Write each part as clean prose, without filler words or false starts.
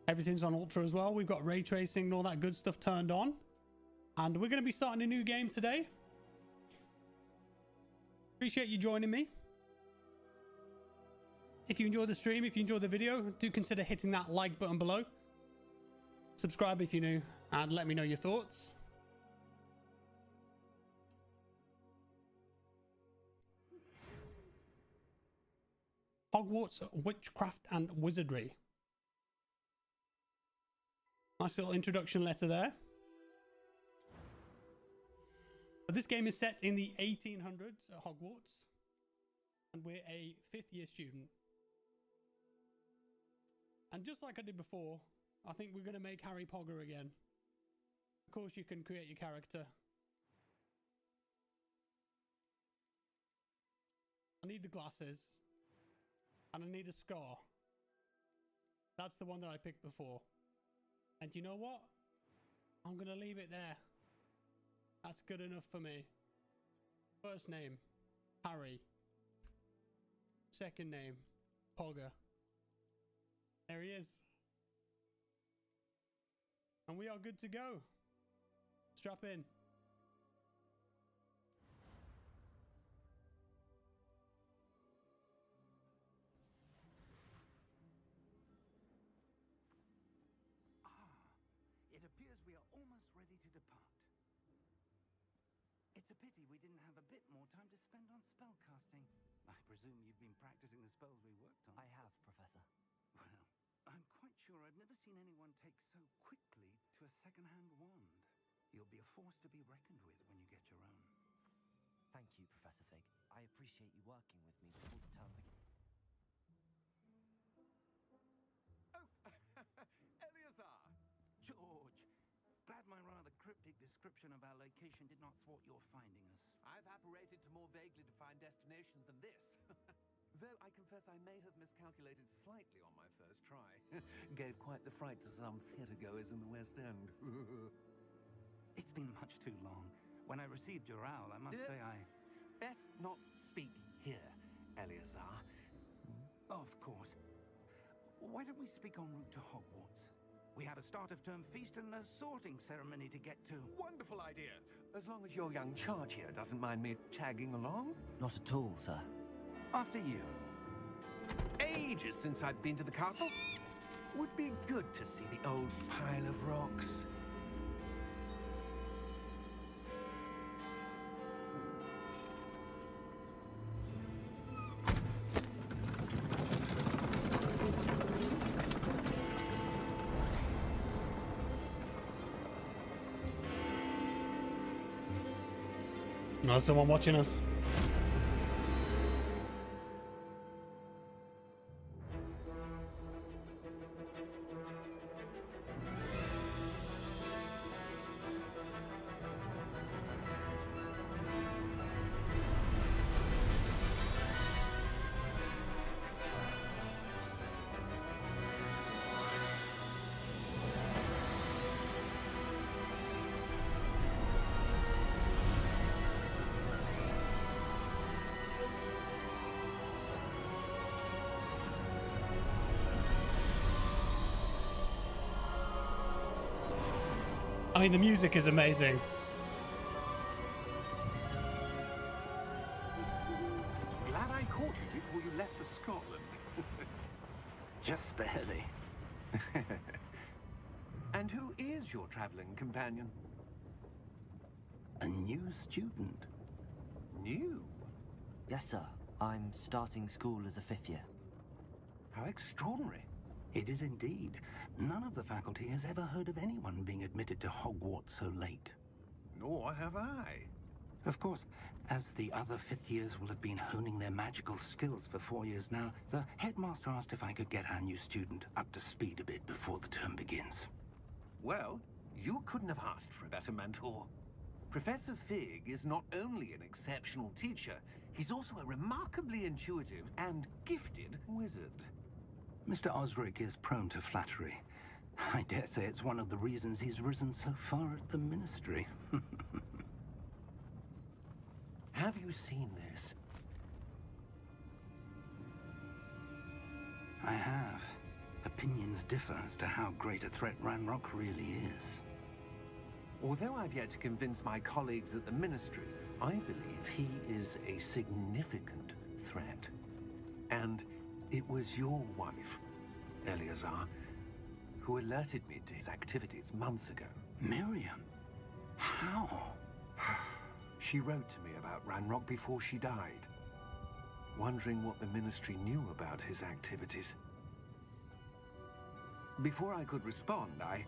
Everything's on ultra as well. We've got ray tracing and all that good stuff turned on. And we're going to be starting a new game today. Appreciate you joining me. If you enjoyed the stream, if you enjoyed the video, do consider hitting that like button below. Subscribe if you're new, and let me know your thoughts. Hogwarts Witchcraft and Wizardry. Nice little introduction letter there. But this game is set in the 1800s at Hogwarts, and we're a 5th year student. And just like I did before, I think we're going to make Harry Potter again. Of course, you can create your character. I need the glasses. And I need a scar. That's the one that I picked before. And you know what? I'm going to leave it there. That's good enough for me. First name, Harry. Second name, Pogger. There he is. And we are good to go. Strap in. It appears we are almost ready to depart. It's a pity we didn't have a bit more time to spend on spellcasting. I presume you've been practicing the spells we worked on. I have, Professor. Well, I'm quite sure I've never seen anyone take so quickly to a second-hand wand. You'll be a force to be reckoned with when you get your own. Thank you, Professor Fig. I appreciate you working with me before the term begins. Oh, Eleazar! George, glad my rather cryptic description of our location did not thwart your finding us. I've apparated to more vaguely defined destinations than this. Though I confess I may have miscalculated slightly on my first try. Gave quite the fright to some theatergoers in the West End. It's been much too long. When I received your owl, I must say I... Best not speak here, Eleazar. Of course. Why don't we speak en route to Hogwarts? We have a start-of-term feast and a sorting ceremony to get to. Wonderful idea. As long as your young charge here doesn't mind me tagging along. Not at all, sir. After you. Ages since I've been to the castle. Would be good to see the old pile of rocks. Oh, someone watching us. I mean, the music is amazing. Glad I caught you before you left for Scotland. Just barely. And who is your traveling companion? A new student. New? Yes, sir. I'm starting school as a 5th year. How extraordinary. It is indeed. None of the faculty has ever heard of anyone being admitted to Hogwarts so late. Nor have I. Of course, as the other 5th years will have been honing their magical skills for 4 years now, the headmaster asked if I could get our new student up to speed a bit before the term begins. Well, you couldn't have asked for a better mentor. Professor Fig is not only an exceptional teacher, he's also a remarkably intuitive and gifted wizard. Mr. Osric is prone to flattery. I dare say it's one of the reasons he's risen so far at the Ministry. Have you seen this? I have. Opinions differ as to how great a threat Ranrock really is. Although I've yet to convince my colleagues at the Ministry, I believe he is a significant threat. And it was your wife, Eleazar, who alerted me to his activities months ago. Miriam? How? She wrote to me about Ranrock before she died, wondering what the Ministry knew about his activities. Before I could respond, I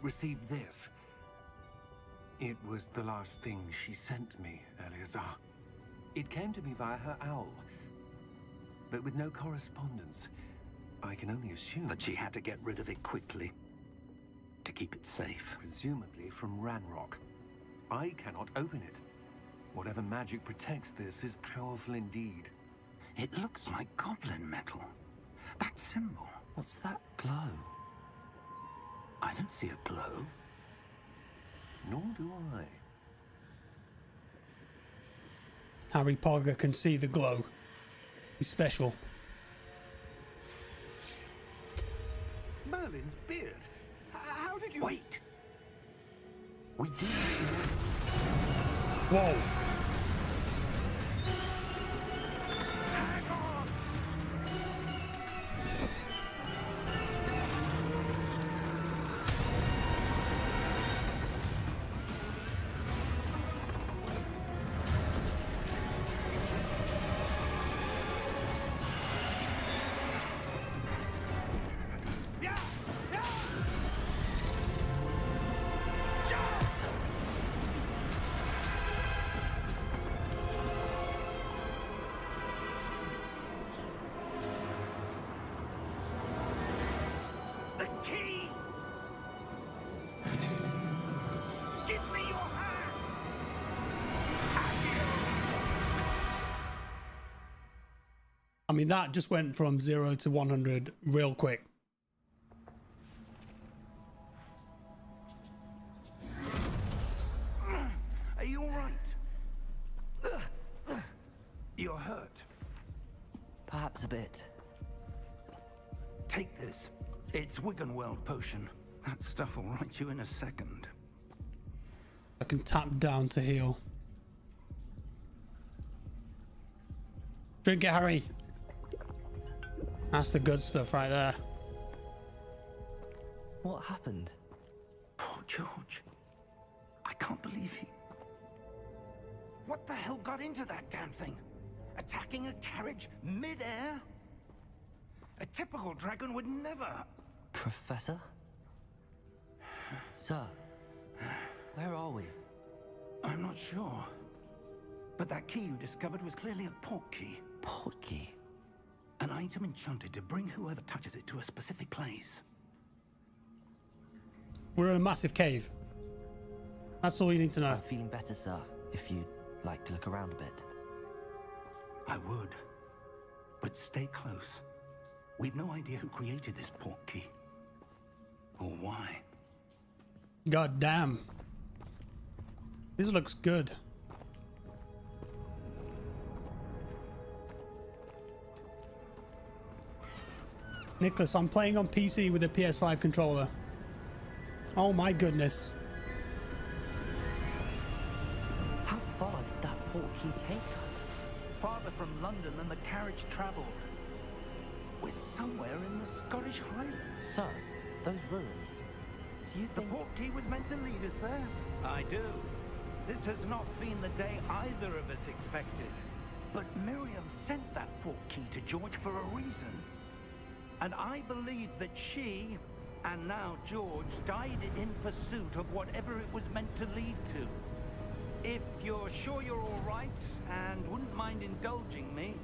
received this. It was the last thing she sent me, Eleazar. It came to me via her owl, but with no correspondence. I can only assume That she had to get rid of it quickly, to keep it safe. presumably from Ranrock. I cannot open it. Whatever magic protects this is powerful indeed. It looks like goblin metal. That symbol. What's that glow? I don't see a glow. Nor do I. Harry Potter can see the glow. He's special. Merlin's beard. How did you... Wait! We do. Whoa. Hang on! The key! Give me your hand! I mean, that just went from 0 to 100 real quick. Are you all right? You're hurt. Perhaps a bit. Take this. It's Wiggenweld potion. That stuff will right you in a second. I can tap down to heal. Drink it, Harry. That's the good stuff right there. What happened? Poor George. I can't believe he... What the hell got into that damn thing? Attacking a carriage mid-air? A typical dragon would never... Professor? Sir, where are we? I'm not sure. But that key you discovered was clearly a port key. Port key? An item enchanted to bring whoever touches it to a specific place. We're in a massive cave. That's all you need to know. I'm feeling better, sir, if you'd like to look around a bit. I would. But stay close. We've no idea who created this port key. Or why. God damn. This looks good. Nicholas, I'm playing on PC with a PS5 controller. Oh my goodness. How far did that port key take us? Farther from London than the carriage travelled. We're somewhere in the Scottish Highlands. Sir, those ruins. Do you The think... port key was meant to lead us there. I do. This has not been the day either of us expected. But Miriam sent that port key to George for a reason. And I believe that she, and now George, died in pursuit of whatever it was meant to lead to. If you're sure you're all right and wouldn't mind indulging me,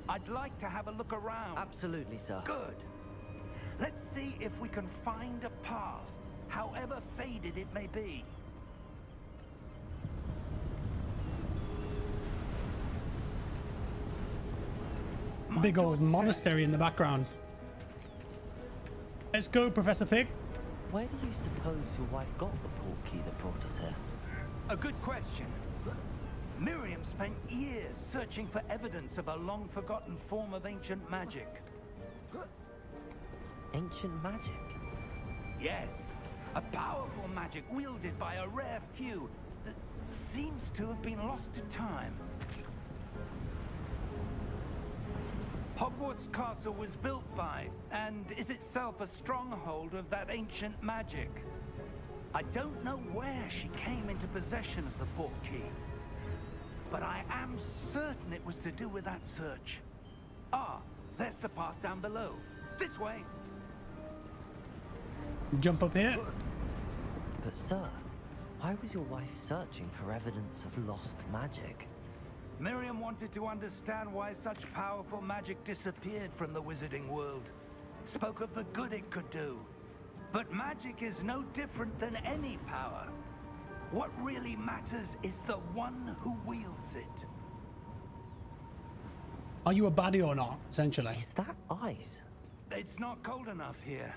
I'd like to have a look around. Absolutely, sir. Good. Let's see if we can find a path, however faded it may be. Big old monastery in the background. Let's go, Professor Fig. Where do you suppose your wife got the port key that brought us here? A good question. Miriam spent years searching for evidence of a long-forgotten form of ancient magic. Ancient magic? Yes, a powerful magic wielded by a rare few that seems to have been lost to time. Hogwarts Castle was built by, and is itself a stronghold of that ancient magic. I don't know where she came into possession of the portkey, but I am certain it was to do with that search. Ah, there's the path down below. This way. Jump up here. But sir, why was your wife searching for evidence of lost magic? Miriam wanted to understand why such powerful magic disappeared from the wizarding world. Spoke of the good it could do. But magic is no different than any power. What really matters is the one who wields it. Are you a baddie or not, essentially? Is that ice? It's not cold enough here.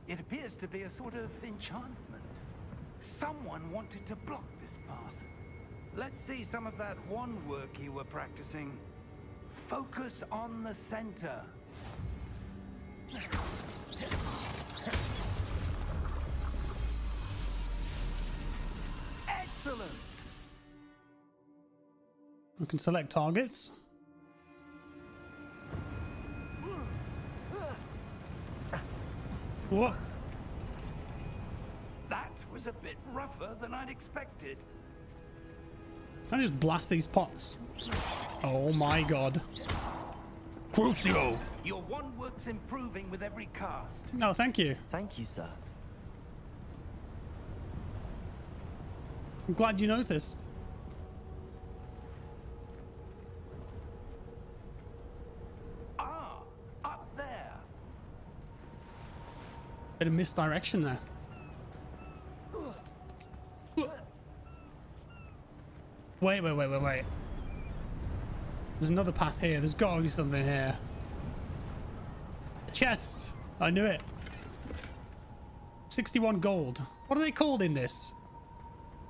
It appears to be a sort of enchantment. Someone wanted to block this path. Let's see some of that wand work you were practicing. Focus on the center. Excellent! We can select targets. What? That was a bit rougher than I'd expected. Can I just blast these pots? Oh my god. Crucio! Your wand work's improving with every cast. No, thank you. Thank you, sir. I'm glad you noticed. Ah, up there. Bit of misdirection there. Wait. There's another path here. There's got to be something here. A chest. I knew it. 61 gold. What are they called in this?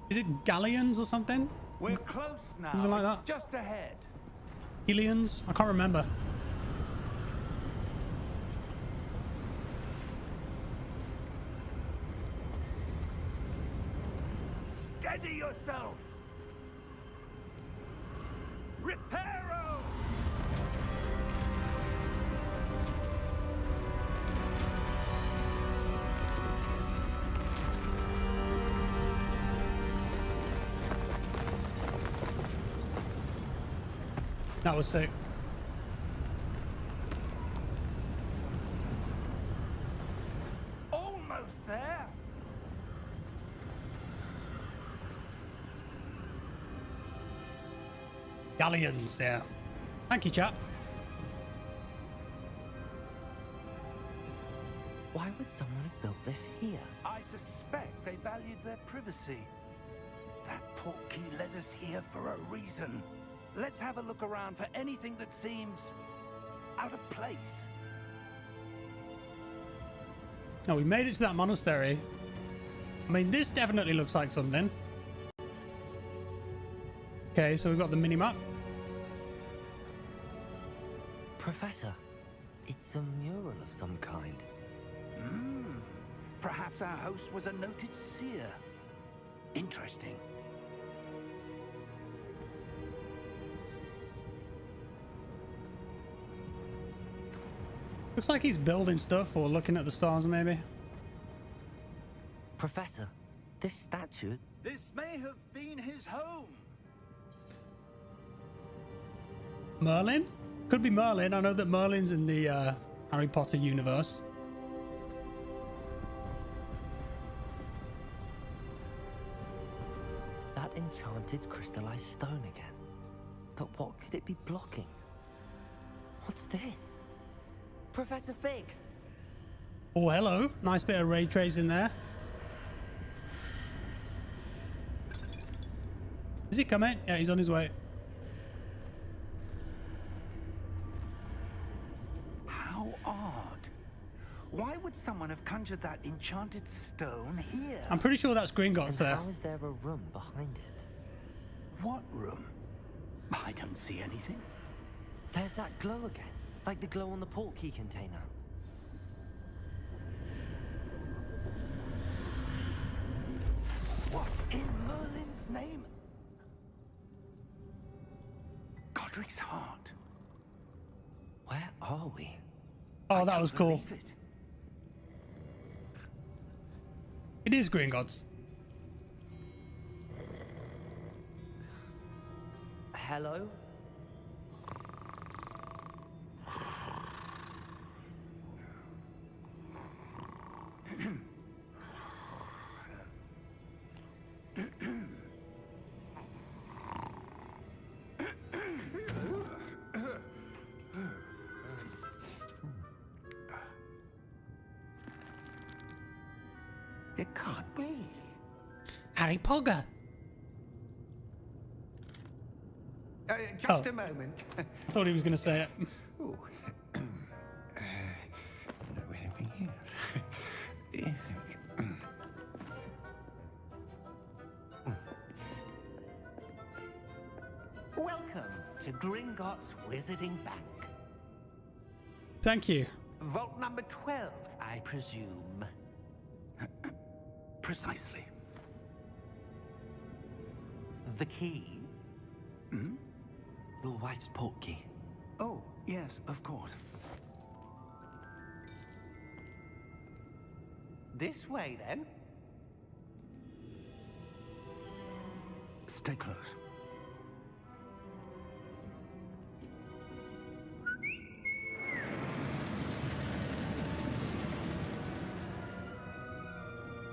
Is it galleons or something? We're close now. Something like It's that. just ahead. Helions? I can't remember. Steady yourself. Reparo! That was sick. Almost there. Galleons, yeah. Thank you, chap. Why would someone have built this here? I suspect they valued their privacy. That portkey led us here for a reason. Let's have a look around for anything that seems out of place. Oh, we made it to that monastery. I mean, this definitely looks like something. Okay, so we've got the mini-map. Professor, it's a mural of some kind. Perhaps our host was a noted seer. Interesting. Looks like he's building stuff or looking at the stars, maybe. Professor, this statue... This may have been his home. Merlin? Could be Merlin. I know that Merlin's in the Harry Potter universe. That enchanted crystallized stone again. But what could it be blocking? What's this? Professor Fig! Oh, hello. Nice bit of ray tracing there. Is he coming? Yeah, he's on his way. How odd. Why would someone have conjured that enchanted stone here? I'm pretty sure that's Gringotts And there. how is there a room behind it? What room? I don't see anything. There's that glow again, like the glow on the portkey container. Godric's name? Godric's heart. Where are we? Oh, that was cool. Believe it. It is Gringotts. Hello? It can't be. Harry Potter. Just a moment. I thought he was going to say it. Ooh. Anything here? Welcome to Gringotts Wizarding Bank. Thank you. Vault number 12, I presume. Precisely. The key? Your wife's portkey. Oh, yes, of course. This way, then. Stay close.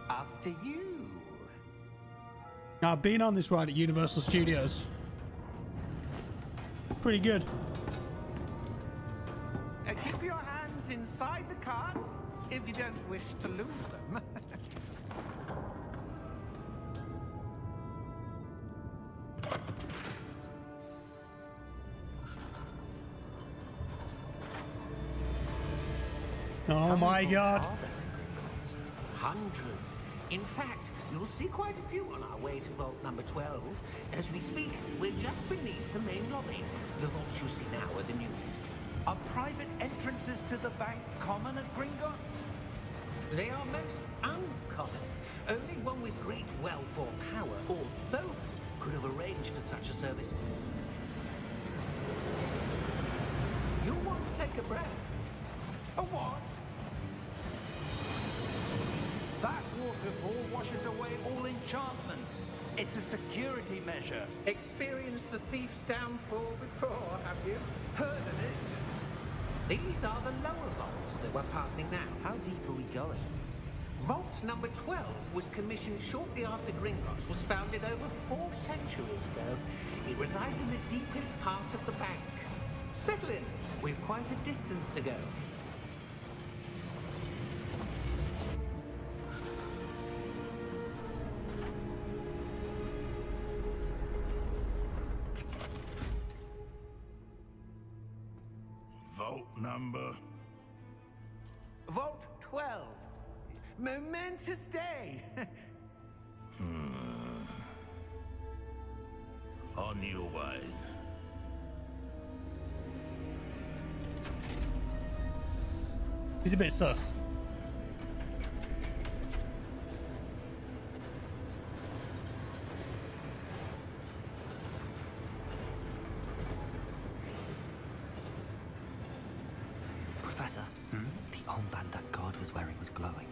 After you. Now, I've been on this ride at Universal Studios. Pretty good. Keep your hands inside the cart if you don't wish to lose them. Oh my god. Hundreds. In fact, you'll see quite a few on our way to vault number 12. As we speak, we're just beneath the main lobby. The vaults you see now are the newest. Are private entrances to the bank common at Gringotts? They are most uncommon. Only one with great wealth or power, or both, could have arranged for such a service. You'll want to take a breath. A what? That waterfall washes away all enchantments. It's a security measure. Experienced the thief's downfall before, have you? Heard of it? These are the lower vaults that we're passing now. How deep are we going? Vault number 12 was commissioned shortly after Gringotts was founded over 4 centuries ago. It resides in the deepest part of the bank. Settle in. We've quite a distance to go. Vault number. Vault 12. Momentous day. On your way. He's a bit sus. Professor, the armband that guard was wearing was glowing.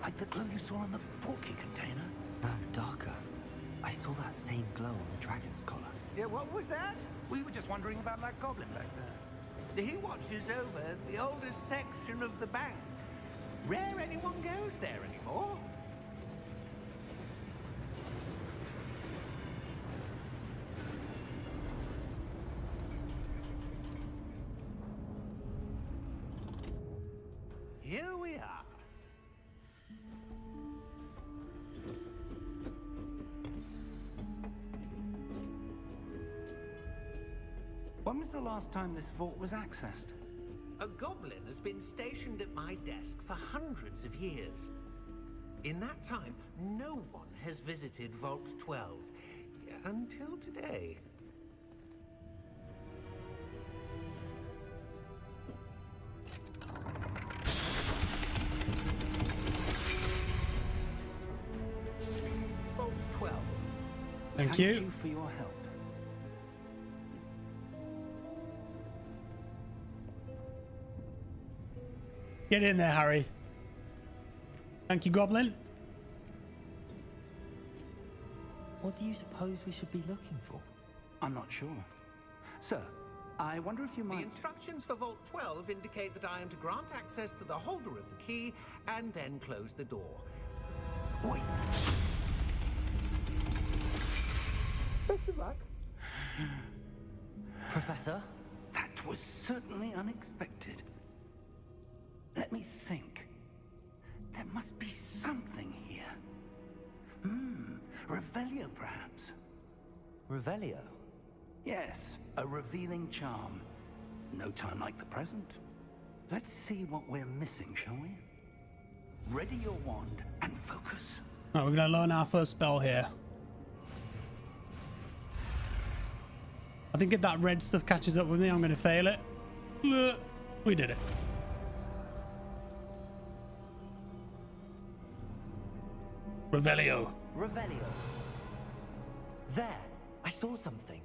Like the glow you saw on the portkey container? No, darker. I saw that same glow on the dragon's collar. Yeah, what was that? We were just wondering about that goblin back there. He watches over the oldest section of the bank. Rare anyone goes there anymore. Here we are. When was the last time this vault was accessed? A goblin has been stationed at my desk for hundreds of years. In that time, no one has visited Vault 12 until today. Vault 12. Thank you. for your help. Get in there, Harry. Thank you, Goblin. What do you suppose we should be looking for? I'm not sure. Sir, I wonder if you The might... instructions for Vault 12 indicate that I am to grant access to the holder of the key and then close the door. Wait. Professor? That was certainly unexpected. Let me think. There must be something here. Revelio, perhaps. Revelio? Yes, a revealing charm. No time like the present. Let's see what we're missing, shall we? Ready your wand and focus. Right, we're going to learn our first spell here. I think if that red stuff catches up with me, I'm going to fail it. We did it. Revelio. Revelio. There, I saw something.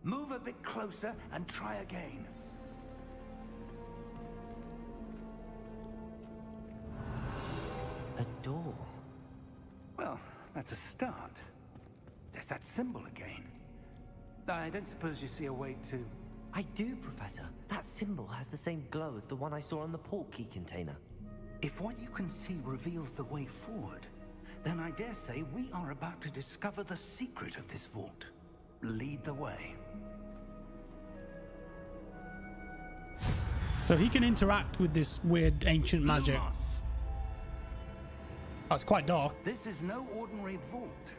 Move a bit closer and try again. A door. Well, that's a start. There's that symbol again. I don't suppose you see a way to... I do, Professor. That symbol has the same glow as the one I saw on the port key container. If what you can see reveals the way forward, then I dare say we are about to discover the secret of this vault. Lead the way. So he can interact with this weird ancient magic. Lumos. Oh, it's quite dark. This is no ordinary vault.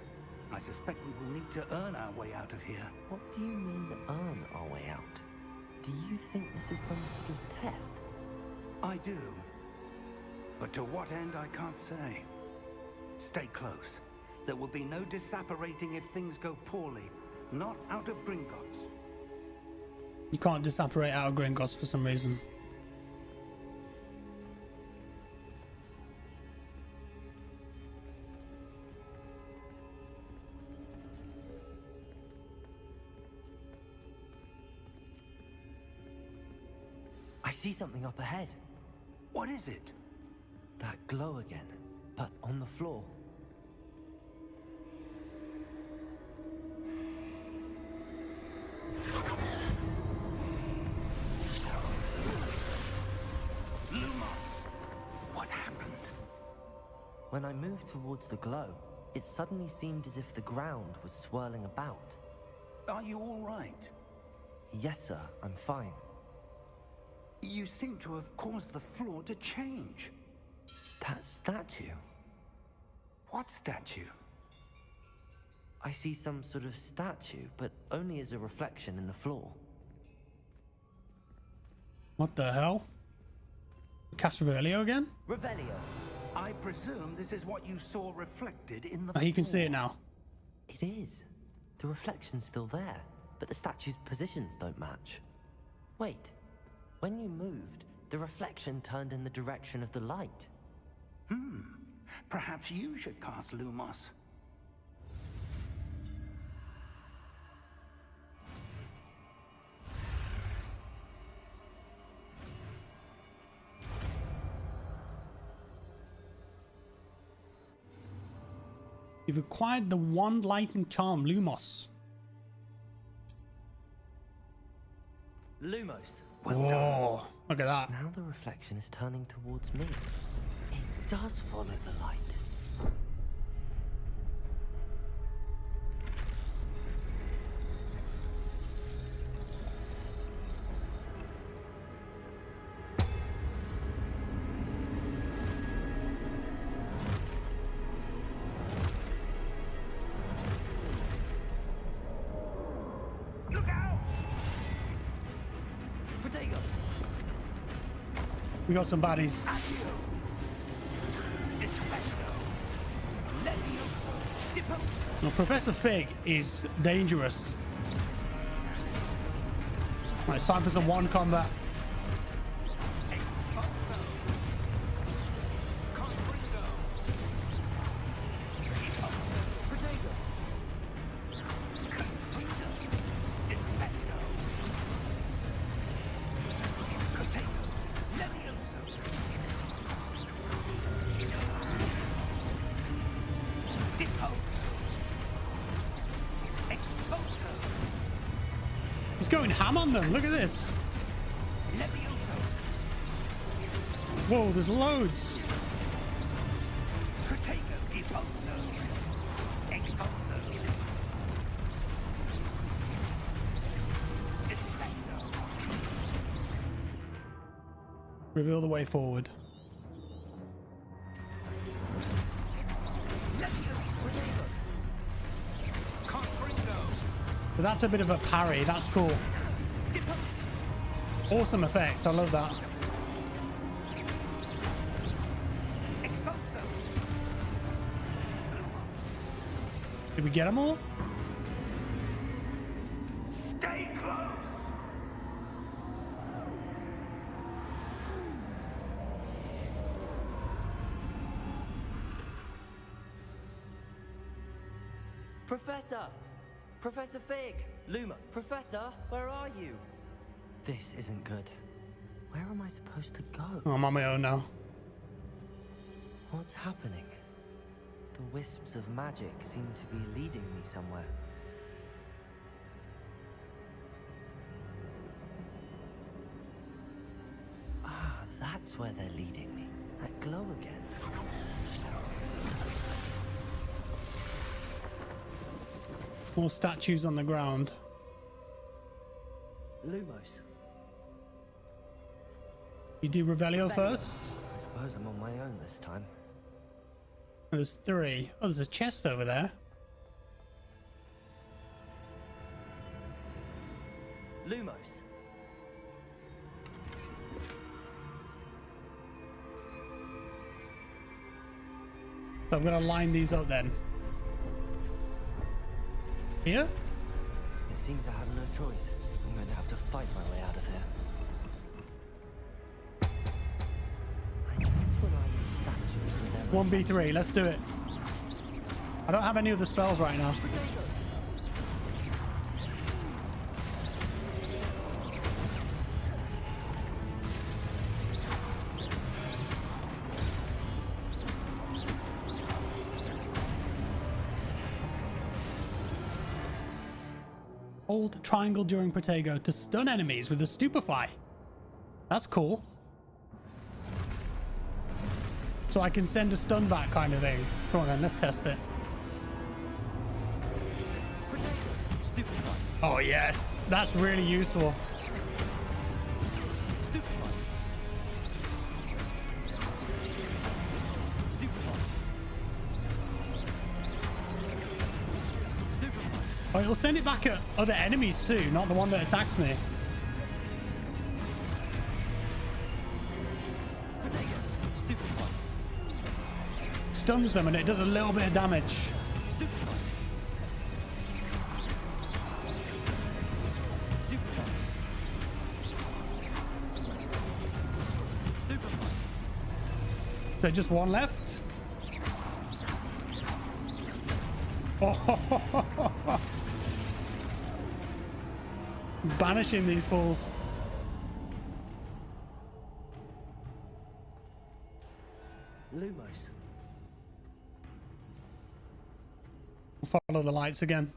I suspect we will need to earn our way out of here. What do you mean, earn our way out? Do you think this is some sort of test? I do. But to what end, I can't say. Stay close. There will be no disapparating if things go poorly. Not out of Gringotts. You can't disapparate out of Gringotts for some reason. I see something up ahead. What is it? That glow again, but on the floor. Lumos! What happened? When I moved towards the glow, it suddenly seemed as if the ground was swirling about. Are you all right? Yes, sir, I'm fine. You seem to have caused the floor to change. That statue. What statue? I see some sort of statue, but only as a reflection in the floor. What the hell? Cast Revelio again? Revelio. I presume this is what you saw reflected in the Oh, he can floor. see it now. It is. The reflection's still there, but the statue's positions don't match. Wait. When you moved, the reflection turned in the direction of the light. Perhaps you should cast Lumos. You've acquired the wand lighting charm, Lumos. Lumos. Well done. Oh, look at that. Now the reflection is turning towards me. It does follow the light. Look out! Protego! We got some baddies. Accio! Defendo! Levioso! Deposo! Now, Professor Fig is dangerous. Right, it's time for some wand combat. Exposo! Confringo! Protego! going ham on them. Look at this. Whoa, there's loads. Reveal the way forward. So that's a bit of a parry. That's cool. Awesome effect. I love that. Did we get them all? Stay close. Professor! Professor Fig! Luma! Professor, where are you? This isn't good. Where am I supposed to go? Oh, I'm on my own now. What's happening? The wisps of magic seem to be leading me somewhere. Ah, that's where they're leading me. That glow again. More statues on the ground. Lumos. You do Revelio first? I suppose I'm on my own this time. There's 3. Oh, there's a chest over there. Lumos. So I'm gonna line these up then. Here? It seems I have no choice. I'm going to have to fight my way out of here. I need to align these statues with their 1v3, let's do it. I don't have any of the spells right now. Hold triangle during Protego to stun enemies with a stupefy. That's cool. So I can send a stun back kind of thing. Come on then, let's test it. Oh yes, that's really useful. Oh, it'll send it back at other enemies too, not the one that attacks me. Stuns them and it does a little bit of damage. So just one left? Oh, banishing these fools. Lumos. Follow the lights again.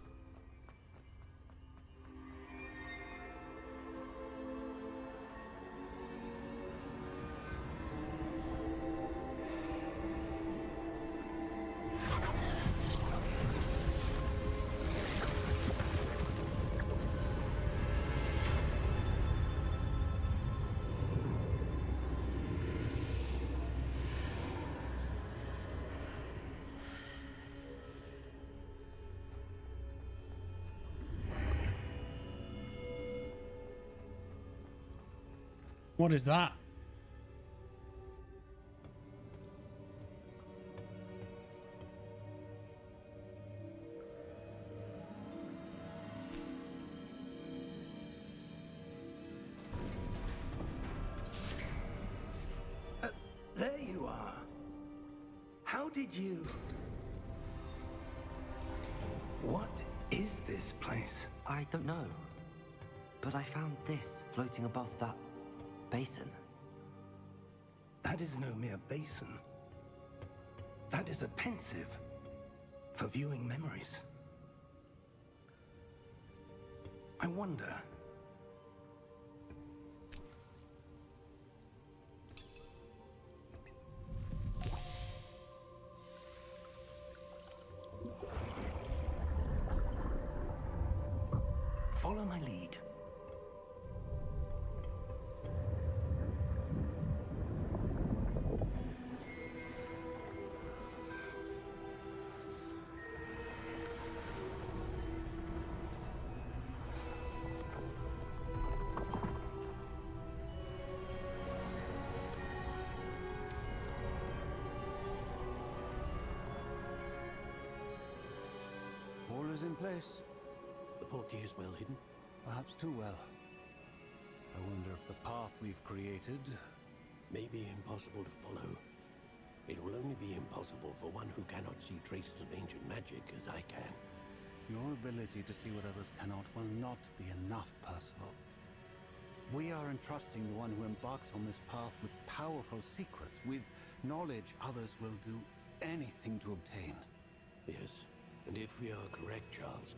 What is that? There you are. How did you... What is this place? I don't know. But I found this floating above that basin. That is no mere basin. That is a pensive for viewing memories. I wonder Follow my lead. All is in place. The portkey is well hidden. Perhaps too well. I wonder if the path we've created... May be impossible to follow. It will only be impossible for one who cannot see traces of ancient magic as I can. Your ability to see what others cannot will not be enough, Percival. We are entrusting the one who embarks on this path with powerful secrets, with knowledge others will do anything to obtain. Yes, and if we are correct, Charles,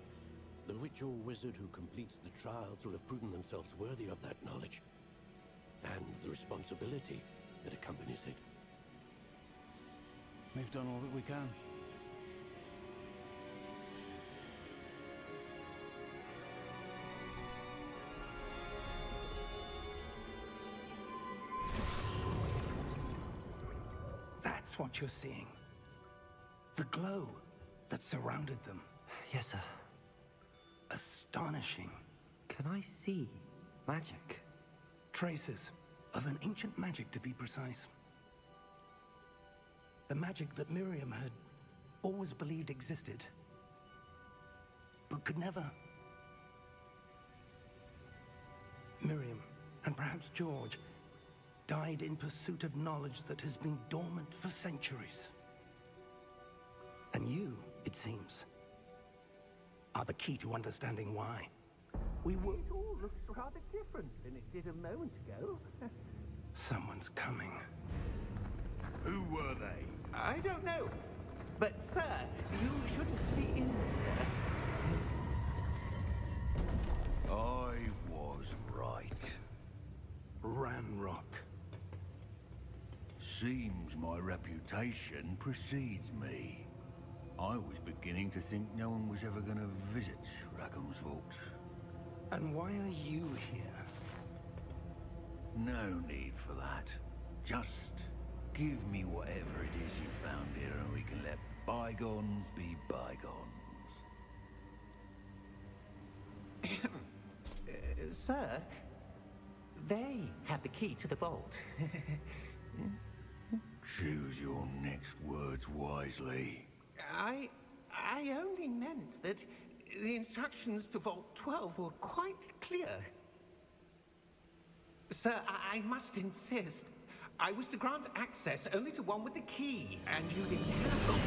the ritual wizard who completes the trials will have proven themselves worthy of that knowledge, and the responsibility that accompanies it. We've done all that we can. That's what you're seeing. The glow that surrounded them. Yes, sir. Astonishing. Can I see magic? Traces of an ancient magic, to be precise. The magic that Miriam had always believed existed, but could never. Miriam, and perhaps George, died in pursuit of knowledge that has been dormant for centuries. And you, it seems, are the key to understanding why. We were... It all looks rather different than it did a moment ago. Someone's coming. Who were they? I don't know. But, sir, you shouldn't be in here. I was right. Ranrock. Seems my reputation precedes me. I was beginning to think no one was ever going to visit Rackham's vault. And why are you here? No need for that. Just give me whatever it is you found here and we can let bygones be bygones. Sir, they have the key to the vault. Choose your next words wisely. I only meant that the instructions to Vault 12 were quite clear. Sir, I must insist. I was to grant access only to one with the key, and you didn't have them.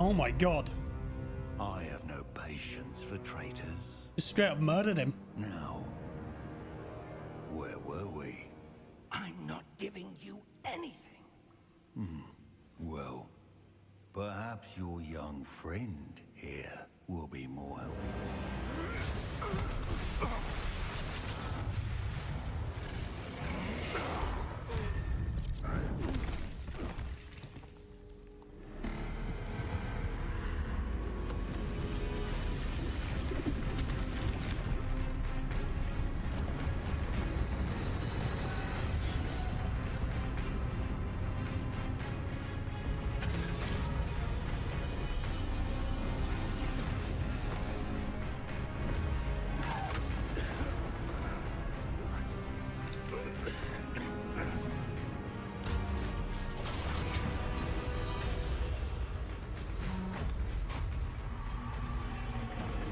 Oh my god. I have no patience for traitors. Just straight up murdered him. Now, where were we? I'm not giving you anything. Well, perhaps your young friend here will be more helpful.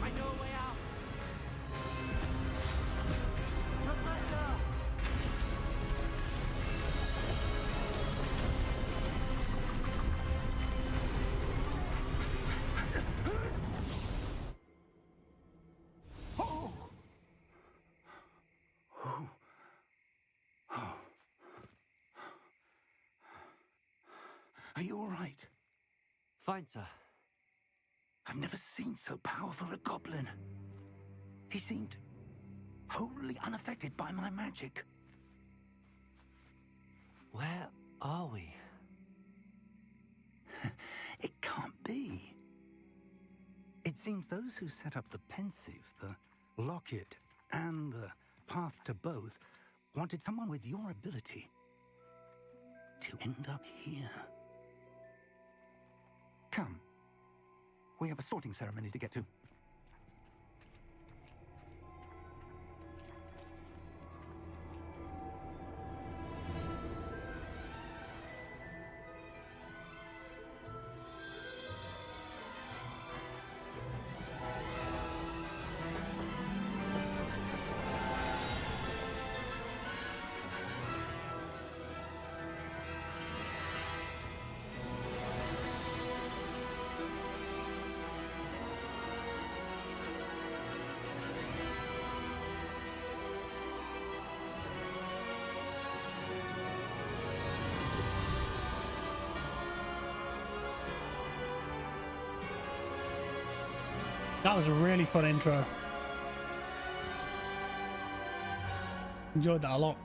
I know a way out. Professor! Are you all right? Fine, sir. I've never seen so powerful a goblin. He seemed wholly unaffected by my magic. Where are we? It can't be. It seems those who set up the pensive, the locket, and the path to both wanted someone with your ability to end up here. Come. We have a sorting ceremony to get to. That was a really fun intro. Enjoyed that a lot.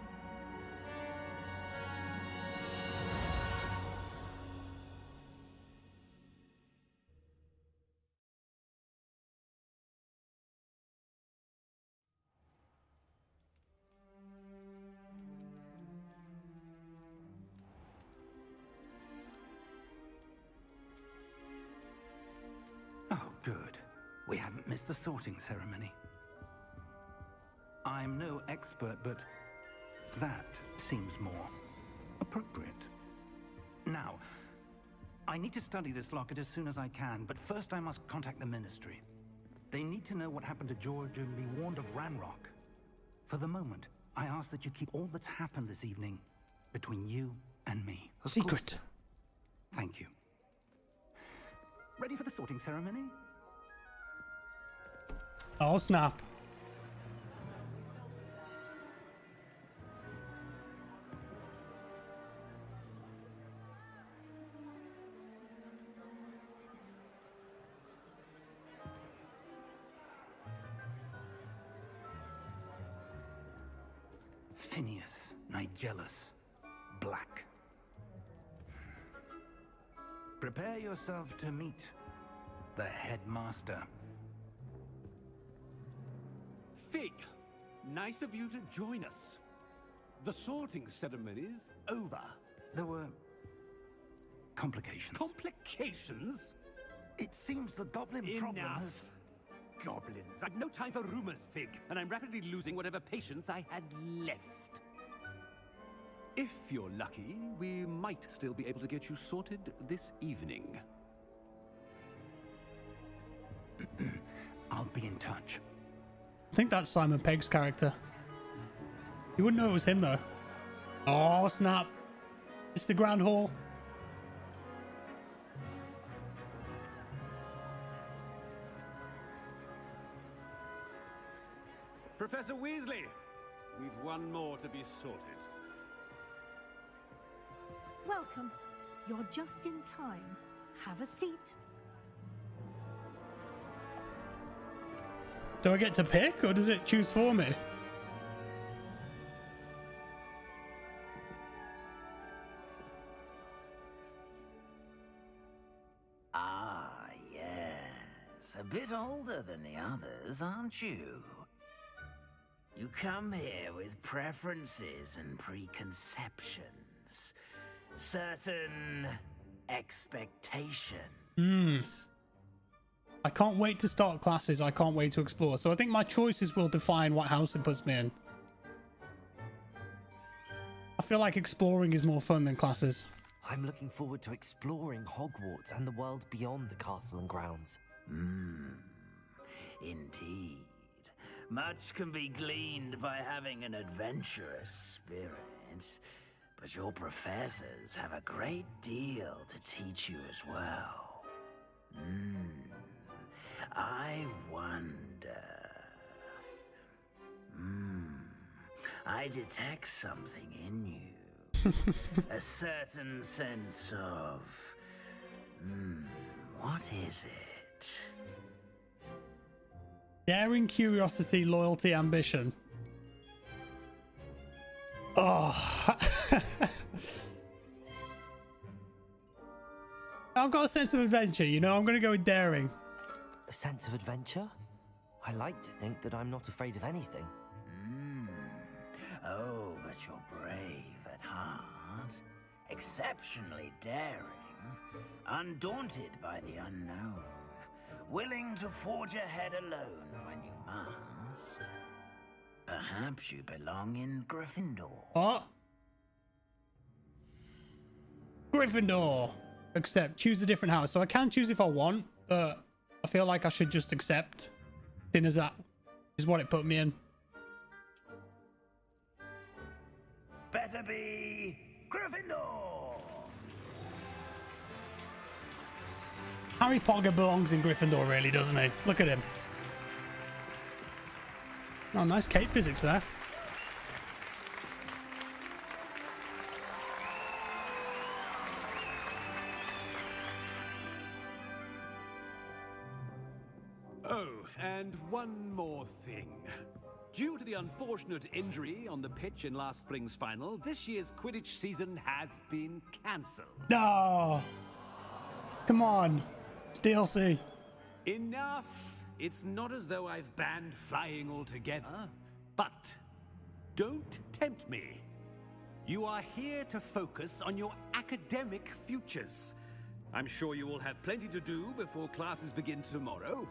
Oh, good. We haven't missed the sorting ceremony. I'm no expert, but that seems more appropriate. Now, I need to study this locket as soon as I can, but first I must contact the Ministry. They need to know what happened to George and be warned of Ranrock. For the moment, I ask that you keep all that's happened this evening between you and me. Secret. Course. Thank you. Ready for the sorting ceremony? Oh, snap. Phineas, Nigellus, Black. Prepare yourself to meet the headmaster. Fig, nice of you to join us. The sorting ceremony's over. There were complications. Complications? It seems the goblin problem Enough. has... Goblins. I've no time for rumors, Fig, and I'm rapidly losing whatever patience I had left. If you're lucky, we might still be able to get you sorted this evening. I'll be in touch. I think that's Simon Pegg's character. You wouldn't know it was him, though. Oh, snap. It's the Grand Hall. Professor Weasley, we've one more to be sorted. Welcome. You're just in time. Have a seat. Do I get to pick, or does it choose for me? Ah, yes. A bit older than the others, aren't you? You come here with preferences and preconceptions. Certain expectations. I can't wait to start classes. I can't wait to explore. So I think my choices will define what house it puts me in. I feel like exploring is more fun than classes. I'm looking forward to exploring Hogwarts and the world beyond the castle and grounds. Indeed. Much can be gleaned by having an adventurous spirit, but your professors have a great deal to teach you as well. I wonder... I detect something in you. A certain sense of... what is it? Daring, curiosity, loyalty, ambition. Oh. I've got a sense of adventure, you know? I'm going to go with daring. A sense of adventure? I like to think that I'm not afraid of anything. Oh, but you're brave at heart. Exceptionally daring. Undaunted by the unknown. Willing to forge ahead alone when you must. Perhaps you belong in Gryffindor. What? Gryffindor. Accept. Choose a different house. So I can choose if I want, but I feel like I should just accept. Seeing as that is what it put me in. Better be Gryffindor. Harry Potter belongs in Gryffindor, really, doesn't he? Look at him. Oh, nice cape physics there. Oh, and one more thing. Due to the unfortunate injury on the pitch in last spring's final, this year's Quidditch season has been cancelled. No. Come on. It's DLC. Enough. It's not as though I've banned flying altogether, but don't tempt me. You are here to focus on your academic futures. I'm sure you will have plenty to do before classes begin tomorrow.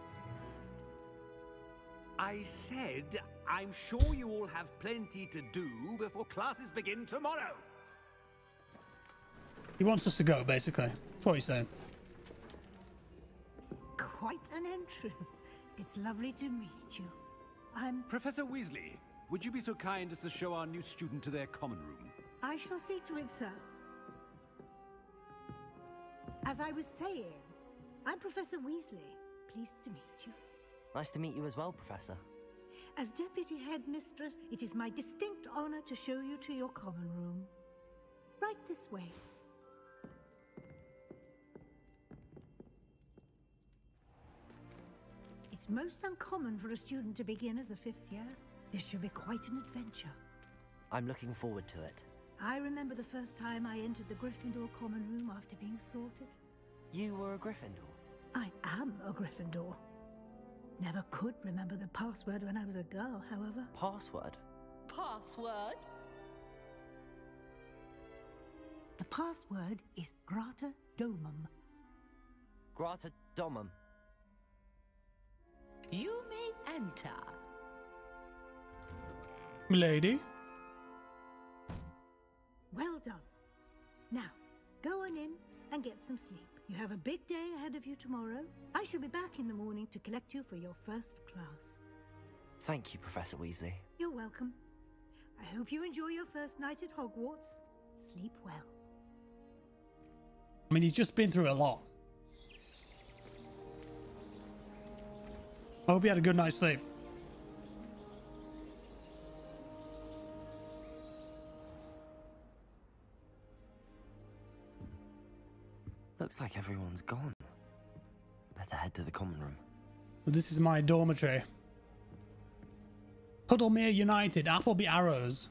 I said, I'm sure you all have plenty to do before classes begin tomorrow. He wants us to go, basically. That's what he's saying. Quite an entrance. It's lovely to meet you. I'm... Professor Weasley, would you be so kind as to show our new student to their common room? I shall see to it, sir. As I was saying, I'm Professor Weasley. Pleased to meet you. Nice to meet you as well, Professor. As Deputy Headmistress, it is my distinct honor to show you to your common room. Right this way. It's most uncommon for a student to begin as a 5th year. This should be quite an adventure. I'm looking forward to it. I remember the first time I entered the Gryffindor common room after being sorted. You were a Gryffindor? I am a Gryffindor. Never could remember the password when I was a girl, however. Password? Password? The password is Grata Domum. Grata Domum. You may enter. Milady? Well done. Now, go on in and get some sleep. You have a big day ahead of you tomorrow. I shall be back in the morning to collect you for your first class. Thank you, Professor Weasley. You're welcome. I hope you enjoy your first night at Hogwarts. Sleep well. I mean, he's just been through a lot. I hope he had a good night's sleep. Looks like everyone's gone. Better head to the common room. Well, this is my dormitory. Puddlemere United, Appleby Arrows.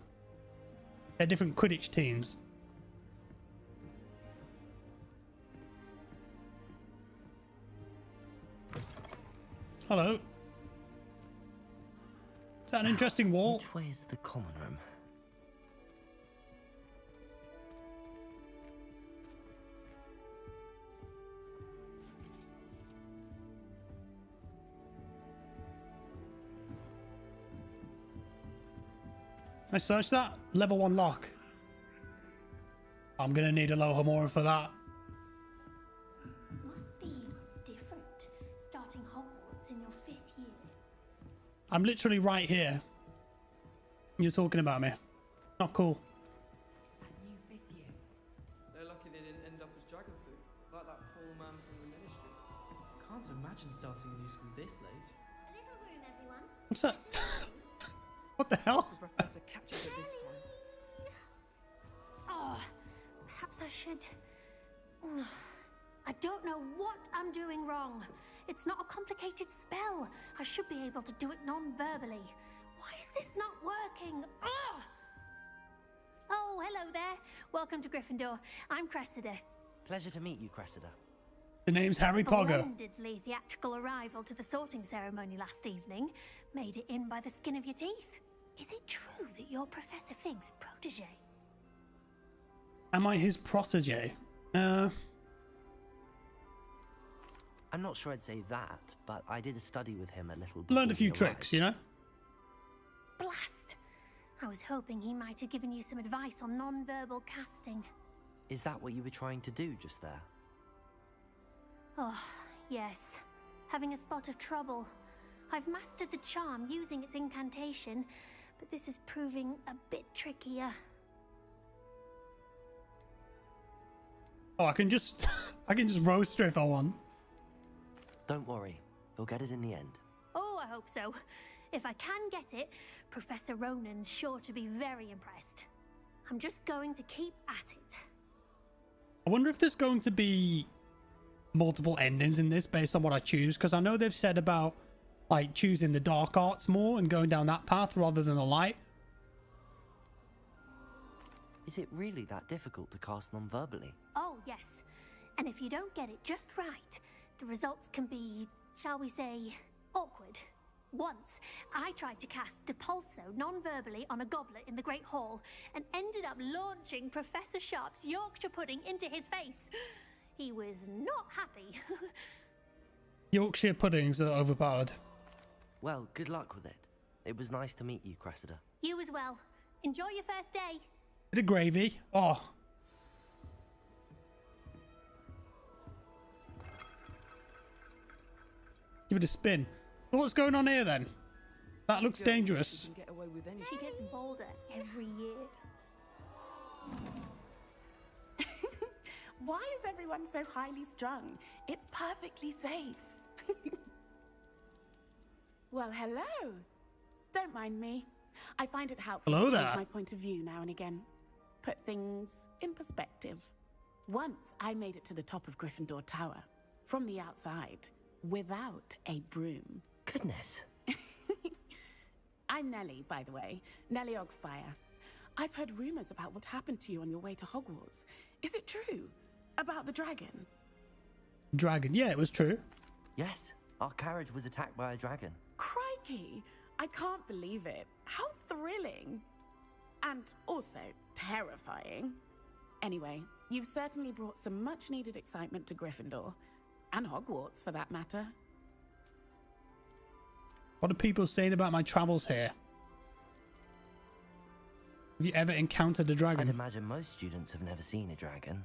They're different Quidditch teams. Hello. Is that an interesting wall? Which way is the common room? I searched that. Level 1 lock. I'm gonna need a Alohamora for that. Must be different starting Hogwarts in your 5th year. I'm literally right here. You're talking about me. Not cool. That new 5th year. They're lucky they didn't end up as dragon food, like that poor man from the ministry. Can't imagine starting a new school this late. A little room, everyone. What's that? What the hell? The professor catches it this time. Oh, perhaps I should. I don't know what I'm doing wrong. It's not a complicated spell. I should be able to do it non-verbally. Why is this not working? Oh, hello there. Welcome to Gryffindor. I'm Cressida. Pleasure to meet you, Cressida. The name's Harry Potter. Splendidly theatrical arrival to the sorting ceremony last evening. Made it in by the skin of your teeth. Is it true that you're Professor Fig's protege? Am I his protege? I'm not sure I'd say that, but I did a study with him a little. Learned a few tricks, you know? Blast! I was hoping he might have given you some advice on non-verbal casting. Is that what you were trying to do just there? Oh, yes. Having a spot of trouble. I've mastered the charm using its incantation, but this is proving a bit trickier. Oh, I can just roast her if I want. Don't worry, you'll get it in the end. Oh, I hope so. If I can get it, Professor Ronan's sure to be very impressed. I'm just going to keep at it. I wonder if there's going to be multiple endings in this based on what I choose, because I know they've said about like choosing the dark arts more and going down that path rather than the light. Is it really that difficult to cast non-verbally? Oh, yes. And if you don't get it just right, the results can be, shall we say, awkward. Once, I tried to cast Depulso non-verbally on a goblet in the Great Hall and ended up launching Professor Sharp's Yorkshire pudding into his face. He was not happy. Yorkshire puddings are overpowered. Well, good luck with it. It was nice to meet you, Cressida. You as well. Enjoy your first day. Bit of gravy. Oh. Give it a spin. What's going on here then? That looks dangerous. She gets bolder every year. Why is everyone so highly strung? It's perfectly safe. Well, hello. Don't mind me. I find it helpful Hello to change there. my point of view now and again. Put things in perspective. Once I made it to the top of Gryffindor Tower, from the outside, without a broom. Goodness. I'm Nellie, by the way. Nellie Ogspire. I've heard rumors about what happened to you on your way to Hogwarts. Is it true? About the dragon? Dragon. Yeah, it was true. Yes, our carriage was attacked by a dragon. Crikey! I can't believe it. How thrilling! And also terrifying. Anyway, you've certainly brought some much-needed excitement to Gryffindor. And Hogwarts, for that matter. What are people saying about my travels here? Have you ever encountered a dragon? I'd imagine most students have never seen a dragon.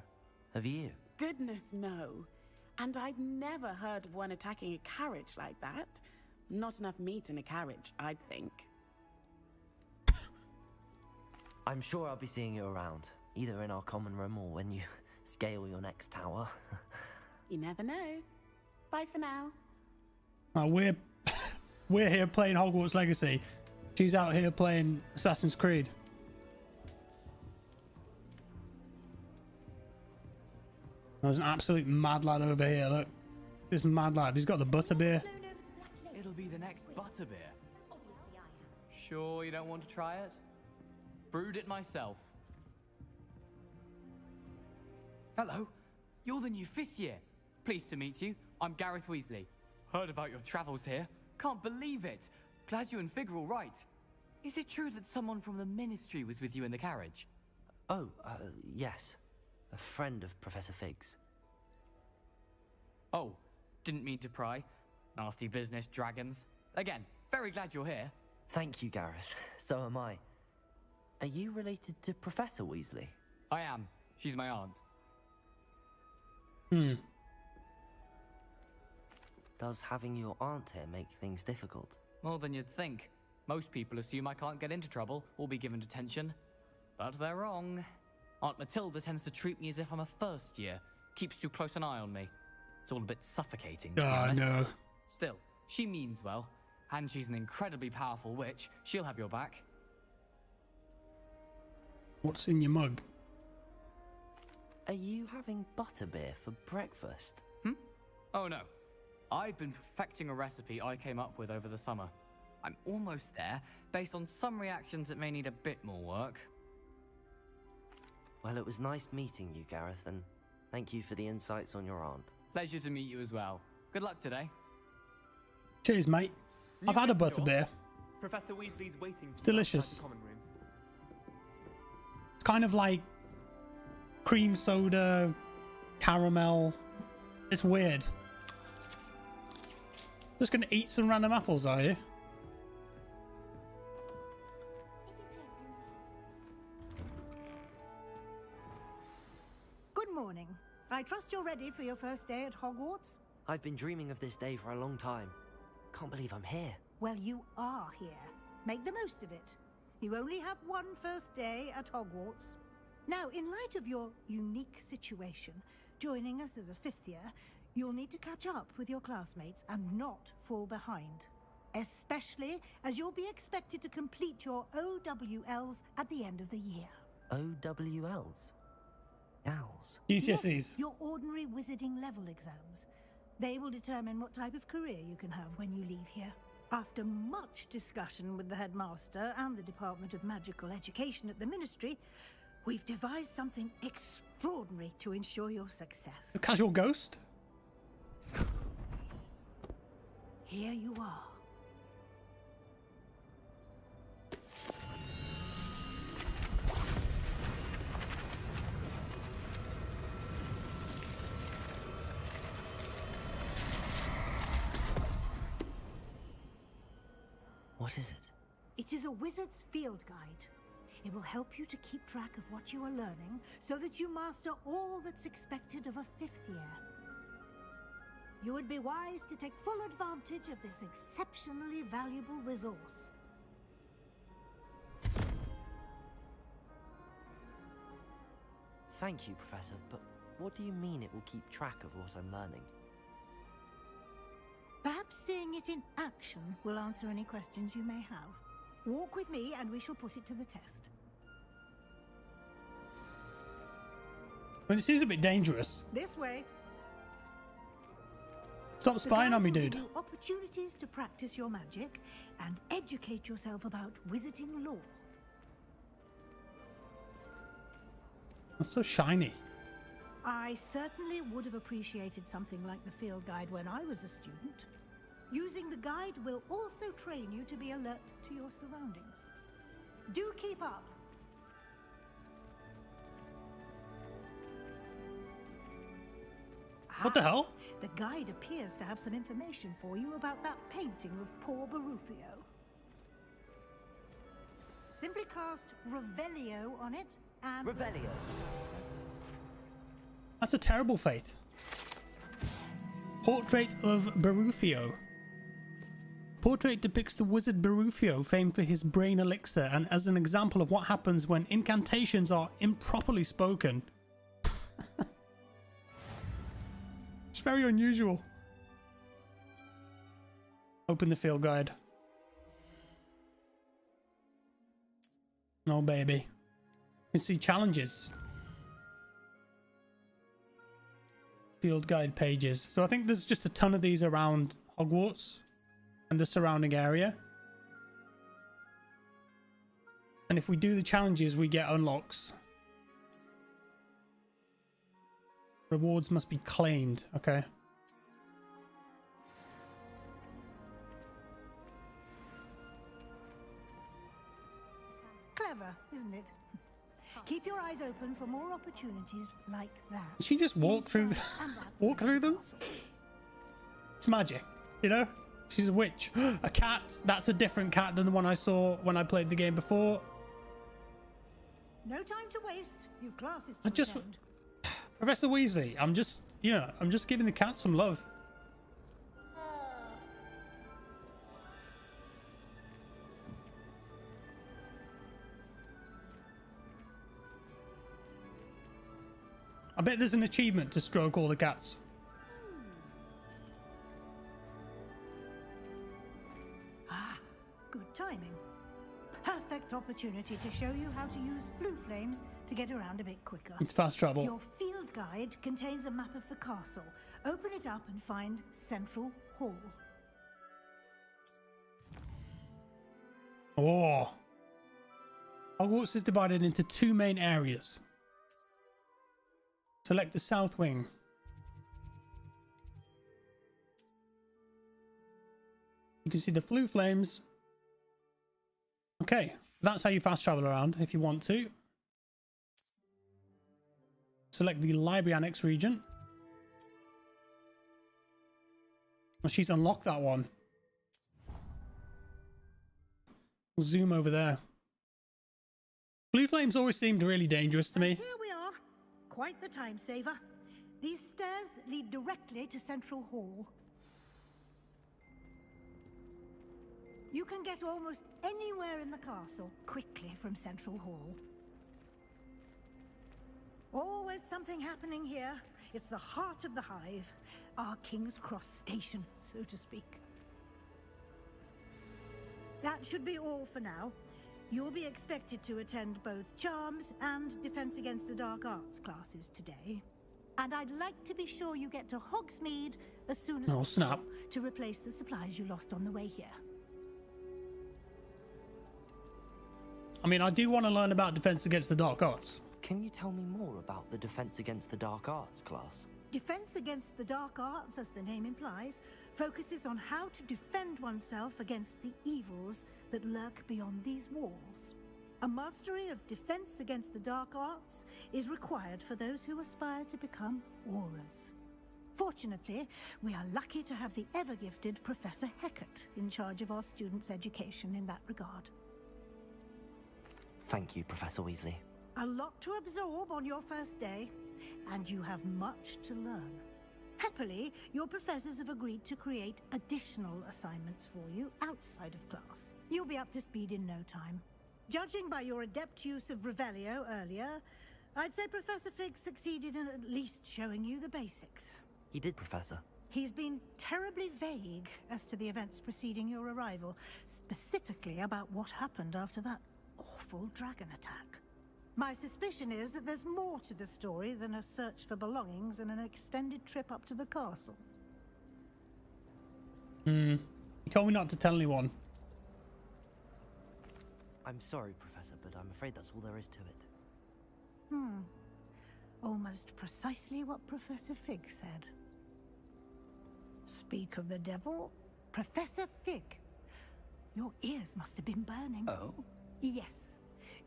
Have you? Goodness, no. And I've never heard of one attacking a carriage like that. Not enough meat in a carriage, I'd think. I'm sure I'll be seeing you around, either in our common room or when you scale your next tower. You never know. Bye for now. We're here playing Hogwarts Legacy. She's out here playing Assassin's Creed. There's an absolute mad lad over here. Look, this mad lad. He's got the butterbeer. It'll be the next butterbeer. Sure you don't want to try it? Brewed it myself. Hello, you're the new 5th year. Pleased to meet you. I'm Gareth Weasley. Heard about your travels here. Can't believe it. Glad you and Fig are all right. Is it true that someone from the Ministry was with you in the carriage? Oh, yes. A friend of Professor Fig's. Oh, didn't mean to pry. Nasty business, dragons. Again, very glad you're here. Thank you, Gareth. So am I. Are you related to Professor Weasley? I am. She's my aunt. Does having your aunt here make things difficult? More than you'd think. Most people assume I can't get into trouble or be given detention. But they're wrong. Aunt Matilda tends to treat me as if I'm a first year. Keeps too close an eye on me. It's all a bit suffocating, to be honest. No. Still, she means well. And she's an incredibly powerful witch. She'll have your back. What's in your mug? Are you having butterbeer for breakfast? Oh no. I've been perfecting a recipe I came up with over the summer. I'm almost there. Based on some reactions, it may need a bit more work. Well, it was nice meeting you, Gareth, and thank you for the insights on your aunt. Pleasure to meet you as well. Good luck today. Cheers, mate. I've had a butterbeer. Professor Weasley's waiting. It's delicious. Common room. It's kind of like cream soda, caramel. It's weird. Just gonna eat some random apples, are you? Good morning. I trust you're ready for your first day at Hogwarts? I've been dreaming of this day for a long time. Can't believe I'm here. Well, you are here. Make the most of it. You only have one first day at Hogwarts. Now, in light of your unique situation, joining us as a fifth year, you'll need to catch up with your classmates and not fall behind. Especially as you'll be expected to complete your OWLs at the end of the year. OWLs? Owls? GCSEs. Yes, your ordinary wizarding level exams. They will determine what type of career you can have when you leave here. After much discussion with the headmaster and the Department of Magical Education at the Ministry, we've devised something extraordinary to ensure your success. A casual ghost? Here you are. What is it? It is a wizard's field guide. It will help you to keep track of what you are learning so that you master all that's expected of a fifth year. You would be wise to take full advantage of this exceptionally valuable resource. Thank you, Professor, but what do you mean it will keep track of what I'm learning? Perhaps seeing it in action will answer any questions you may have. Walk with me and we shall put it to the test. But it seems a bit dangerous. This way. Stop spying on me, dude. Give you opportunities to practice your magic and educate yourself about wizarding lore. That's so shiny. I certainly would have appreciated something like the field guide when I was a student. Using the guide will also train you to be alert to your surroundings. Do keep up. What the hell? The guide appears to have some information for you about that painting of poor Barufio. Simply cast Revelio on it and... Revelio. That's a terrible fate. Portrait of Barufio. Portrait depicts the wizard Barufio, famed for his brain elixir, and as an example of what happens when incantations are improperly spoken. It's very unusual. Open the field guide. Oh, baby. You can see challenges. Field guide pages. So I think there's just a ton of these around Hogwarts and the surrounding area. And if we do the challenges, we get unlocks. Rewards must be claimed. Okay. Clever, isn't it? Keep your eyes open for more opportunities like that. Did she just walk through them? It's magic, you know? She's a witch. A cat. That's a different cat than the one I saw when I played the game before. No time to waste. You've classes to I just... attend. Professor Weasley, I'm just giving the cat some love. I bet there's an achievement to stroke all the cats. Ah, good timing. Perfect opportunity to show you how to use flue flames to get around a bit quicker. It's fast travel. Your field guide contains a map of the castle. Open it up and find Central Hall. Oh. Hogwarts is divided into two main areas. Select the south wing. You can see the flue flames. Okay, that's how you fast travel around if you want to. Select the library annex region. Oh, she's unlocked that one. We'll zoom over there. Blue flames always seemed really dangerous to me. Here we are. Quite the time saver. These stairs lead directly to Central Hall. You can get almost anywhere in the castle quickly from Central Hall. Always something happening here. It's the heart of the Hive, our King's Cross station, so to speak. That should be all for now. You'll be expected to attend both Charms and Defense Against the Dark Arts classes today. And I'd like to be sure you get to Hogsmeade as soon as possible to replace the supplies you lost on the way here. I mean, I do want to learn about Defense Against the Dark Arts. Can you tell me more about the Defense Against the Dark Arts class? Defense Against the Dark Arts, as the name implies, focuses on how to defend oneself against the evils that lurk beyond these walls. A mastery of Defense Against the Dark Arts is required for those who aspire to become Aurors. Fortunately, we are lucky to have the ever-gifted Professor Hecat in charge of our students' education in that regard. Thank you, Professor Weasley. A lot to absorb on your first day, and you have much to learn. Happily, your professors have agreed to create additional assignments for you outside of class. You'll be up to speed in no time. Judging by your adept use of Revelio earlier, I'd say Professor Fig succeeded in at least showing you the basics. He did, Professor. He's been terribly vague as to the events preceding your arrival, specifically about what happened after that awful dragon attack. My suspicion is that there's more to the story than a search for belongings and an extended trip up to the castle. He told me not to tell anyone. I'm sorry, Professor, but I'm afraid that's all there is to it. Almost precisely what Professor Fig said. Speak of the devil, Professor Fig. Your ears must have been burning. Oh? Yes.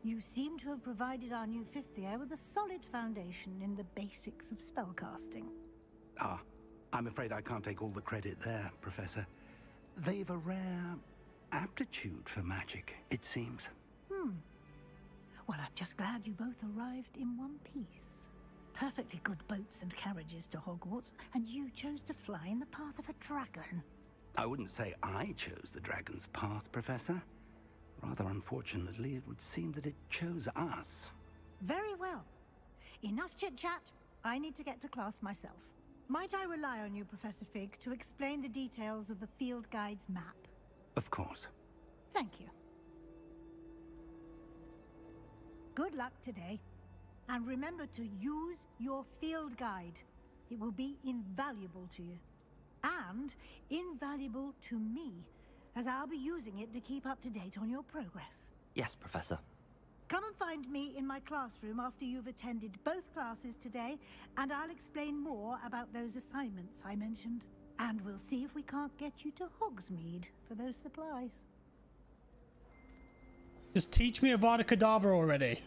You seem to have provided our new fifth year with a solid foundation in the basics of spellcasting. Ah, I'm afraid I can't take all the credit there, Professor. They've a rare aptitude for magic, it seems. Well, I'm just glad you both arrived in one piece. Perfectly good boats and carriages to Hogwarts, and you chose to fly in the path of a dragon. I wouldn't say I chose the dragon's path, Professor. Rather unfortunately, it would seem that it chose us. Very well. Enough chit-chat. I need to get to class myself. Might I rely on you, Professor Fig, to explain the details of the field guide's map? Of course. Thank you. Good luck today. And remember to use your field guide. It will be invaluable to you. And invaluable to me, as I'll be using it to keep up to date on your progress. Yes, Professor. Come and find me in my classroom after you've attended both classes today, and I'll explain more about those assignments I mentioned. And we'll see if we can't get you to Hogsmeade for those supplies. Just teach me Avada Kedavra already.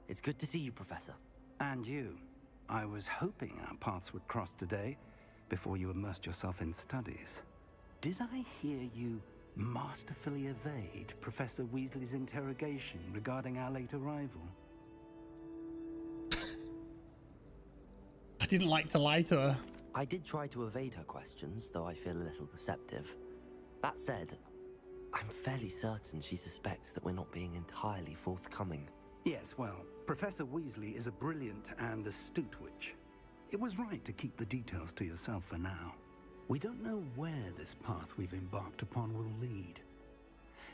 It's good to see you, Professor. And you. I was hoping our paths would cross today, before you immersed yourself in studies. Did I hear you masterfully evade Professor Weasley's interrogation regarding our late arrival? I didn't like to lie to her. I did try to evade her questions, though I feel a little deceptive. That said, I'm fairly certain she suspects that we're not being entirely forthcoming. Yes, well, Professor Weasley is a brilliant and astute witch. It was right to keep the details to yourself for now. We don't know where this path we've embarked upon will lead.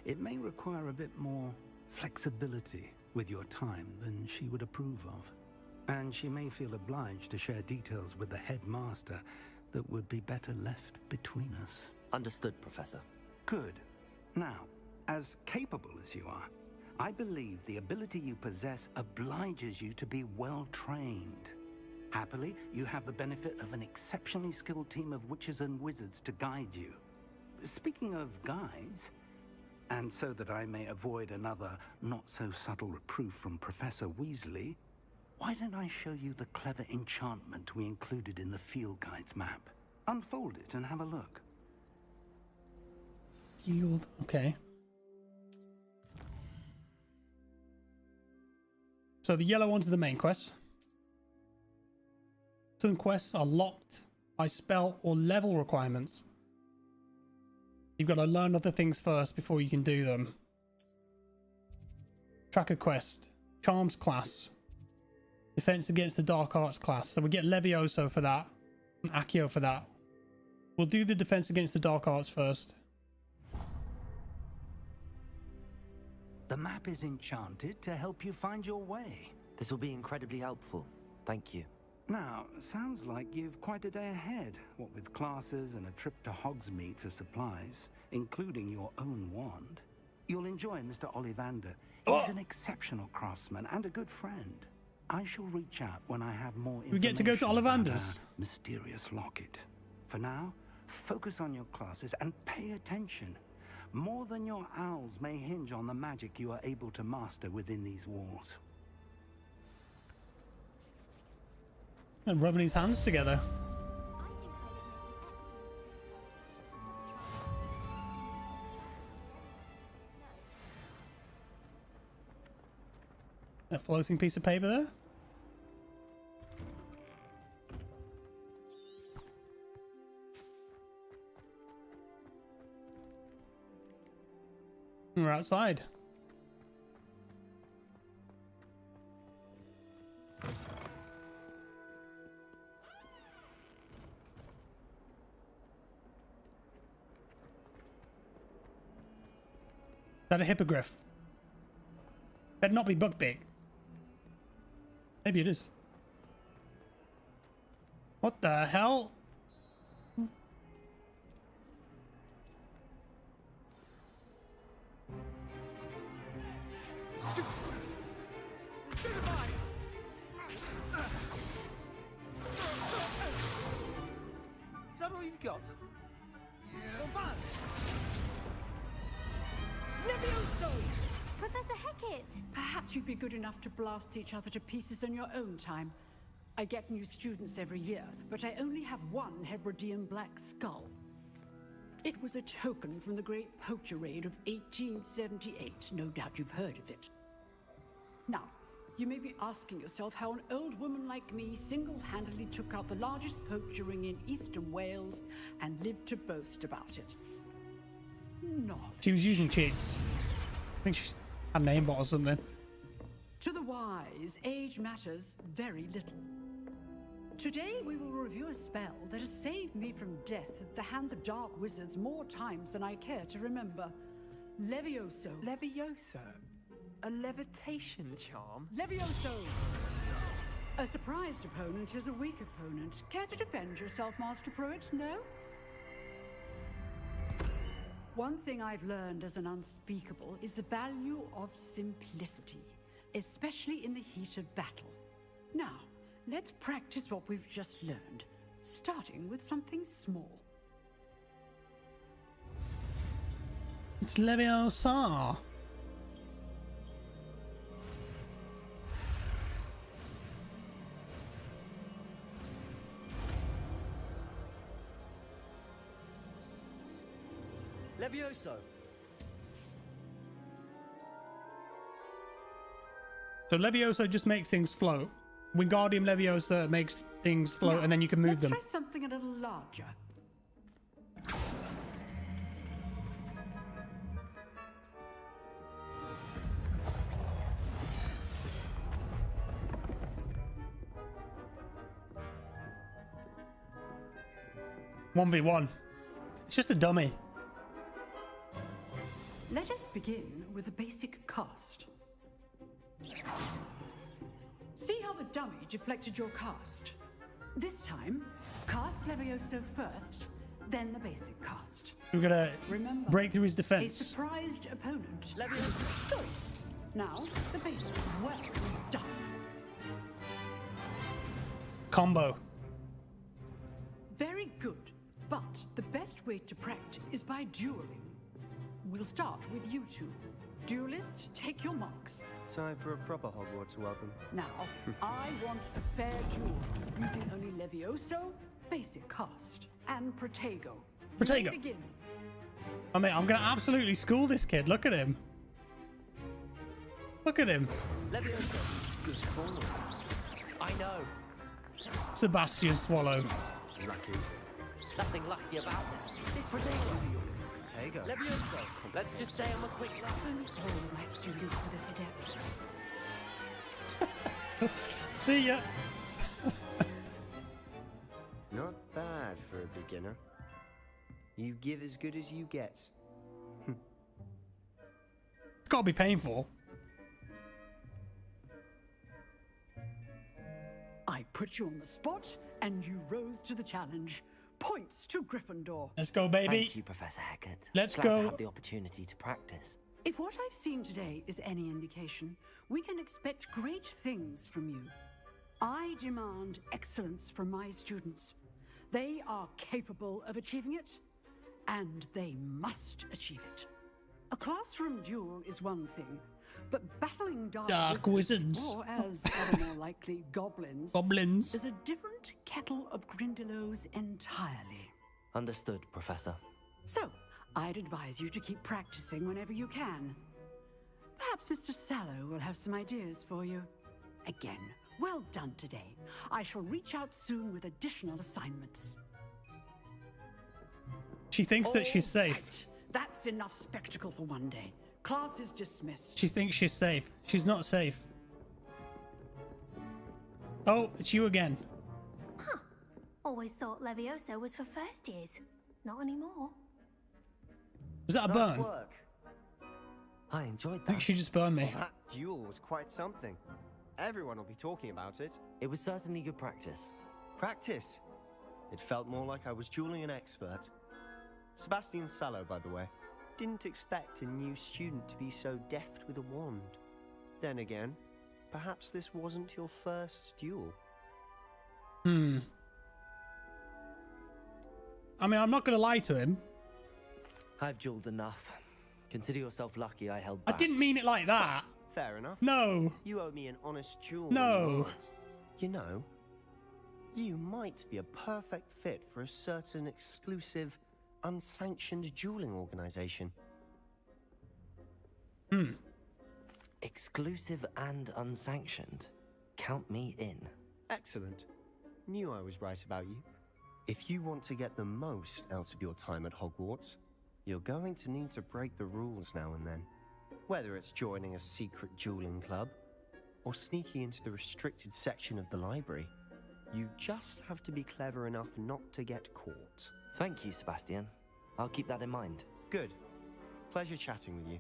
It may require a bit more flexibility with your time than she would approve of. And she may feel obliged to share details with the headmaster that would be better left between us. Understood, Professor. Good. Now, as capable as you are, I believe the ability you possess obliges you to be well trained. Happily, you have the benefit of an exceptionally skilled team of witches and wizards to guide you. Speaking of guides, and so that I may avoid another not-so-subtle reproof from Professor Weasley, why don't I show you the clever enchantment we included in the field guide's map? Unfold it and have a look. Field, okay. So the yellow ones are the main quests. Some quests are locked by spell or level requirements. You've got to learn other things first before you can do them. Tracker quest, Charms class, Defense against the Dark Arts class. So we get Levioso for that, and Accio for that. We'll do the Defense against the Dark Arts first. The map is enchanted to help you find your way. This will be incredibly helpful. Thank you. Now, sounds like you've quite a day ahead, what with classes and a trip to Hogsmeade for supplies, including your own wand. You'll enjoy Mr. Ollivander. He's an exceptional craftsman and a good friend. I shall reach out when I have more information. We get to go to Ollivander's. Mysterious locket. For now, focus on your classes and pay attention. More than your owls may hinge on the magic you are able to master within these walls. And rubbing his hands together. A floating piece of paper there. We're outside. Is that a hippogriff? Better not be Buckbeak. Maybe it is. What the hell? Is that all you've got? Yeah. Levioso! Professor Hecat! Perhaps you'd be good enough to blast each other to pieces in your own time. I get new students every year, but I only have one Hebridean black skull. It was a token from the Great Poacher Raid of 1878. No doubt you've heard of it. Now, you may be asking yourself how an old woman like me single-handedly took out the largest poacher ring in eastern Wales and lived to boast about it. No. She was using cheats. I think she had an aimbot or something. To the wise, age matters very little. Today we will review a spell that has saved me from death at the hands of dark wizards more times than I care to remember. Levioso. Levioso? A levitation charm? Levioso! A surprised opponent is a weak opponent. Care to defend yourself, Master Pruitt? No? One thing I've learned as an unspeakable is the value of simplicity, especially in the heat of battle. Now, let's practice what we've just learned, starting with something small. It's Leviosa. Levioso. So Leviosa just makes things float. Wingardium Leviosa makes things float, and then you can move them. Let's try something a little larger. One v one. It's just a dummy. Let us begin with a basic cast. See how the dummy deflected your cast? This time, cast Levioso first, then the basic cast. We're gonna Remember, break through his a defense. surprised opponent. Levioso. Good. Now, the basic. Well done. combo. Very good. But the best way to practice is by dueling. We'll start with you two. Duelists, take your marks. Time for a proper Hogwarts welcome. Now, I want a fair duel, using only Levioso, basic cast, and Protego. Protego. Begin. I mean, I'm gonna absolutely school this kid. Look at him. Look at him. Levioso. Good call. I know. Sebastian Swallow. Lucky. Nothing lucky about it. This Protego. Protego. Levioso. Let's just say I'm a quick laugh. Only all my students are this adept. See ya. Not bad for a beginner. You give as good as you get. It's gotta be painful. I put you on the spot, and you rose to the challenge. Points to Gryffindor. Let's go, baby. Thank you, Professor Hackett. Let's Glad go. to have the opportunity to practice. If what I've seen today is any indication, we can expect great things from you. I demand excellence from my students. They are capable of achieving it, and they must achieve it. A classroom duel is one thing, but battling Dark wizards. or as ever more likely, goblins, is a different kettle of Grindylows entirely. Understood, Professor. So, I'd advise you to keep practicing whenever you can. Perhaps Mr. Sallow will have some ideas for you. Again, well done today. I shall reach out soon with additional assignments. She thinks that she's safe. Right. That's enough spectacle for one day. Class is dismissed. She thinks she's safe. She's not safe. Oh, it's you again. Huh. Always thought Levioso was for first years. Not anymore. Was that a Nice burn? work. I enjoyed I think that. she just burned me. Well, that duel was quite something. Everyone will be talking about it. It was certainly good practice. Practice? It felt more like I was dueling an expert. Sebastian Sallow, by the way. Didn't expect a new student to be so deft with a wand. Then again, perhaps this wasn't your first duel. I mean, I'm not going to lie to him. I've dueled enough. Consider yourself lucky I held I back. didn't mean it like that. Fair enough. No. You owe me an honest duel. No. reward. You know, you might be a perfect fit for a certain exclusive, unsanctioned dueling organization. Exclusive and unsanctioned. Count me in. Excellent. Knew I was right about you. If you want to get the most out of your time at Hogwarts, you're going to need to break the rules now and then. Whether it's joining a secret dueling club, or sneaking into the restricted section of the library, you just have to be clever enough not to get caught. Thank you, Sebastian. I'll keep that in mind. Good. Pleasure chatting with you.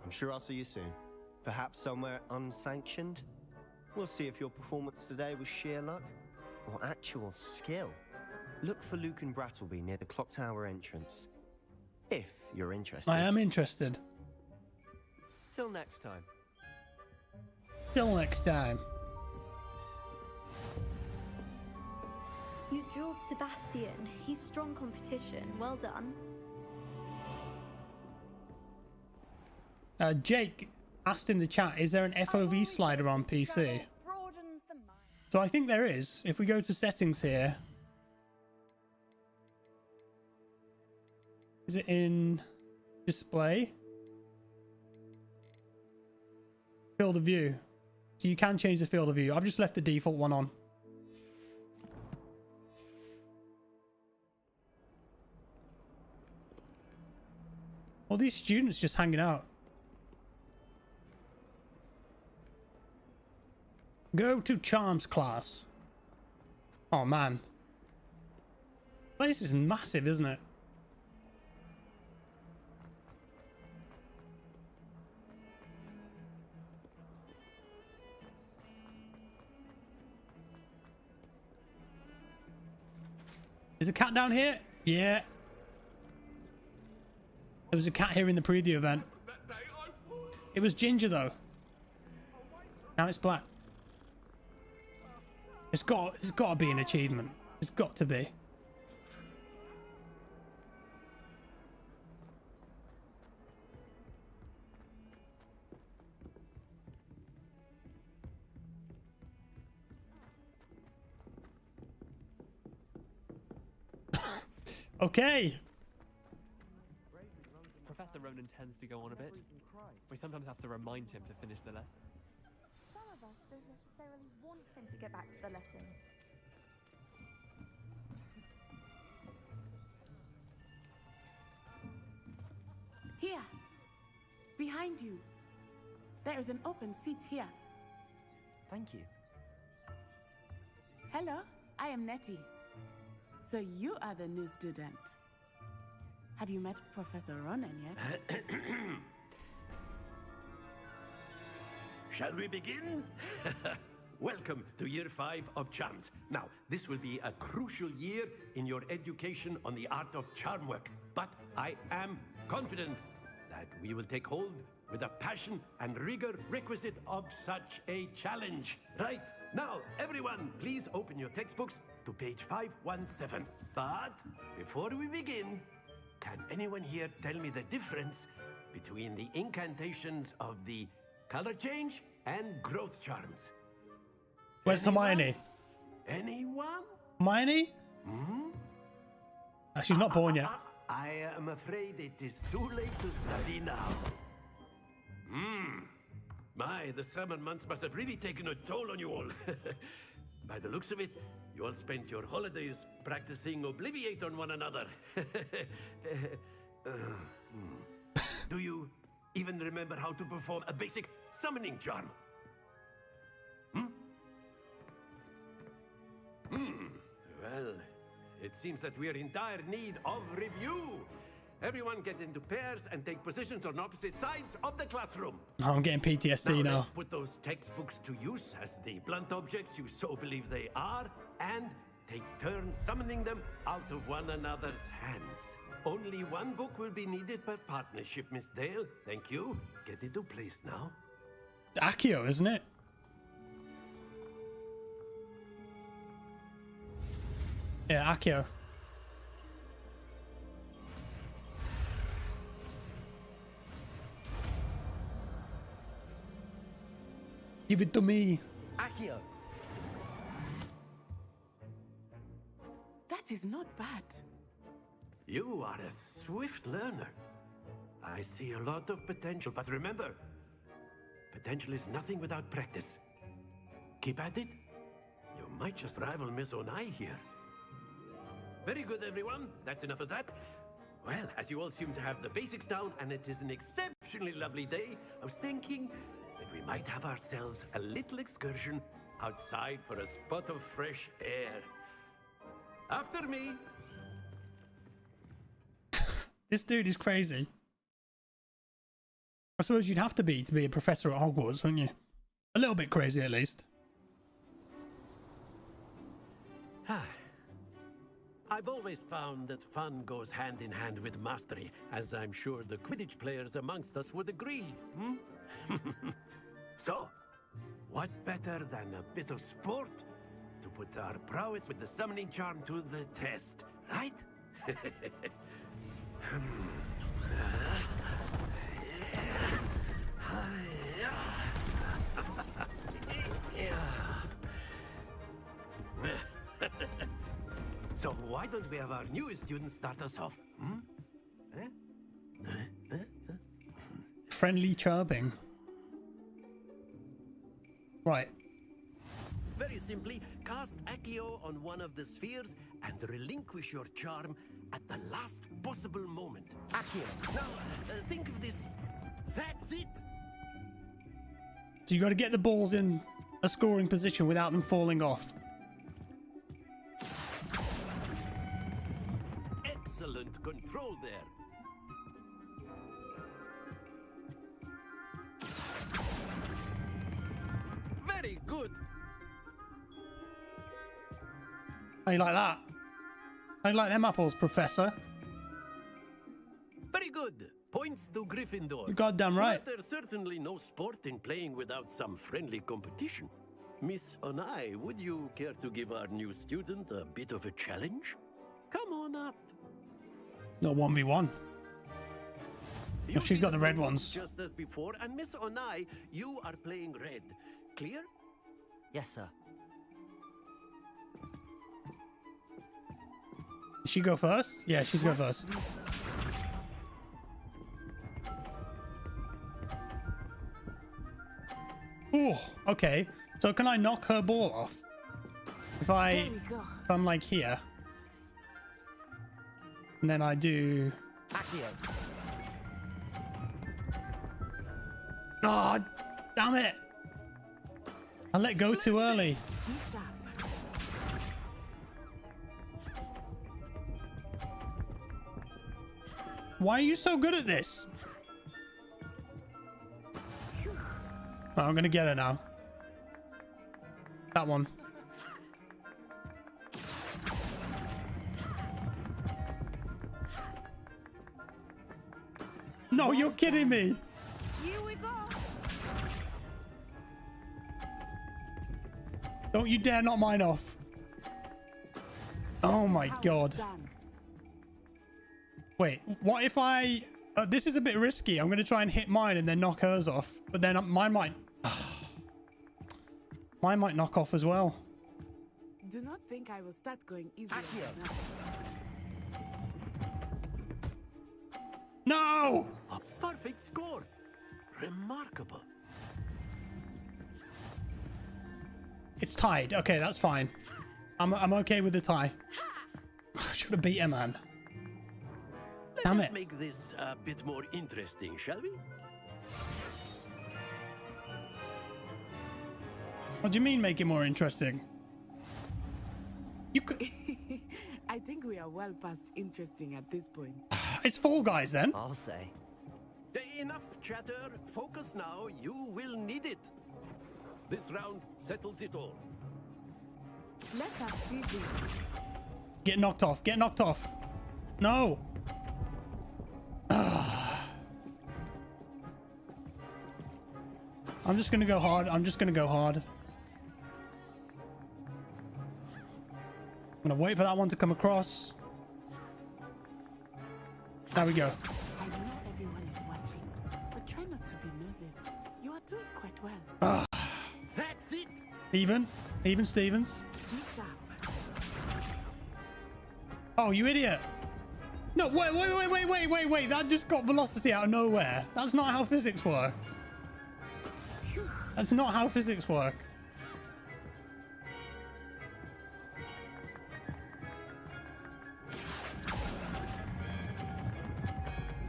I'm sure I'll see you soon. Perhaps somewhere unsanctioned? We'll see if your performance today was sheer luck or actual skill. Look for Luke and Brattleby near the clock tower entrance. If you're interested. I am interested. Till next time. Till next time. You dueled Sebastian. He's strong competition. Well done. Jake asked in the chat, is there an FOV slider on PC? So I think there is. If we go to settings here. Is it in display? Field of view. So you can change the field of view. I've just left the default one on. All these students just hanging out. Go to Charms class. Oh man. This is massive, isn't it? Is a cat down here? Yeah. There was a cat here in the preview event. It was ginger though. Now it's black. It's got to be an achievement. It's got to be. Okay. Professor Ronan tends to go on a bit. We sometimes have to remind him to finish the lesson. Some of us don't necessarily want him to get back to the lesson. Here. Behind you. There is an open seat here. Thank you. Hello, I am Nettie. So you are the new student. Have you met Professor Ronan yet? Shall we begin? Welcome to Year 5 of Charms. Now, this will be a crucial year in your education on the art of charm work. But I am confident that we will take hold with the passion and rigor requisite of such a challenge. Right, now, everyone, please open your textbooks to page 517. But before we begin, can anyone here tell me the difference between the incantations of the color change and growth charms? Where's Hermione? Anyone? Hermione? Hmm? She's not born yet. I am afraid it is too late to study now. My, the summer months must have really taken a toll on you all. By the looks of it, you all spent your holidays practicing Obliviate on one another. Do you even remember how to perform a basic summoning charm? Well, it seems that we are in dire need of review. Everyone get into pairs and take positions on opposite sides of the classroom. Oh, I'm getting PTSD now. Let's put those textbooks to use as the blunt objects you so believe they are, and take turns summoning them out of one another's hands. Only one book will be needed per partnership, Miss Dale. Thank you. Get into place now. Accio, isn't it? Yeah, Accio. Give it to me. Accio. That is not bad. You are a swift learner. I see a lot of potential, but remember, potential is nothing without practice. Keep at it. You might just rival Miss Onai here. Very good, everyone. That's enough of that. Well, as you all seem to have the basics down, and it is an exceptionally lovely day, I was thinking that we might have ourselves a little excursion outside for a spot of fresh air. After me. This dude is crazy. I suppose you'd have to be a professor at Hogwarts, wouldn't you? A little bit crazy, at least. I've always found that fun goes hand in hand with mastery, as I'm sure the Quidditch players amongst us would agree. So, what better than a bit of sport to put our prowess with the summoning charm to the test, right? So why don't we have our newest student start us off? Friendly charming. Right. Very simply, cast Accio on one of the spheres and relinquish your charm at the last possible moment. Accio. Now, think of this. That's it. So you got to get the balls in a scoring position without them falling off. Excellent control there. Very good. How you like that? How you like them apples, Professor? Very good. Points to Gryffindor. You're goddamn right. But there's certainly no sport in playing without some friendly competition. Miss Onai, would you care to give our new student a bit of a challenge? Come on up. No 1v1. Oh, she's got the red ones. Just as before, and Miss Onai, you are playing red. Clear? Yes, sir. Did she go first? Yeah, she's go first. Oh, okay. So can I knock her ball off? If I'm like here. And then I do... Oh, damn it. I let go too early. Why are you so good at this? Oh, I'm gonna get her now. That one. No, you're kidding me. Here we go. Don't you dare knock mine off. Oh my god. Wait, what if I... this is a bit risky. I'm going to try and hit mine and then knock hers off. But then mine might... mine might knock off as well. Do not think I will start going easy. No! A perfect score. Remarkable. It's tied. Okay, that's fine. I'm okay with the tie. I should have beat her, man. Damn Let's it. make this a bit more interesting, shall we? What do you mean make it more interesting? You could... I think we are well past interesting at this point. It's Fall Guys then. I'll say. Enough chatter. Focus now. You will need it. This round settles it all. Let us see this. Get knocked off. Get knocked off. No. I'm just gonna go hard. I'm just gonna go hard. I'm gonna wait for that one to come across. There we go. I know everyone is watching, but try not to be nervous. You are doing quite well. That's it. Even Stevens. Be sharp. Oh, you idiot. No, wait. That just got velocity out of nowhere. That's not how physics work. That's not how physics work.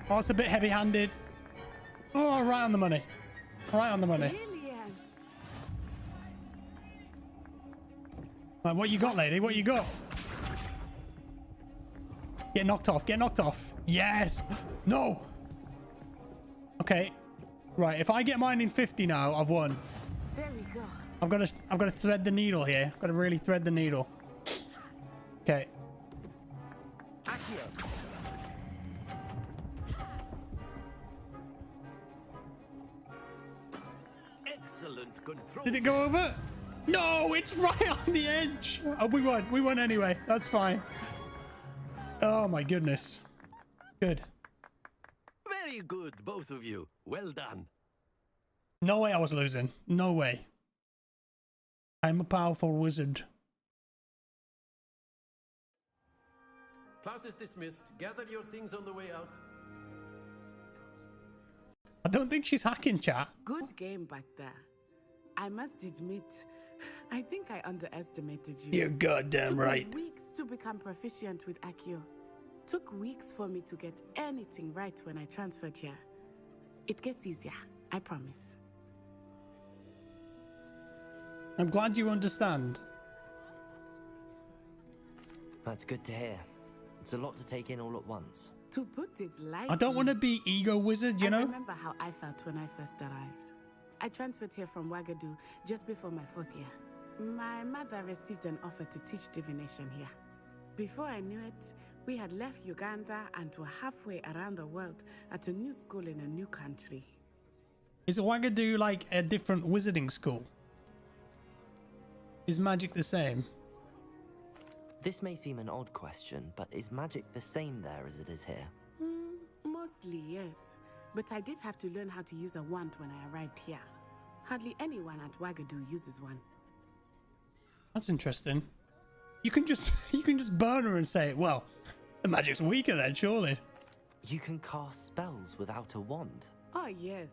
Oh, it's a bit heavy-handed. Oh, right on the money. Right on the money. Brilliant. Right, what you got, lady? What you got? Get knocked off. Get knocked off. Yes. No. Okay. Right. If I get mine in 50 now, I've won. There we go. I've got to thread the needle here. I've got to really thread the needle. Okay. Excellent control. Did it go over? No, it's right on the edge. Oh, we won. We won anyway. That's fine. Oh my goodness. Good. Very good, both of you. Well done. No way I was losing. No way. I'm a powerful wizard. Class is dismissed. Gather your things on the way out. I don't think she's hacking, chat. Good game back there. I must admit, I think I underestimated you. You're goddamn Took right. me weeks to become proficient with Accio. Took weeks for me to get anything right when I transferred here. It gets easier, I promise. I'm glad you understand. That's good to hear. It's a lot to take in all at once. To put it lightly, I don't want to be ego wizard, you I know? remember how I felt when I first arrived. I transferred here from Wagadu just before my 4th year. My mother received an offer to teach divination here. Before I knew it, we had left Uganda and were halfway around the world at a new school in a new country. Is Wagadu like a different wizarding school? Is magic the same? This may seem an odd question, but is magic the same there as it is here? Mostly, yes. But I did have to learn how to use a wand when I arrived here. Hardly anyone at Wagadu uses one. That's interesting. You can just burn her and say, well, the magic's weaker then, surely. You can cast spells without a wand. Oh, yes.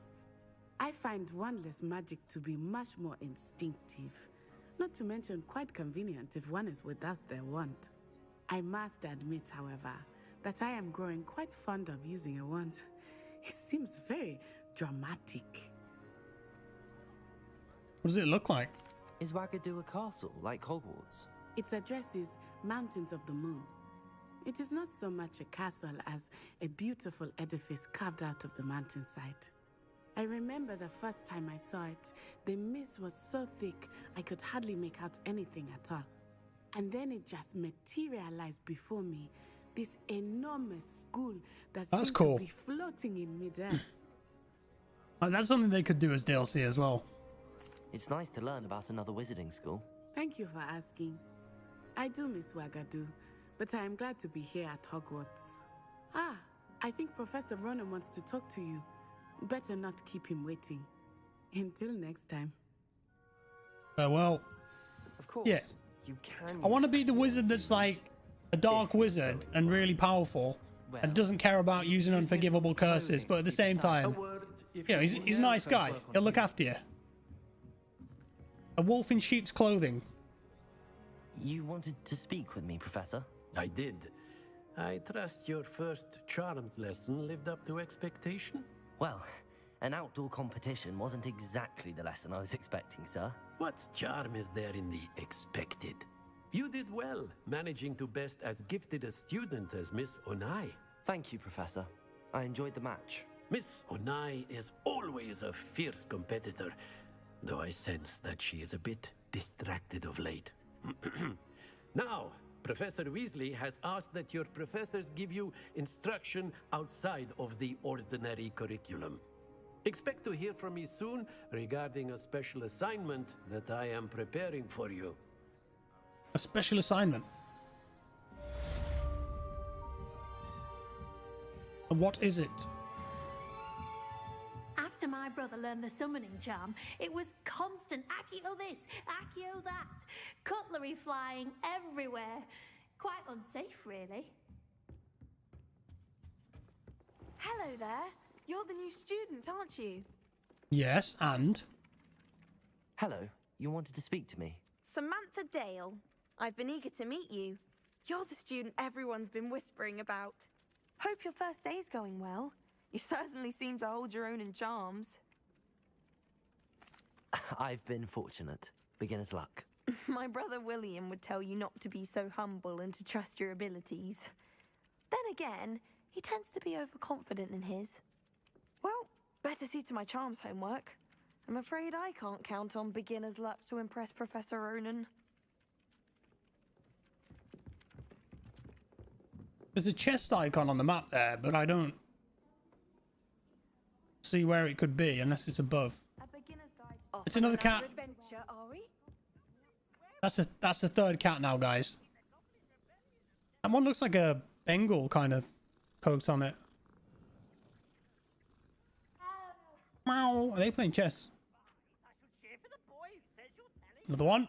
I find wandless magic to be much more instinctive. Not to mention quite convenient if one is without their wand. I must admit, however, that I am growing quite fond of using a wand. It seems very dramatic. What does it look like? Is Wagadu a castle, like Hogwarts? Its address is Mountains of the Moon. It is not so much a castle as a beautiful edifice carved out of the mountainside. I remember the first time I saw it, the mist was so thick I could hardly make out anything at all. And then it just materialized before me, this enormous school that That's seemed cool. to be floating in midair. That's something they could do as DLC as well. It's nice to learn about another wizarding school. Thank you for asking. I do miss Wagadu, but I am glad to be here at Hogwarts. Ah, I think Professor Ronan wants to talk to you. Better not keep him waiting. Until next time. Well, Of course. yeah. You can. I want to be the wizard that's like a dark wizard and really powerful and doesn't care about using unforgivable curses, but at the same time, you know, he's a nice guy. He'll look after you. A wolf in sheep's clothing. You wanted to speak with me, Professor? I did. I trust your first charms lesson lived up to expectation? Well, an outdoor competition wasn't exactly the lesson I was expecting, sir. What charm is there in the expected? You did well, managing to best as gifted a student as Miss Onai. Thank you, Professor. I enjoyed the match. Miss Onai is always a fierce competitor, though I sense that she is a bit distracted of late. Now, Professor Weasley has asked that your professors give you instruction outside of the ordinary curriculum. Expect to hear from me soon regarding a special assignment that I am preparing for you. A special assignment. And what is it? After my brother learned the summoning charm, it was constant Accio this, Accio that, cutlery flying everywhere. Quite unsafe, really. Hello there. You're the new student, aren't you? Yes, and? Hello, you wanted to speak to me? Samantha Dale. I've been eager to meet you. You're the student everyone's been whispering about. Hope your first day's going well. You certainly seem to hold your own in charms. I've been fortunate. Beginner's luck. My brother William would tell you not to be so humble and to trust your abilities. Then again, he tends to be overconfident in his. Well, better see to my charms homework. I'm afraid I can't count on beginner's luck to impress Professor Ronan. There's a chest icon on the map there, but I don't see where it could be unless it's above. It's another cat. Adventure, are we? That's the third cat now, guys. That one looks like a Bengal kind of coat on it. Meow. Are they playing chess? Another one.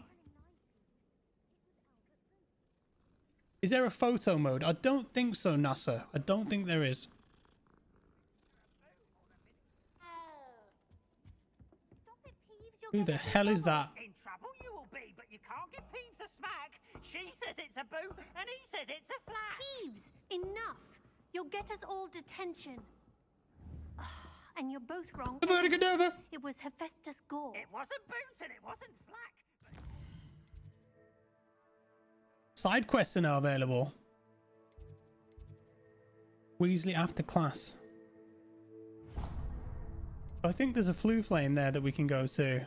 Is there a photo mode? I don't think so, NASA. I don't think there is. Who the hell is that? In trouble you will be, but you can't give Peeves a smack. She says it's a boo, and he says it's a flat. Peeves, enough. You'll get us all detention. And you're both wrong. It was Hephaestus Gore. It wasn't boots and it wasn't flack. Side quests are now available. Weasley after class. I think there's a flue flame there that we can go to.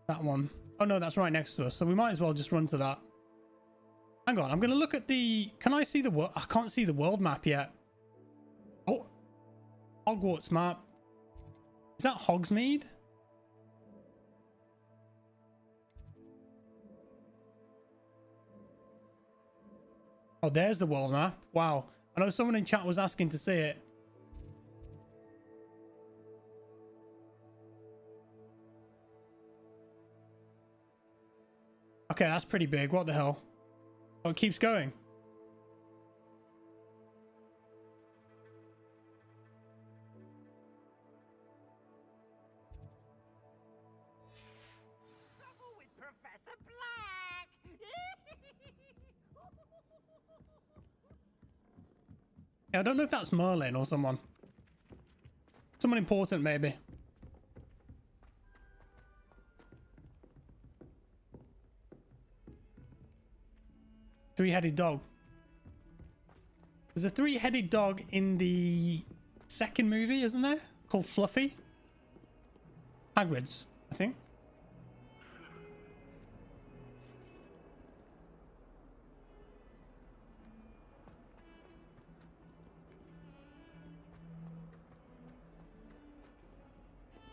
That one. Oh no, that's right next to us. So we might as well just run to that. Hang on, I'm going to look at the... Can I see the world? I can't see the world map yet. Oh. Hogwarts map. Is that Hogsmeade? Oh, there's the world map. Wow. I know someone in chat was asking to see it. Okay, that's pretty big. What the hell? Oh, it keeps going. With Professor Black. Yeah, I don't know if that's Merlin or someone. Someone important, maybe. Three-headed dog. There's a three-headed dog in the second movie, isn't there? Called Fluffy. Hagrid's, I think.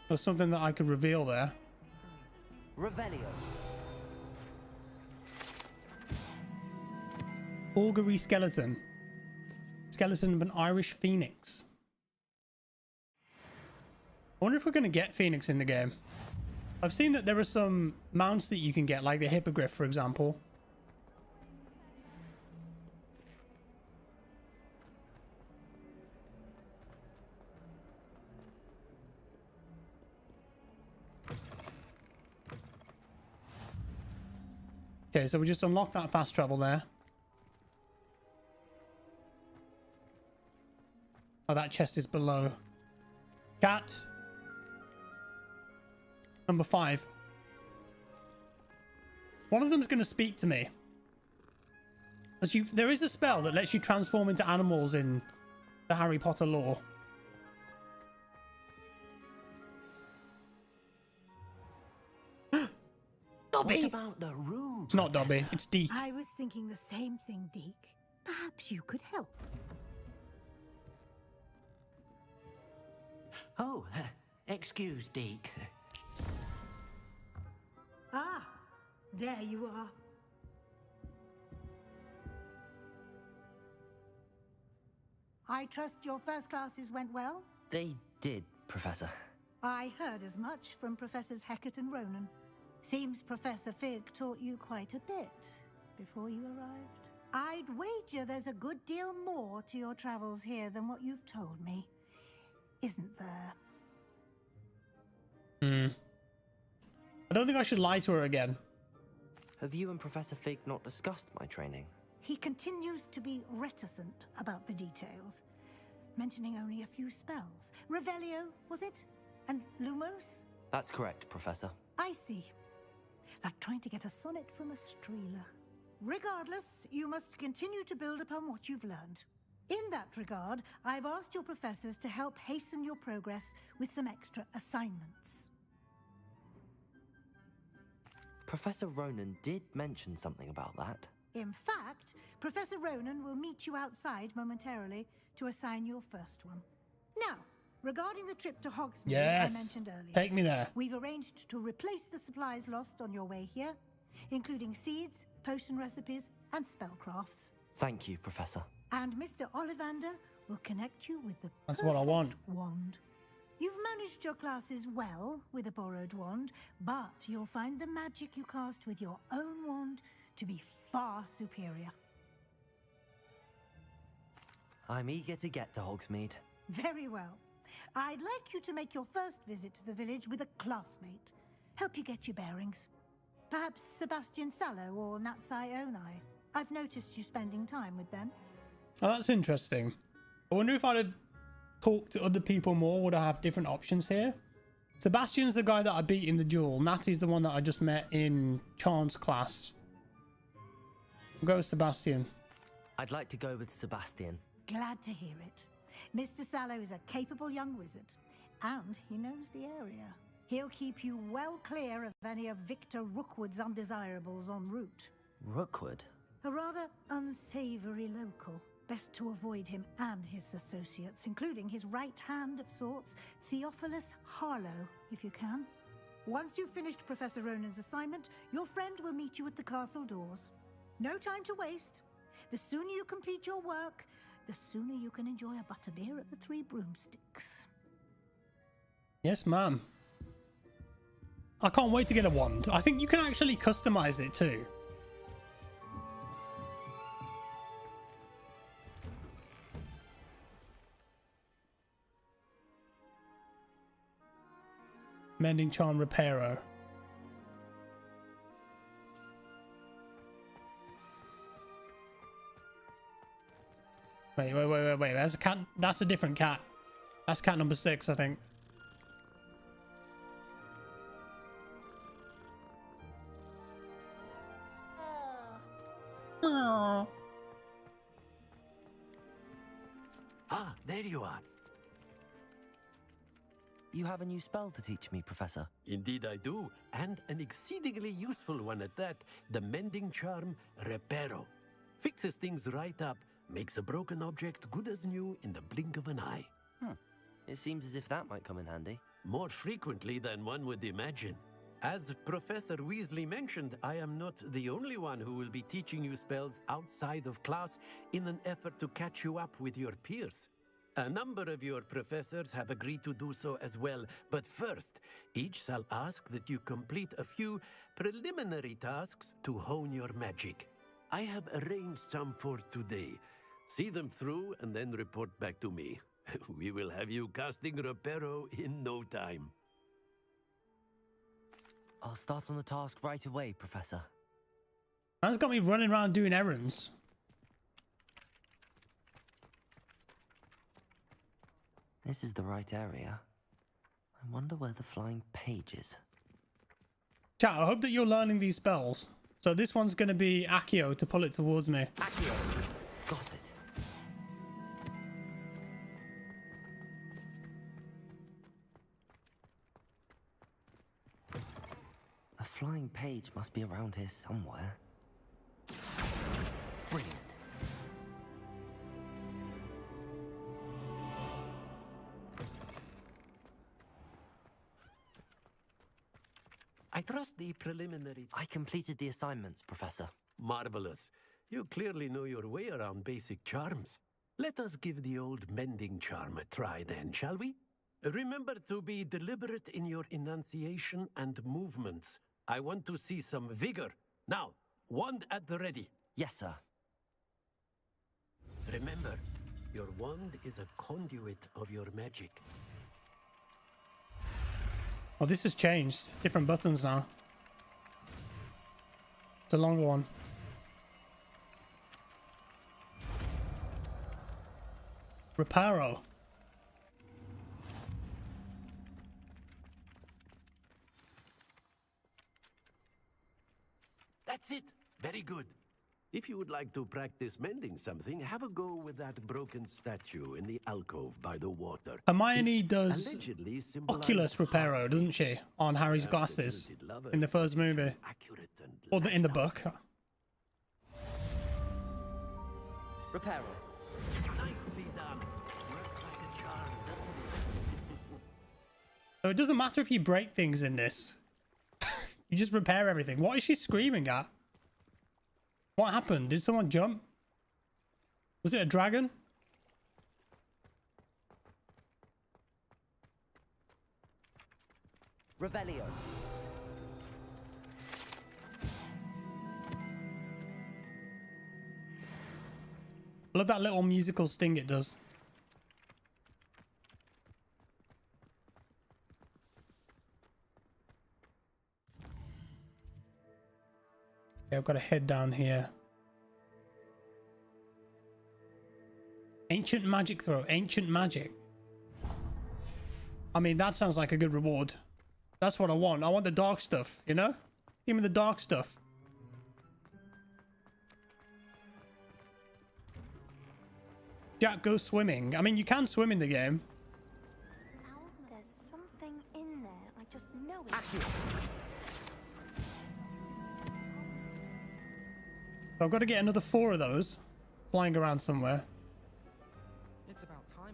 There's something that I could reveal there. Revelio. Augury skeleton. Skeleton of an Irish phoenix. I wonder if we're going to get phoenix in the game. I've seen that there are some mounts that you can get, like the hippogriff, for example. Okay, so we just unlocked that fast travel there. Oh, that chest is below. Cat. Number 5. One of them's going to speak to me. There is a spell that lets you transform into animals in the Harry Potter lore. Dobby! What about the room? It's not Dobby, it's Deke. I was thinking the same thing, Deke. Perhaps you could help. Oh, excuse, Deke. Ah, there you are. I trust your first classes went well? They did, Professor. I heard as much from Professors Hecat and Ronan. Seems Professor Fig taught you quite a bit before you arrived. I'd wager there's a good deal more to your travels here than what you've told me. Isn't there? I don't think I should lie to her again. Have you and Professor Fig not discussed my training? He continues to be reticent about the details, mentioning only a few spells. Revelio, was it? And Lumos? That's correct, Professor. I see. Like trying to get a sonnet from a streeler. Regardless, you must continue to build upon what you've learned. In that regard, I've asked your professors to help hasten your progress with some extra assignments. Professor Ronan did mention something about that. In fact, Professor Ronan will meet you outside momentarily to assign your first one. Now, regarding the trip to Hogsmeade I mentioned earlier. Take me there. We've arranged to replace the supplies lost on your way here, including seeds, potion recipes, and spellcrafts. Thank you, Professor. And Mr. Ollivander will connect you with the That's what I want. wand. You've managed your classes well with a borrowed wand, but you'll find the magic you cast with your own wand to be far superior. I'm eager to get to Hogsmeade. Very well. I'd like you to make your first visit to the village with a classmate. Help you get your bearings. Perhaps Sebastian Sallow or Natsai Onai. I've noticed you spending time with them. Oh, that's interesting. I wonder if I'd have talked to other people more, would I have different options here? Sebastian's the guy that I beat in the duel. Natty's the one that I just met in Charm's class. We'll go with Sebastian. I'd like to go with Sebastian. Glad to hear it. Mr. Sallow is a capable young wizard, and he knows the area. He'll keep you well clear of any of Victor Rookwood's undesirables en route. Rookwood? A rather unsavory local. Best to avoid him and his associates, including his right hand of sorts, Theophilus Harlow, if you can. Once you've finished Professor Ronan's assignment, your friend will meet you at the castle doors. No time to waste. The sooner you complete your work, the sooner you can enjoy a butterbeer at the Three Broomsticks. Yes, ma'am. I can't wait to get a wand. I think you can actually customize it too. Mending Charm Reparo. Wait. That's a cat. That's a different cat. That's cat number 6, I think. Aww. Ah, there you are. You have a new spell to teach me, Professor? Indeed I do, and an exceedingly useful one at that. The Mending Charm Reparo. Fixes things right up, makes a broken object good as new in the blink of an eye. It seems as if that might come in handy. More frequently than one would imagine. As Professor Weasley mentioned, I am not the only one who will be teaching you spells outside of class in an effort to catch you up with your peers. A number of your professors have agreed to do so as well, but first, each shall ask that you complete a few preliminary tasks to hone your magic. I have arranged some for today. See them through and then report back to me. We will have you casting Reparo in no time. I'll start on the task right away, Professor. That's got me running around doing errands. This is the right area. I wonder where the flying page is. Chat, I hope that you're learning these spells. So this one's going to be Accio to pull it towards me. Accio! Got it. A flying page must be around here somewhere. Brilliant. I trust the preliminary... I completed the assignments, Professor. Marvelous. You clearly know your way around basic charms. Let us give the old mending charm a try then, shall we? Remember to be deliberate in your enunciation and movements. I want to see some vigor. Now, wand at the ready. Yes, sir. Remember, your wand is a conduit of your magic. Oh, this has changed. Different buttons now. It's a longer one. Reparo. That's it. Very good. If you would like to practice mending something, have a go with that broken statue in the alcove by the water. Hermione does Oculus Reparo, doesn't she? On Harry's glasses in the first movie. Or in the book. Reparo. Nicely done. Works like a charm, doesn't it? So it doesn't matter if you break things in this. You just repair everything. What is she screaming at? What happened? Did someone jump? Was it a dragon? Revelio. I love that little musical sting it does. Okay, I've got to head down here. Ancient magic throw. Ancient magic. I mean, that sounds like a good reward. That's what I want. I want the dark stuff, you know? Give me the dark stuff. Jack, go swimming. I mean, you can swim in the game. There's something in there. I just know it. I've got to get another 4 of those flying around somewhere. It's about time.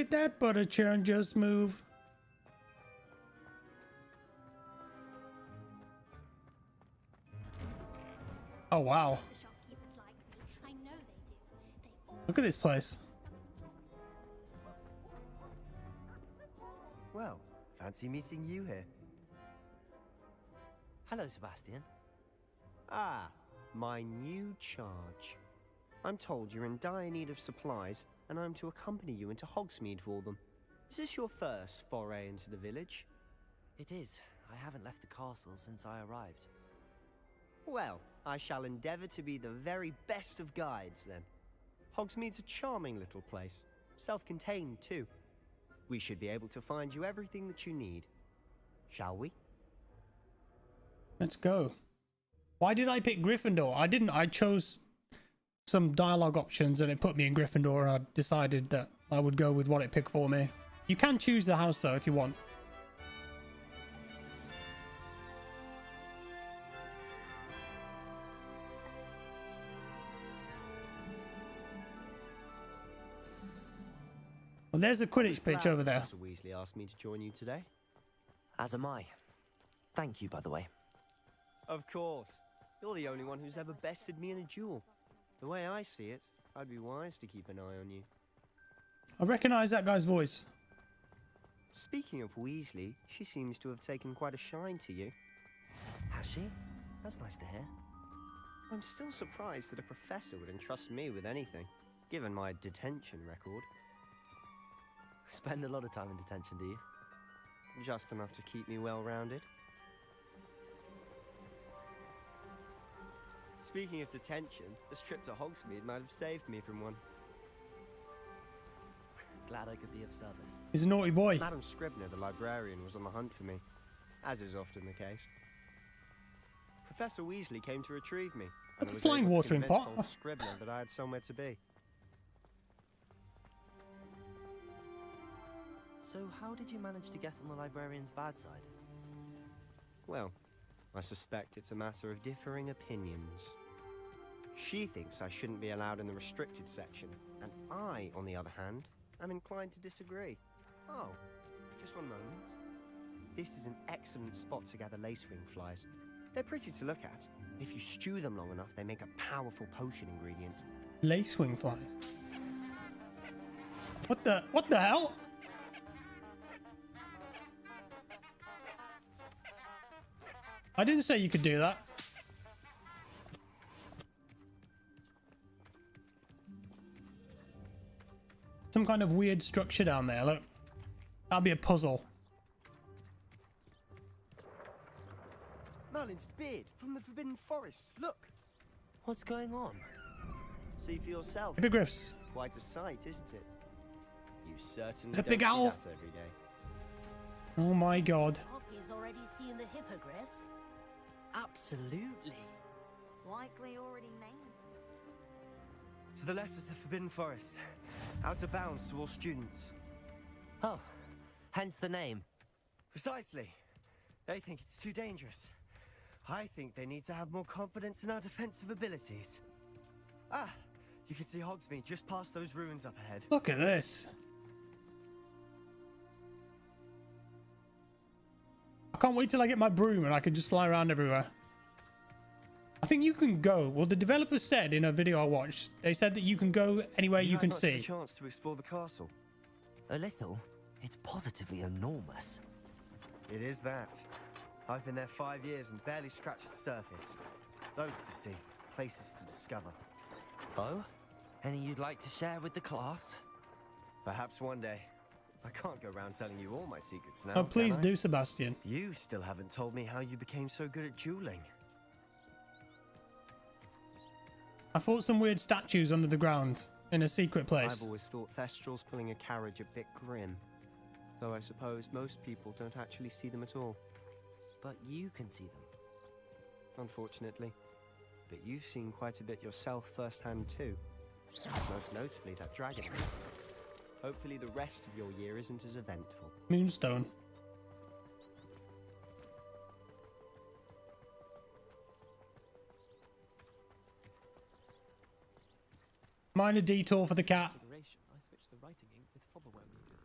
Did that butter churn just move? Oh, wow. Look at this place. Well, fancy meeting you here. Hello, Sebastian. Ah, my new charge. I'm told you're in dire need of supplies, and I'm to accompany you into Hogsmeade for them. Is this your first foray into the village? It is. I haven't left the castle since I arrived. Well, I shall endeavor to be the very best of guides, then. Hogsmeade's a charming little place. Self-contained, too. We should be able to find you everything that you need. Shall we? Let's go. Why did I pick Gryffindor? I didn't. I chose some dialogue options and it put me in Gryffindor, and I decided that I would go with what it picked for me. You can choose the house, though, if you want. Well, there's the Quidditch pitch over there. Professor Weasley asked me to join you today. As am I. Thank you, by the way. Of course. You're the only one who's ever bested me in a duel. The way I see it, I'd be wise to keep an eye on you. I recognize that guy's voice. Speaking of Weasley, she seems to have taken quite a shine to you. Has she? That's nice to hear. I'm still surprised that a professor would entrust me with anything, given my detention record. Spend a lot of time in detention, do you? Just enough to keep me well-rounded. Speaking of detention, this trip to Hogsmeade might have saved me from one. Glad I could be of service. He's a naughty boy. Madam Scribner, the librarian, was on the hunt for me, as is often the case. Professor Weasley came to retrieve me, and I was flying able to watering convince pot. old Scribner that I had somewhere to be. So how did you manage to get on the librarian's bad side? Well, I suspect it's a matter of differing opinions. She thinks I shouldn't be allowed in the restricted section, and I, on the other hand, am inclined to disagree. Oh, just one moment. This is an excellent spot to gather lacewing flies. They're pretty to look at. If you stew them long enough, they make a powerful potion ingredient. Lacewing flies. What the hell? I didn't say you could do that. Some kind of weird structure down there, look. That'll be a puzzle. Merlin's beard from the Forbidden Forest, look! What's going on? See for yourself. Hippogriffs. Quite a sight, isn't it? You certainly The don't big see owl. that every day. Oh my god. Poppy's already seen the hippogriffs. Absolutely. Likely already named. To the left is the Forbidden Forest. Out of bounds to all students. Oh, hence the name. Precisely. They think it's too dangerous. I think they need to have more confidence in our defensive abilities. Ah, you can see Hogsmeade just past those ruins up ahead. Look at this. I can't wait till I get my broom and I can just fly around everywhere. I think you can go. Well, the developers said in a video I watched, they said that you can go anywhere you can see. A chance to explore the castle. A little. It's positively enormous. It is that. I've been there 5 years and barely scratched the surface. Loads to see, places to discover. Oh? Any you'd like to share with the class? Perhaps one day. I can't go around telling you all my secrets now. Oh, please can I? do, Sebastian. You still haven't told me how you became so good at dueling. I fought some weird statues under the ground in a secret place. I've always thought Thestrals pulling a carriage a bit grim. Though I suppose most people don't actually see them at all. But you can see them. Unfortunately. But you've seen quite a bit yourself firsthand too. Most notably that dragon. Hopefully the rest of your year isn't as eventful. Moonstone. Minor detour for the cat. I switched the writing ink with Fobberwell ink.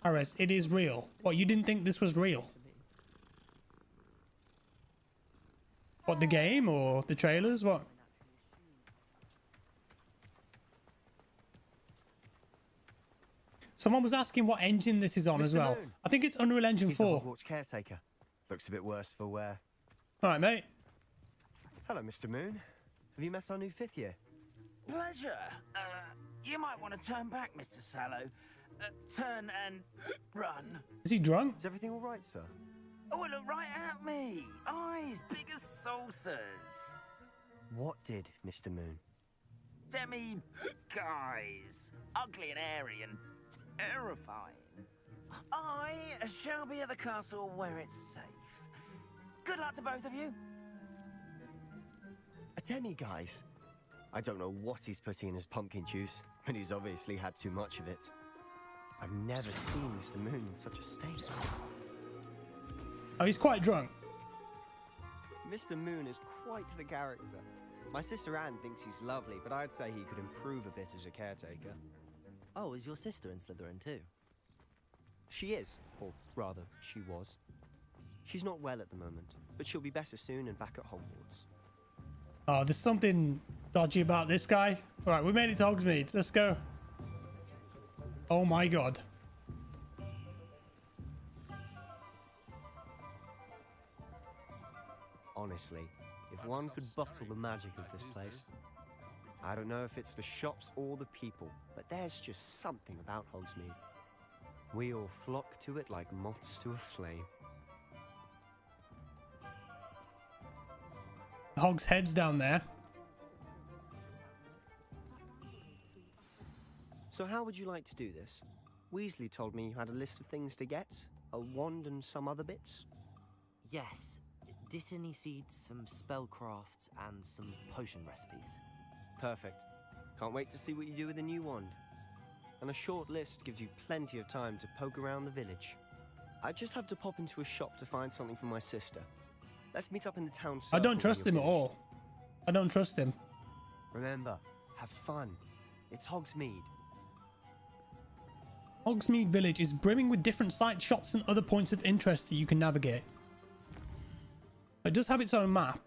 Ares, it is real. What, you didn't think this was real? What, the game or the trailers? What? Someone was asking what engine this is on as well. Moon. I think it's Unreal Engine He's 4. the Hogwarts caretaker. Looks a bit worse for wear. All right, mate. Hello, Mr. Moon. Have you met our new 5th year? Pleasure. You might want to turn back, Mr. Sallow. Turn and run. Is he drunk? Is everything all right, sir? Oh, look right at me. Eyes big as saucers. What did, Mr. Moon? Demi guys. Ugly and airy and terrifying. I shall be at the castle where it's safe. Good luck to both of you. A Tenny, guys. I don't know what he's putting in his pumpkin juice, but he's obviously had too much of it. I've never seen Mr. Moon in such a state. Oh, he's quite drunk. Mr. Moon is quite the character. My sister Anne thinks he's lovely, but I'd say he could improve a bit as a caretaker. Oh, is your sister in Slytherin too? She is, or rather, she was. She's not well at the moment, but she'll be better soon and back at Hogwarts. Oh, there's something dodgy about this guy. All right, we made it to Hogsmeade. Let's go. Oh my god. Honestly, if one could bottle the magic of this place. I don't know if it's the shops or the people, but there's just something about Hogsmeade. We all flock to it like moths to a flame. Hog's head's down there. So how would you like to do this? Weasley told me you had a list of things to get, a wand and some other bits. Yes. Dittany seeds, some spellcrafts, and some potion recipes. Perfect. Can't wait to see what you do with the new wand. And a short list gives you plenty of time to poke around the village. I just have to pop into a shop to find something for my sister. Let's meet up in the town circle. I don't trust him at all. I don't trust him. Remember, have fun. It's Hogsmeade. Hogsmeade Village is brimming with different sites, shops, and other points of interest that you can navigate. It does have its own map.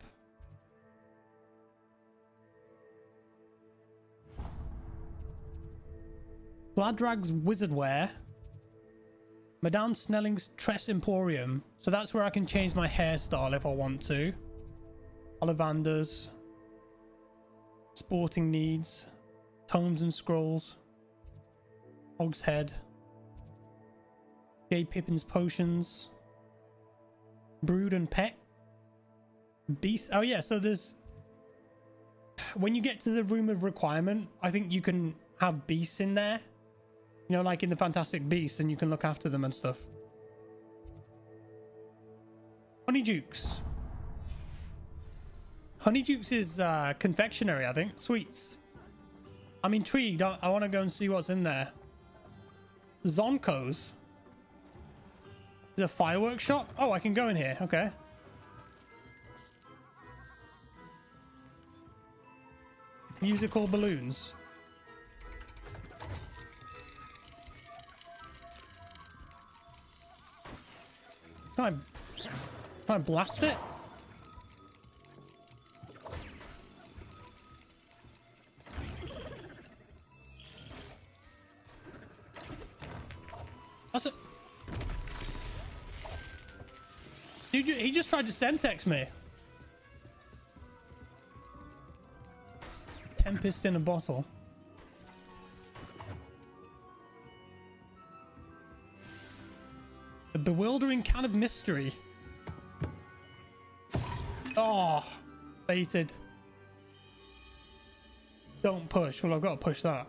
Gladrag's Wizardwear. Madame Snelling's Tress Emporium. So that's where I can change my hairstyle if I want to. Ollivander's. Sporting Needs. Tomes and Scrolls. Hog's Head. J. Pippin's Potions. Brood and Pet. Beast. Oh yeah, so there's... When you get to the Room of Requirement, I think you can have beasts in there. You know, like in the Fantastic Beasts, and you can look after them and stuff. Honeydukes. Honeydukes is confectionery, I think. Sweets. I'm intrigued. I want to go and see what's in there. Zonko's. Is a fireworks shop? Oh, I can go in here. Okay. Musical balloons. Can I blast it? That's it. Dude, he just tried to Sentex me. Tempest in a bottle. A bewildering can of mystery. Oh, baited. Don't push. Well, I've got to push that.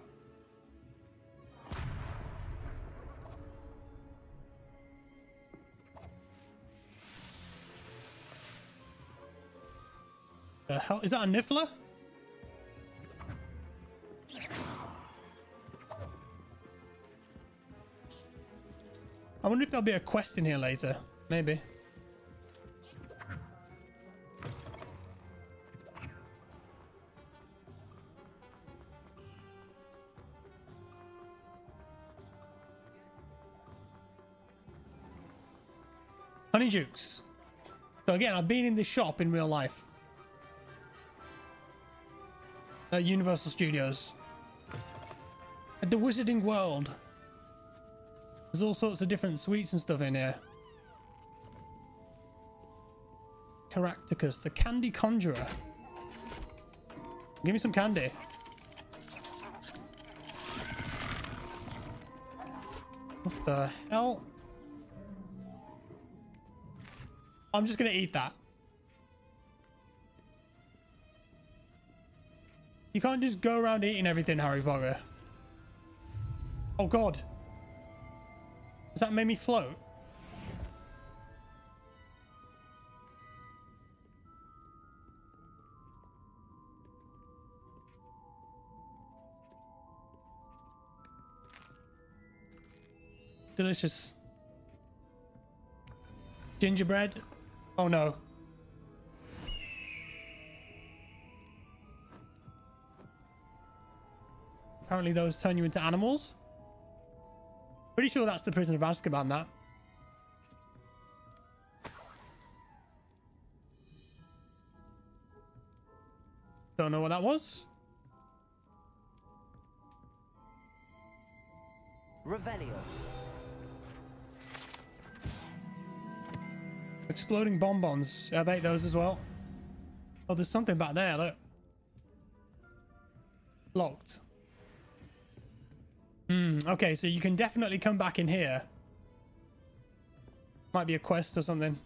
The hell? Is that a Niffler? I wonder if there'll be a quest in here later. Maybe. Honeydukes. So again, I've been in this shop in real life. At Universal Studios. At the Wizarding World. There's all sorts of different sweets and stuff in here. Caractacus, the Candy Conjurer. Give me some candy. What the hell? I'm just gonna eat that. You can't just go around eating everything, Harry Potter. Oh god. Does that make me float? Delicious. Gingerbread. Oh no. Apparently those turn you into animals. Pretty sure that's the Prisoner of Azkaban, that. Don't know what that was. Revelio. Exploding bonbons. I've ate those as well. Oh, there's something back there, look. Locked. Okay, so you can definitely come back in here. Might be a quest or something.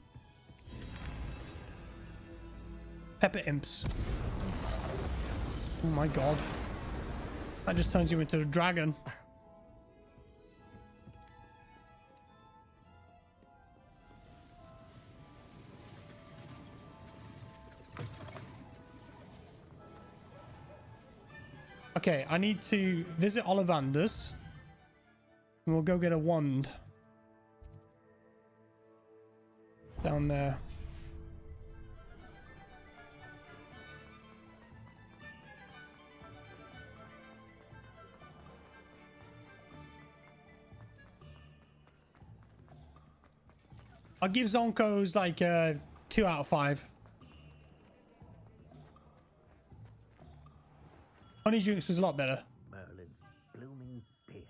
Pepper imps. Oh my god. That just turns you into a dragon. Okay, I need to visit Ollivander's. And we'll go get a wand. Down there. I'll give Zonko's like 2 out of 5. Honeydukes was a lot better. Merlin's blooming beard,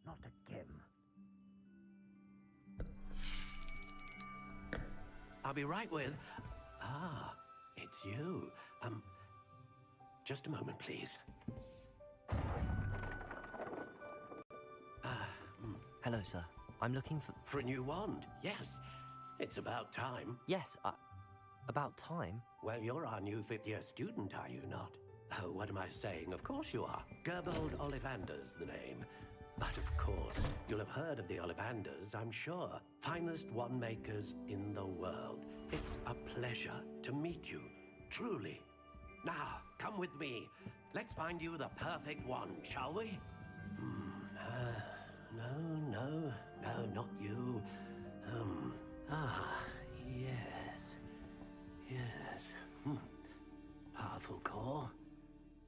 not again. I'll be right with... Ah, it's you. Just a moment, please. Hello, sir. I'm looking for... For a new wand, yes. It's about time. Yes, about time? Well, you're our new 5th year student, are you not? Oh, what am I saying? Of course you are. Gerbold Ollivander's the name. But of course, you'll have heard of the Ollivanders, I'm sure. Finest wand makers in the world. It's a pleasure to meet you, truly. Now, come with me. Let's find you the perfect wand, shall we? No, not you. Yes. Powerful core.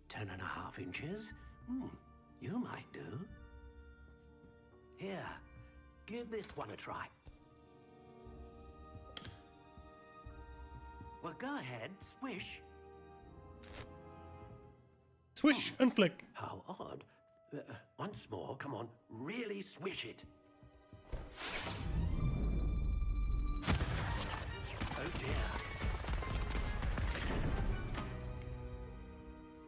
10.5 inches. You might do. Here, give this one a try. Well, go ahead, swish. Swish and flick. How odd. Once more, come on, really swish it. Oh dear.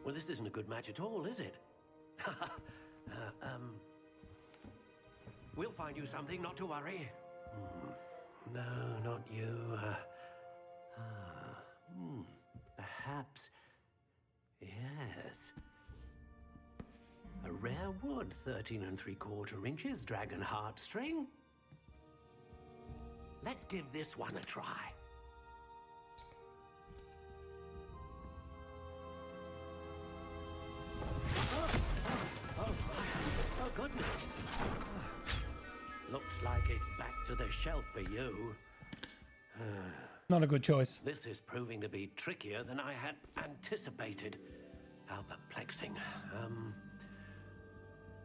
Well, this isn't a good match at all, is it? We'll find you something, not to worry. No, not you. Perhaps. Yes. A rare wood, 13 3/4 inches, dragon heartstring. Let's give this one a try. Oh, goodness. Looks like it's back to the shelf for you. Not a good choice. This is proving to be trickier than I had anticipated. How perplexing.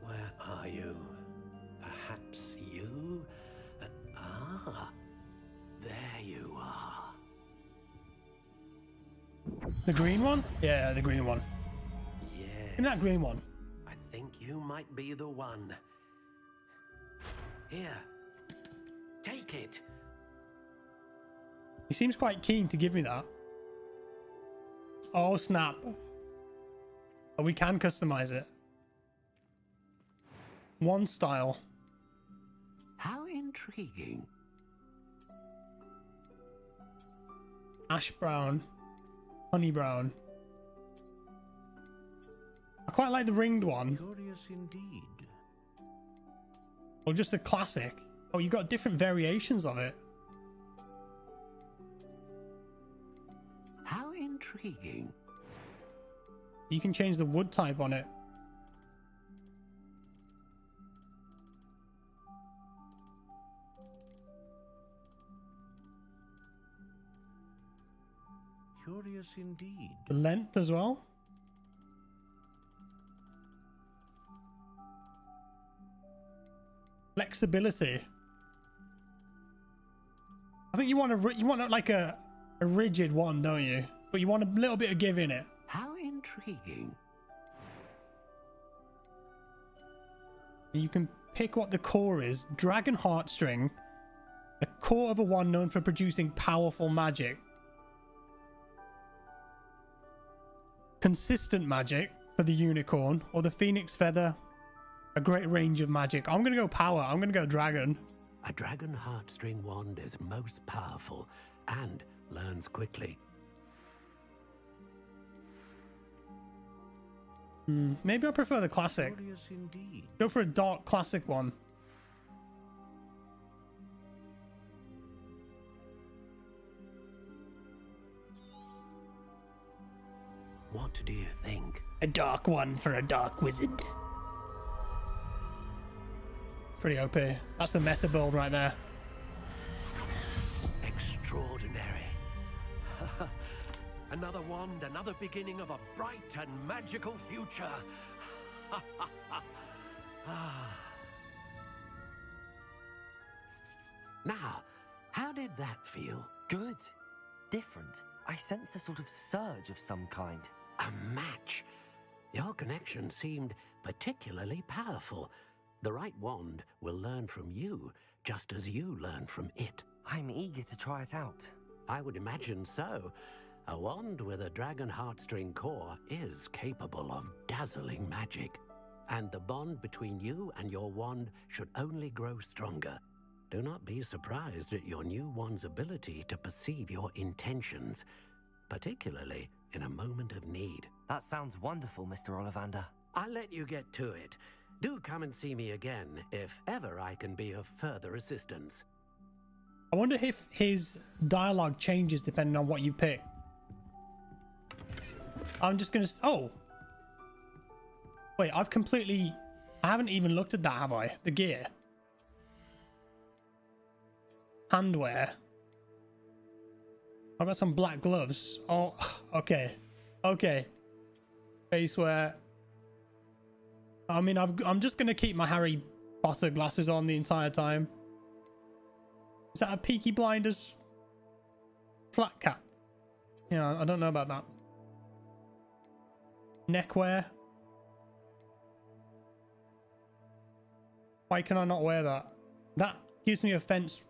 Where are you? Perhaps you? There The green one? Yeah, the green one. Yes. In that green one. I think you might be the one. Here. Take it. He seems quite keen to give me that. Oh, snap. Oh, we can customize it. One style. How intriguing. Ash brown. Honey brown. I quite like the ringed one. Curious indeed. Or just the classic. Oh, you got different variations of it. How intriguing. You can change the wood type on it. Curious indeed. The length as well. Flexibility. I think you want like a rigid one, don't you? But you want a little bit of give in it. How intriguing. You can pick what the core is. Dragon Heartstring. The core of a wand known for producing powerful magic. Consistent magic for the unicorn. Or the phoenix feather. A great range of magic. I'm going to go power. I'm going to go dragon. A dragon heartstring wand is most powerful and learns quickly. Maybe I prefer the classic. Curious indeed. Go for a dark classic one. What do you think? A dark one for a dark wizard. Pretty OP. That's the meta build right there. Extraordinary. Another wand, another beginning of a bright and magical future. Now, how did that feel? Good. Different. I sensed a sort of surge of some kind. A match. Your connection seemed particularly powerful. The right wand will learn from you, just as you learn from it. I'm eager to try it out. I would imagine so. A wand with a dragon heartstring core is capable of dazzling magic. And the bond between you and your wand should only grow stronger. Do not be surprised at your new wand's ability to perceive your intentions, particularly in a moment of need. That sounds wonderful, Mr. Ollivander. I'll let you get to it. Do come and see me again if ever I can be of further assistance. I wonder if his dialogue changes depending on what you pick. I'm just gonna... Oh! Wait, I haven't even looked at that, have I? The gear. Handwear. I've got some black gloves. Oh, okay. Okay. Facewear. I mean, I'm just going to keep my Harry Potter glasses on the entire time. Is that a Peaky Blinders flat cap? Yeah, I don't know about that. Neckwear. Why can I not wear that? That gives me offense.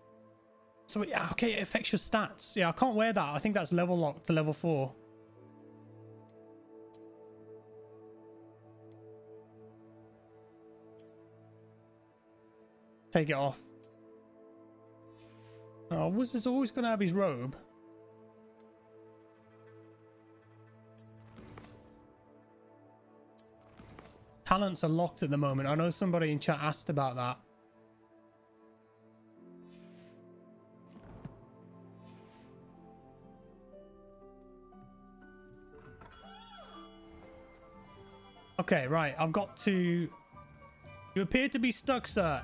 So, yeah, okay, it affects your stats. Yeah, I can't wear that. I think that's level locked to level 4. Take it off. Oh, Wizard's always going to have his robe. Talents are locked at the moment. I know somebody in chat asked about that. Okay, right. I've got to... You appear to be stuck, sir.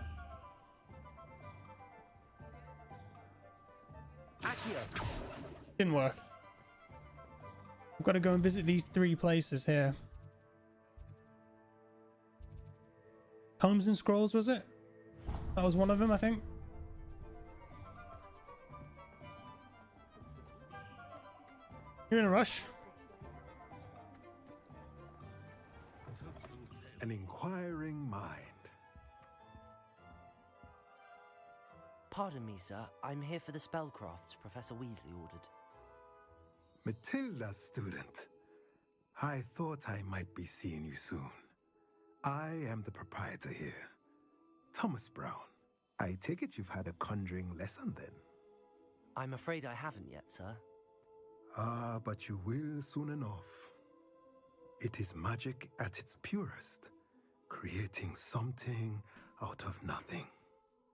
Didn't work. I've got to go and visit these 3 places here. Tomes and Scrolls, was it? That was one of them, I think. You're in a rush. an inquiring mind. Pardon me, sir. I'm here for the spellcrafts Professor Weasley ordered. Matilda, student. I thought I might be seeing you soon. I am the proprietor here, Thomas Brown. I take it you've had a conjuring lesson then? I'm afraid I haven't yet, sir. Ah, but you will soon enough. It is magic at its purest, creating something out of nothing.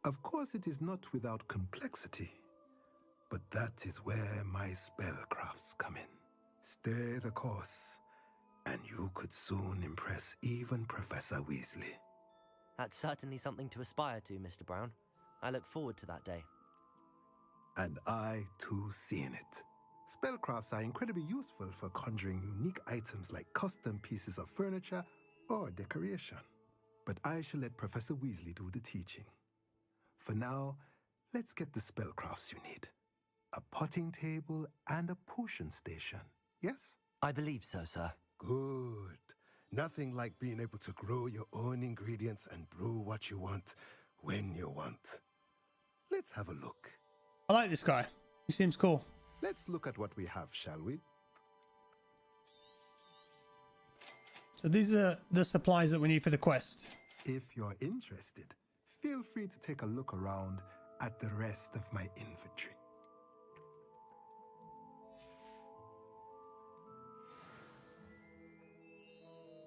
Of course, it is not without complexity, but that is where my spellcrafts come in. Stay the course, and you could soon impress even Professor Weasley. That's certainly something to aspire to, Mr. Brown. I look forward to that day. And I, too, seeing it. Spellcrafts are incredibly useful for conjuring unique items like custom pieces of furniture or decoration. But I shall let Professor Weasley do the teaching. For now, let's get the spellcrafts you need. A potting table and a potion station, yes? I believe so, sir. Good. Nothing like being able to grow your own ingredients and brew what you want when you want. Let's have a look. I like this guy. He seems cool. Let's look at what we have, shall we? So these are the supplies that we need for the quest. If you're interested, feel free to take a look around at the rest of my inventory.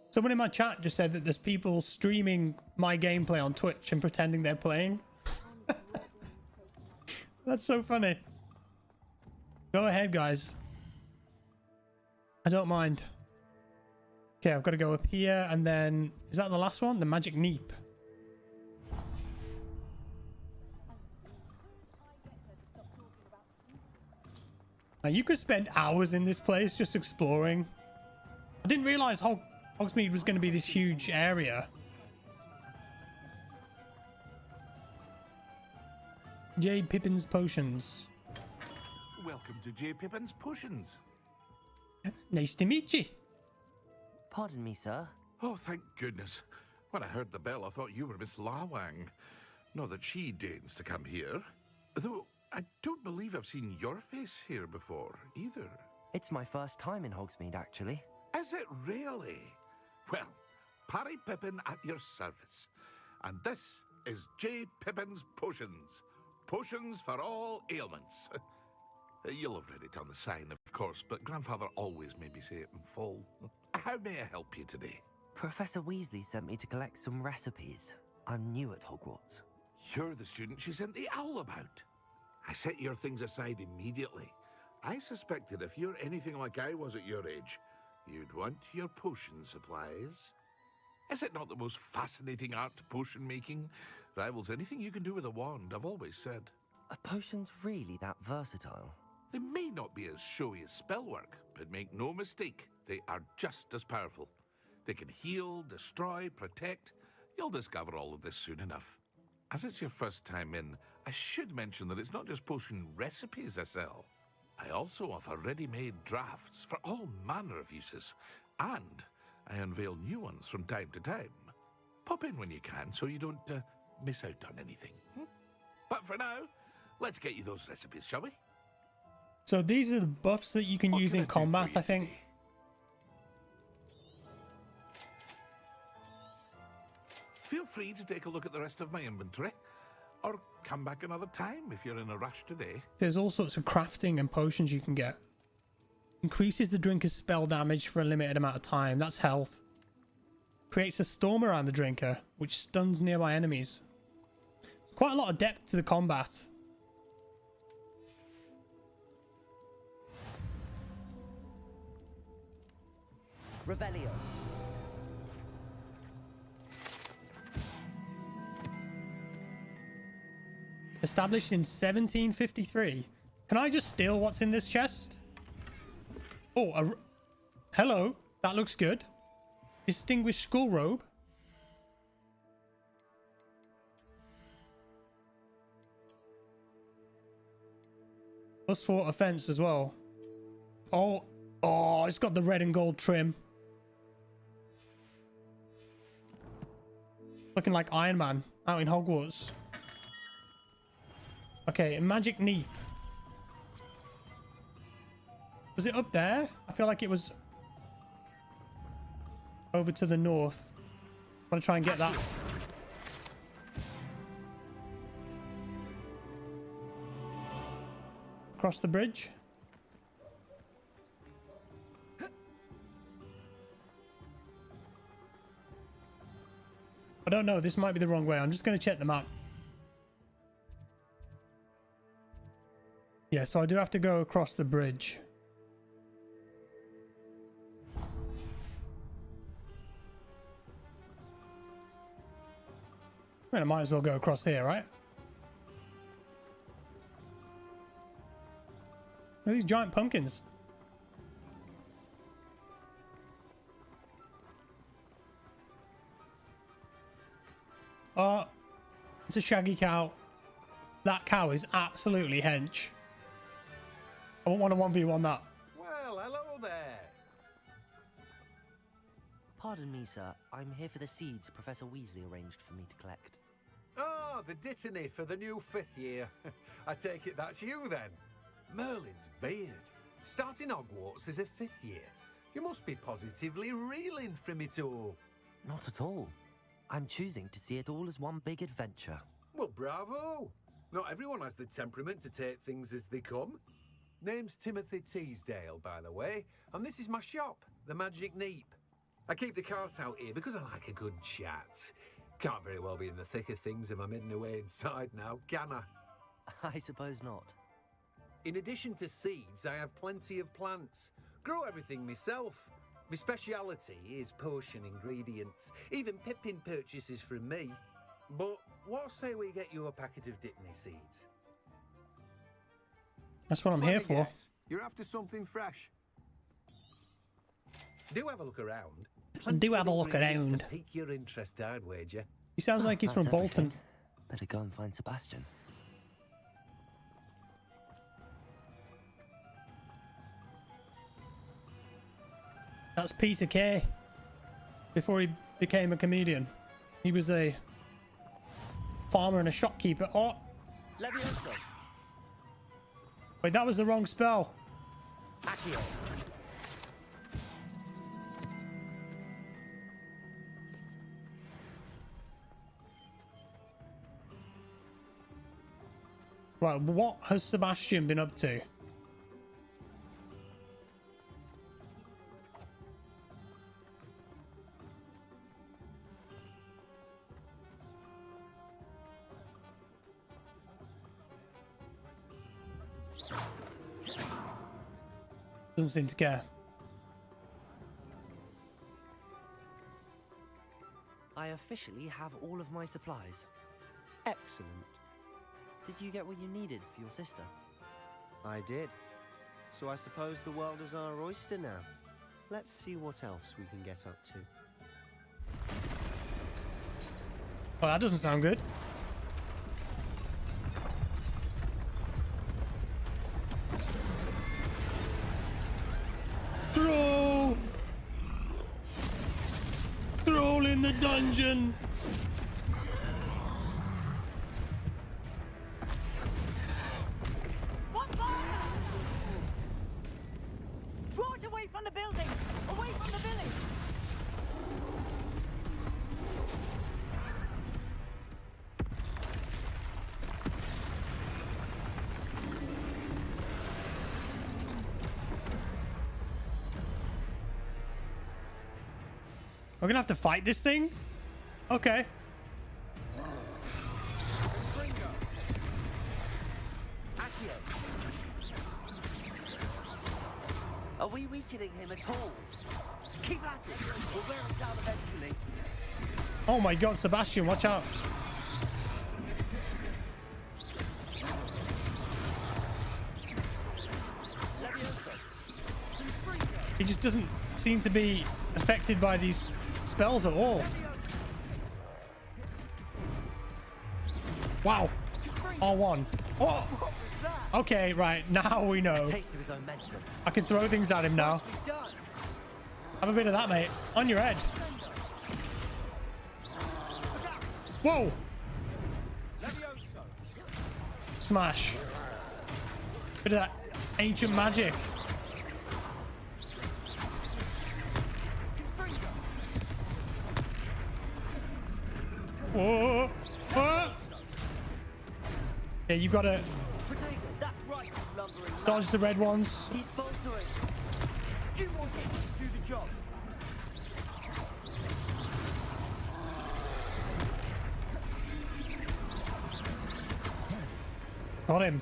Someone in my chat just said that there's people streaming my gameplay on Twitch and pretending they're playing. That's so funny. Go ahead, guys. I don't mind. Okay, I've got to go up here and then... Is that the last one? The magic neep. Now, you could spend hours in this place just exploring. I didn't realize Hogsmeade was going to be this huge area. J. Pippin's Potions. Welcome to J. Pippin's Potions. Nice to meet you. Pardon me, sir. Oh, thank goodness. When I heard the bell, I thought you were Miss Lawang. Not that she deigns to come here. Though, I don't believe I've seen your face here before, either. It's my first time in Hogsmeade, actually. Is it really? Well, Parry Pippin at your service. And this is J. Pippin's Potions. Potions for all ailments. You'll have read it on the sign, of course, but Grandfather always made me say it in full. How may I help you today? Professor Weasley sent me to collect some recipes. I'm new at Hogwarts. You're the student she sent the owl about. I set your things aside immediately. I suspected if you're anything like I was at your age, you'd want your potion supplies. Is it not the most fascinating art, potion making? Rivals anything you can do with a wand, I've always said. Are potions really that versatile? They may not be as showy as spellwork, but make no mistake, they are just as powerful. They can heal, destroy, protect. You'll discover all of this soon enough. As it's your first time in, I should mention that it's not just potion recipes I sell. I also offer ready-made drafts for all manner of uses, and I unveil new ones from time to time. Pop in when you can so you don't miss out on anything. But for now, let's get you those recipes, shall we? So these are the buffs that you can use in combat, I think. Feel free to take a look at the rest of my inventory, or come back another time if you're in a rush today. There's all sorts of crafting and potions you can get. Increases the drinker's spell damage for a limited amount of time. That's health. Creates a storm around the drinker, which stuns nearby enemies. Quite a lot of depth to the combat. Revelio. Established in 1753. Can I just steal what's in this chest? Oh, hello. That looks good. Distinguished school robe. +4 offense as well. Oh, it's got the red and gold trim. Looking like Iron Man out in Hogwarts. Okay, Magic Neep. Was it up there? I feel like it was over to the north. I want to try and get that. Across the bridge. I don't know. This might be the wrong way. I'm just going to check the map. Yeah, so I do have to go across the bridge. Well, I might as well go across here, right? Look at these giant pumpkins. Oh, it's a shaggy cow. That cow is absolutely hench. I won't want to 1v1 that. Well, hello there. Pardon me, sir. I'm here for the seeds Professor Weasley arranged for me to collect. Oh, the dittany for the new 5th year. I take it that's you then. Merlin's beard. Starting Hogwarts as a 5th year. You must be positively reeling from it all. Not at all. I'm choosing to see it all as one big adventure. Well, bravo. Not everyone has the temperament to take things as they come. Name's Timothy Teasdale, by the way, and this is my shop, the Magic Neep. I keep the cart out here because I like a good chat. Can't very well be in the thick of things if I'm hidden away inside now, can I? I suppose not. In addition to seeds, I have plenty of plants. Grow everything myself. My speciality is potion ingredients. Even Pippin purchases from me. But what say we get you a packet of Dittany seeds? That's what I'm here for. You're after something fresh. Do have a look around. Do have a look around. To pique your interest, I'd wager. He sounds like he's from Bolton. Better go and find Sebastian. That's Peter Kay. Before he became a comedian, he was a farmer and a shopkeeper. Oh, Levioso. Wait, that was the wrong spell. Accio. Right, what has Sebastian been up to? Doesn't seem to care. I officially have all of my supplies. Excellent. Did you get what you needed for your sister? I did. So I suppose the world is our oyster now. Let's see what else we can get up to. Well, that doesn't sound good. Throw! Throw in the dungeon! Draw it away from the building! Away from the village! We're gonna have to fight this thing? Okay. Are we weakening him at all? Keep at it. We'll wear him down eventually. Oh my god, Sebastian, watch out. He just doesn't seem to be affected by these spells at all. Wow. R1. Oh! Okay, right, now we know. A taste of his own medicine. I can throw things at him now. Have a bit of that, mate. On your head. Whoa! Smash. Bit of that ancient magic. Whoa! Whoa! Yeah, you gotta dodge the red ones. He's faltering. You want him to do the job. Got him.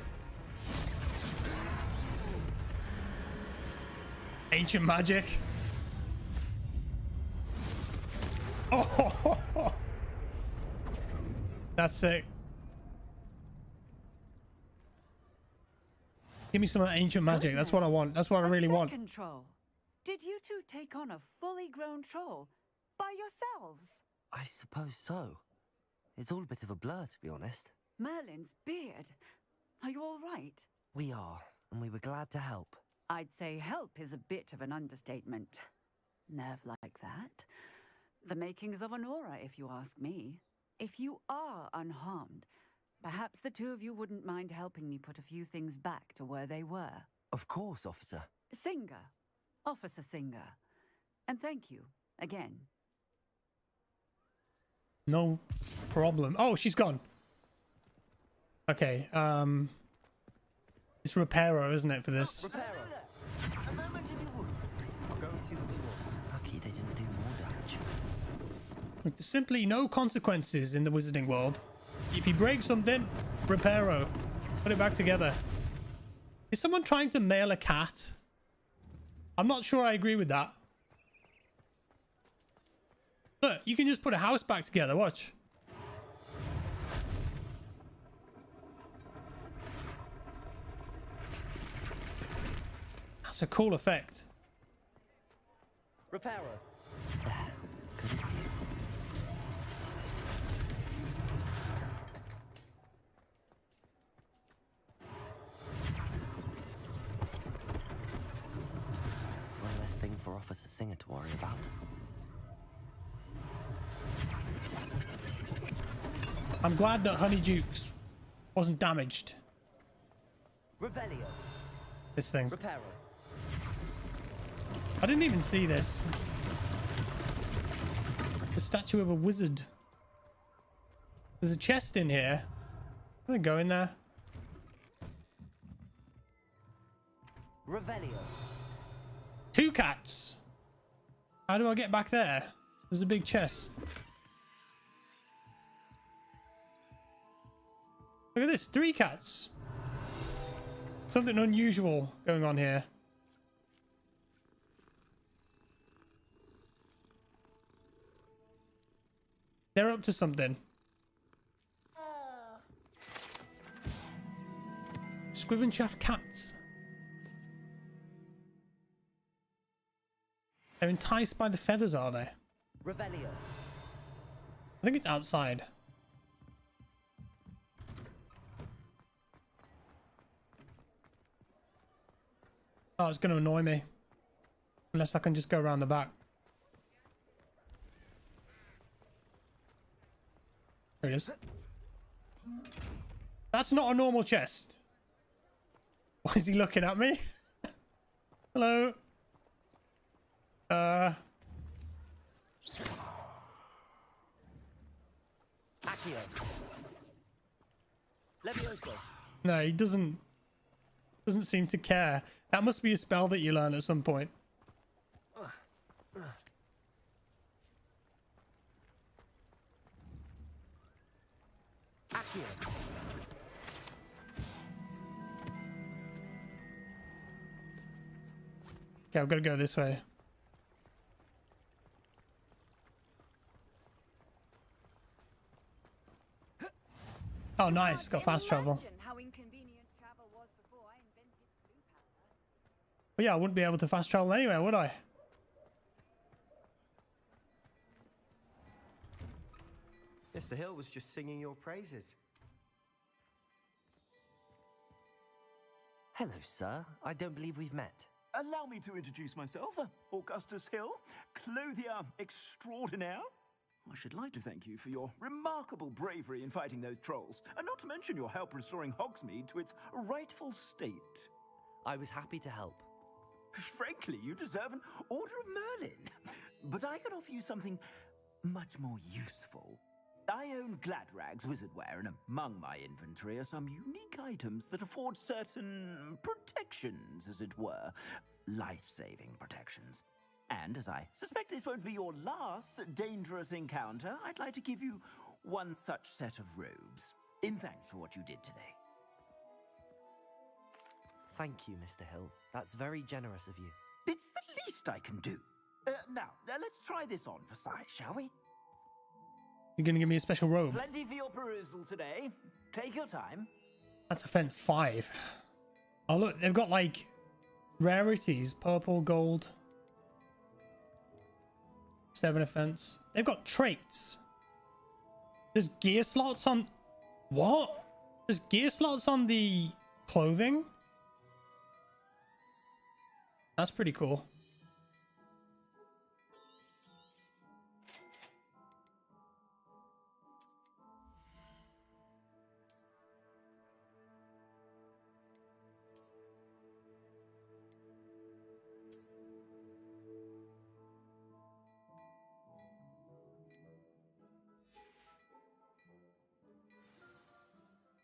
Ancient magic. Oh, that's sick. Give me some of that ancient magic. That's what I want. That's what I really want. Second troll. Did you two take on a fully grown troll by yourselves? I suppose so. It's all a bit of a blur, to be honest. Merlin's beard. Are you all right? We are, and we were glad to help. I'd say help is a bit of an understatement. Nerve like that. The makings of an aura, if you ask me. If you are unharmed, perhaps the two of you wouldn't mind helping me put a few things back to where they were. Of course, officer. Singer. Officer Singer. And thank you, again. No problem. Oh, she's gone. Okay, it's Reparo, isn't it, for this? Reparo. A moment if you would. I'll go and see what he wants. Lucky they didn't do more damage. Look, there's simply no consequences in the wizarding world. If you break something, Reparo. Put it back together. Is someone trying to mail a cat? I'm not sure I agree with that. Look, you can just put a house back together, watch. That's a cool effect. Reparo. One less thing for Officer Singer to worry about. I'm glad that Honeydukes wasn't damaged. Revelio. This thing. Reparo. I didn't even see this. The statue of a wizard. There's a chest in here. I'm gonna go in there. Revelio. 2 cats. How do I get back there? There's a big chest. Look at this, 3 cats. Something unusual going on here. They're up to something. Scrivenshaft cats. They're enticed by the feathers, are they? Revelio. I think it's outside. Oh, it's going to annoy me. Unless I can just go around the back. There it is. That's not a normal chest. Why is he looking at me? Hello? Accio. Levioso. No, he doesn't seem to care. That must be a spell that you learn at some point. Accio. Okay, I've got to go this way. Oh, nice. Got fast travel. How inconvenient travel was before I invented blue powder. Well, yeah, I wouldn't be able to fast travel anywhere, would I? Mr. Hill was just singing your praises. Hello, sir. I don't believe we've met. Allow me to introduce myself, Augustus Hill, clothier extraordinaire. I should like to thank you for your remarkable bravery in fighting those trolls, and not to mention your help restoring Hogsmeade to its rightful state. I was happy to help. Frankly, you deserve an Order of Merlin. But I can offer you something much more useful. I own Gladrag's wizardware, and among my inventory are some unique items that afford certain protections, as it were. Life-saving protections. And as I suspect this won't be your last dangerous encounter, I'd like to give you one such set of robes, in thanks for what you did today. Thank you, Mr. Hill. That's very generous of you. It's the least I can do. Now, let's try this on for size, shall we? You're gonna give me a special robe. Plenty for your perusal today. Take your time. That's offense 5. Oh look, they've got like rarities, purple, gold. 7 offense. They've got traits. There's gear slots on... What? There's gear slots on the clothing? That's pretty cool.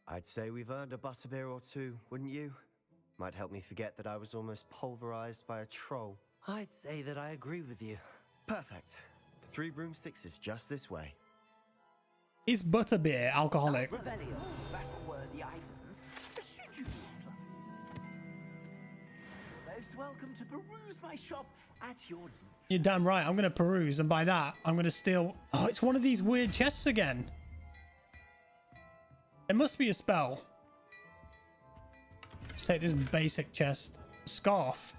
I'd say we've earned a butterbeer or two, wouldn't you? Might help me forget that I was almost pulverized by a troll. I'd say that I agree with you. Perfect. 3 broomsticks is just this way. Is butterbeer alcoholic? Battle-worthy items. Should you most welcome to peruse my shop at your... You're damn right. I'm going to peruse, and by that, I'm going to steal... Oh, it's one of these weird chests again. It must be a spell. Let's take this basic chest. Scarf.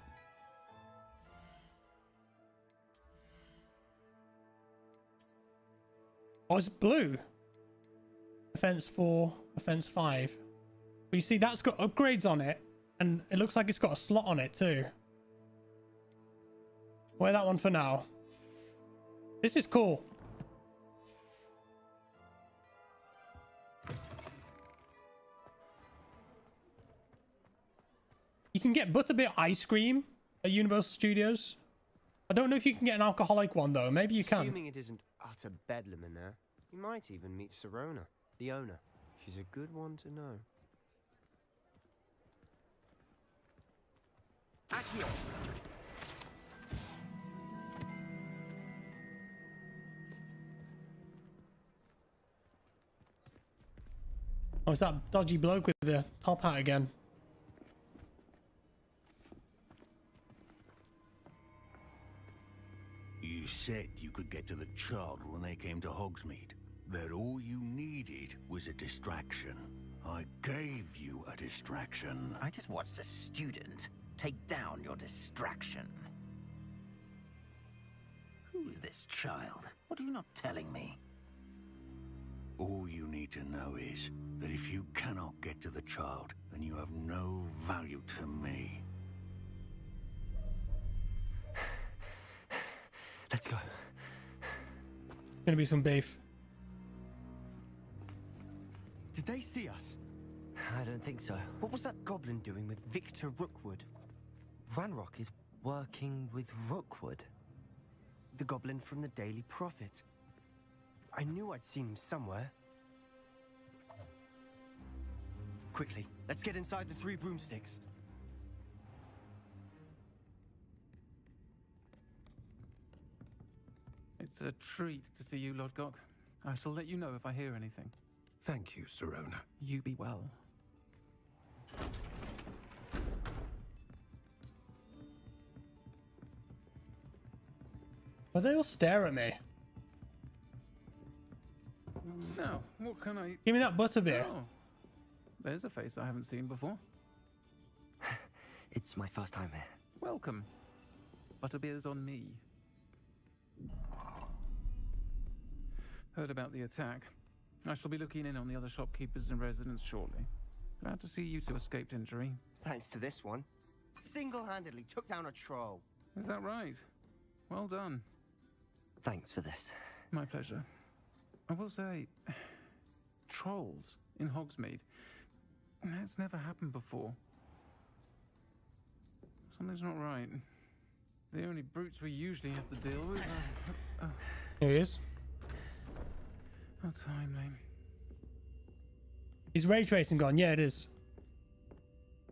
Oh, it's blue. Offense 4, offense 5. But you see, that's got upgrades on it. And it looks like it's got a slot on it too. Wear that one for now. This is cool. You can get butterbeer ice cream at Universal Studios. I don't know if you can get an alcoholic one though. Maybe you can. Assuming it isn't utter bedlam in there, you might even meet Sirona, the owner. She's a good one to know. Accio. Oh, it's that dodgy bloke with the top hat again. You said you could get to the child when they came to Hogsmeade. That all you needed was a distraction. I gave you a distraction. I just watched a student take down your distraction. Who's this child? What are you not telling me? All you need to know is that if you cannot get to the child, then you have no value to me. Let's go. Gonna be some beef. Did they see us? I don't think so. What was that goblin doing with Victor Rookwood? Ranrock is working with Rookwood. The goblin from the Daily Prophet. I knew I'd seen him somewhere. Quickly, let's get inside the 3 broomsticks. It's a treat to see you, Lodgok. I shall let you know if I hear anything. Thank you, Sirona. You be well. Well, they all stare at me. Now, what can I... Give me that butterbeer. Oh, there's a face I haven't seen before. It's my first time here. Welcome. Butterbeer's on me. Heard about the attack. I shall be looking in on the other shopkeepers and residents shortly. Glad to see you two escaped injury. Thanks to this one. Single-handedly took down a troll. Is that right? Well done. Thanks for this. My pleasure. I will say, trolls in Hogsmeade. That's never happened before. Something's not right. The only brutes we usually have to deal with are... Here he is. How timely. Is ray tracing gone? Yeah, it is.